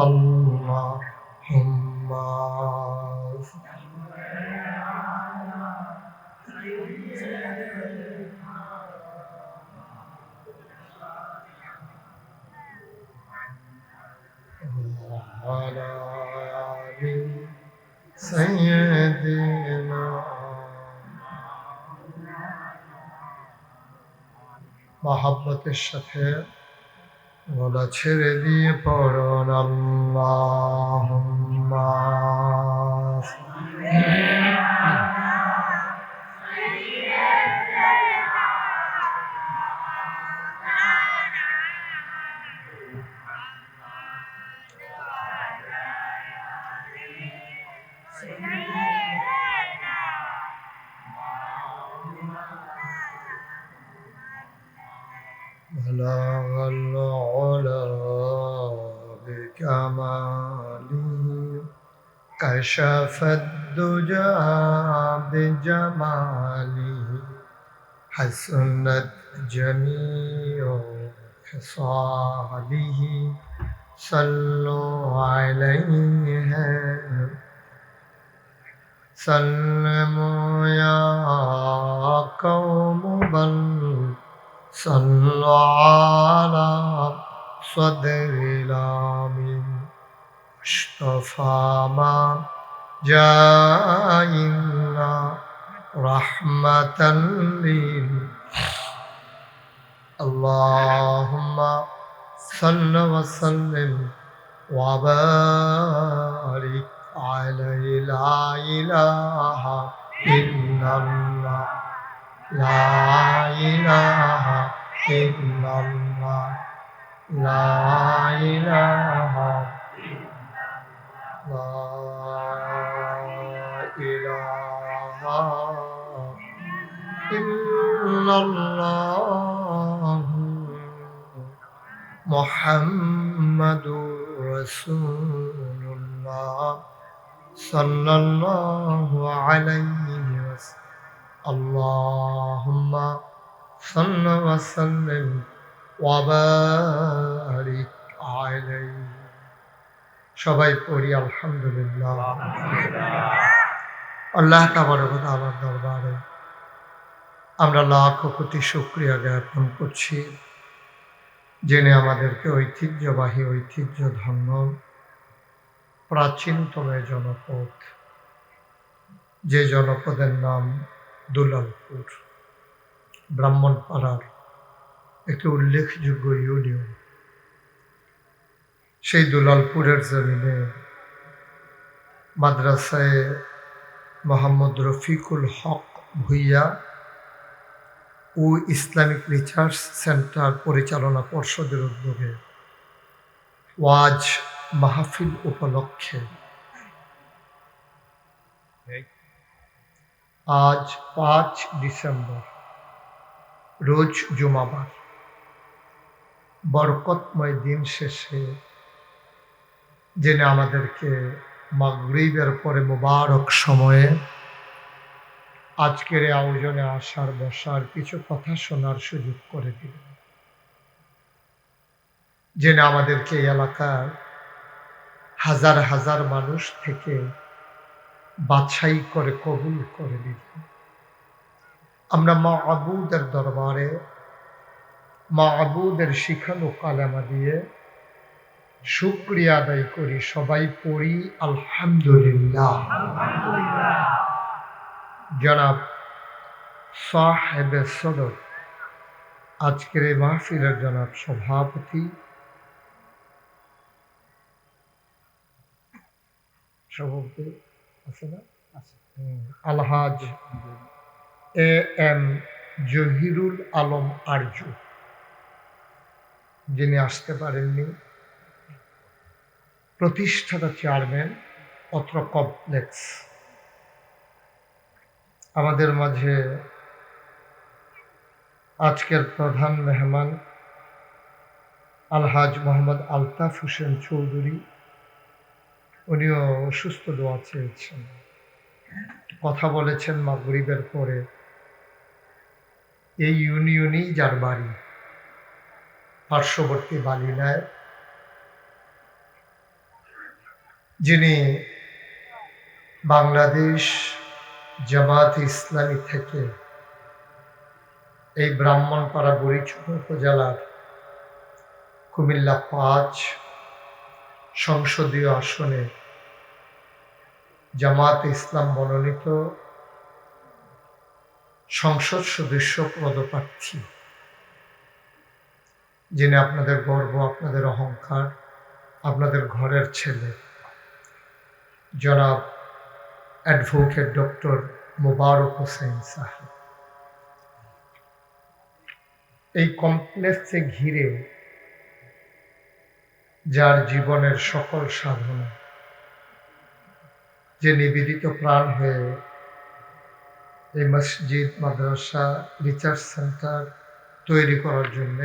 اللهم على آل سيدنا মহাব্বতের সাথে গলা ছেড়ে দিয়ে পড়ুন আল্লাহুম্মা بلغ العلا بكماله كشف الدجى بجماله حسنت جميع خصاله صلوا عليه سلموا يا قوم بل صلوا على صدر الأمين مصطفى ما جاء إلا رحمة لل اللهم صل وسلم وبارك عليه لا إله إلا الله لا إله إلا الله لا إله لا إله إلا الله محمد رسول الله صلى الله عليه وسلم اللهم صل وسلم وبارك عليه সবাই পড়ি আলহামদুলিল্লাহ আল্লাহ তাবারক ওয়া তাআলার দরবারে আমরা লাখ কোটি শুকরিয়া জ্ঞাপন করছি যিনি আমাদেরকে ঐতিহ্যবাহী ঐতিহ্যধন্য প্রাচীনতম জনপদ যে জনপদের নাম দুলালপুর ব্রাহ্মণপাড়ার একটি উল্লেখযোগ্য ইউনিয়ন সেই দুলালপুরের জমিনে মাদ্রাসায় মোহাম্মদ রফিকুল হক ভুইয়া ও ইসলামিক রিসার্চ সেন্টার পরিচালনা পর্ষদের উদ্যোগে ওয়াজ মাহফিল উপলক্ষে আজ 5 ডিসেম্বর রোজ জুমাবার বরকতময় দিন শেষে যিনি আমাদেরকে মাগরিবের পরে মুবারক সময়ে আজকের এই আয়োজনে আসার বসার কিছু কথা শোনার সুযোগ করে দিলেন, যিনি আমাদেরকে এই এলাকার হাজার হাজার মানুষ থেকে বাছাই করে কবুল করে দিলেন। আমরা মা'বুদের দরবারে মা'বুদের শিখানো কালেমা দিয়ে শুকরিয়া আদায় করি। সবাই পড়ি আলহামদুলিল্লাহ। জনাব সাহেবে সদর আজকের এই মাহফিলের জনাব সভাপতি আছে না আলহাজ এ এম জহিরুল আলম আরজু, যিনি আসতে পারেননি, প্রতিষ্ঠাতা চেয়ারম্যান অত্র কমপ্লেক্স। আমাদের মাঝে আজকের প্রধান মেহমান আলহাজ মোহাম্মদ আলতাফ হোসেন চৌধুরী, উনিও অসুস্থ দোয়া চেয়েছেন। কথা বলেছেন মাগরিবের পরে। এই ইউনিয়নেই যার বাড়ি, পার্শ্ববর্তী বালিনায়, যিনি বাংলাদেশ জামাত ইসলামী থেকে এই ব্রাহ্মণপাড়া বুড়িচুর উপজেলার কুমিল্লা ৫ সংসদীয় আসনে জামাত ইসলাম মনোনীত সংসদ সদস্য পদপ্রার্থী, যিনি আপনাদের গর্ব, আপনাদের অহংকার, আপনাদের ঘরের ছেলে, জনাব অ্যাডভোকেট ডক্টর মোবারক হোসেন সাহেব। এই কমপ্লেক্সে ঘিরে যার জীবনের সকল সাধনা, যে নিবেদিত প্রাণ হয়ে এই মসজিদ, মাদ্রাসা, রিসার্চ সেন্টার তৈরি করার জন্য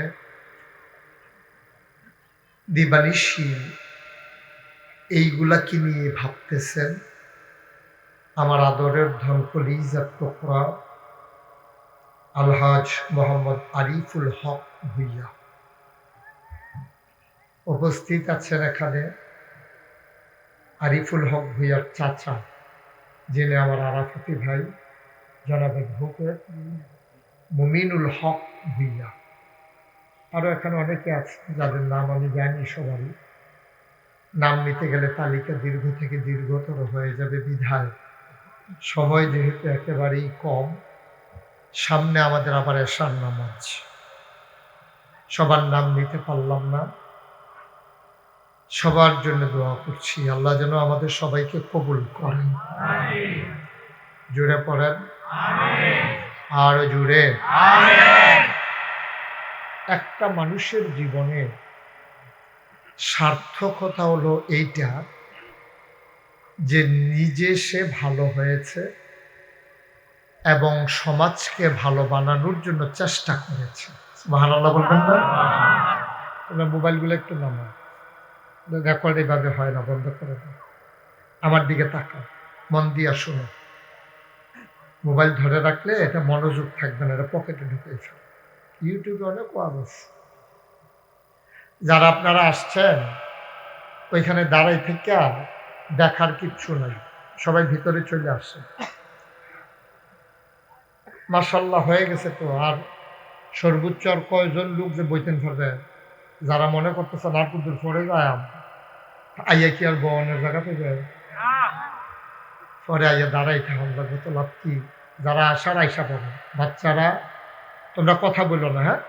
দিবানিশি এইগুলাকে নিয়ে ভাবতেছেন, আমার আদরের ধনকলিজার টুকরা আলহাজ মোহাম্মদ আরিফুল হক ভুইয়া উপস্থিত আছেন এখানে। আরিফুল হক ভুইয়ার চাচা, যিনি আমার আরাফাতি ভাই, জনাব অ্যাডভোকেট মুমিনুল হক ভুইয়া। আরও এখানে অনেকে আছে যাদের নাম আমি জানি, সবারই নাম নিতে গেলে তালিকা দীর্ঘ থেকে দীর্ঘতর হয়ে যাবে, বিধায় সময় যেহেতু একেবারেই কম, সামনে আমাদের আবার এশার নামাজ, সবার নাম নিতে পারলাম না। সবার জন্য দোয়া করছি, আল্লাহ যেন আমাদের সবাইকে কবুল করেন। জুড়ে পড়েন আর জুড়ে। একটা মানুষের জীবনে সার্থকতা হলো এইটা যে নিজে সে ভালো হয়েছে এবং সমাজকে ভালো বানানোর জন্য চেষ্টা করেছে। সুবহানাল্লাহ বলবেন না? তোমরা মোবাইলগুলো একটু নামাও, রেকর্ড এভাবে হয় না, বন্ধ করে দাও। আমার দিকে তাকাও, মন দিয়া শোনো। মোবাইল ধরে রাখলে এটা মনোযোগ থাকবে না, এটা পকেটে ঢুকে ফেল। ইউটিউবে অনেক ওয়াজ আছে। যারা আপনারা আসছেন ওইখানে দাঁড়াই থেকে দেখার কিচ্ছু নাই, সবাই ভিতরে চলে আসছে। মাশাআল্লাহ হয়ে গেছে তো। আর সর্বোচ্চ আর কয়জন লোক যে বইতেন ধরবে, যারা মনে করতেছেন আর কুদুর পরে যায় আইয়া কি আর বনের জায়গা পেয়ে যায়, পরে আইয়া দাঁড়াই থাকুন লাগবে তো লাভ কি? যারা আসার আইসা পাবে। বাচ্চারা তোমরা কথা বলো না, হ্যাঁ,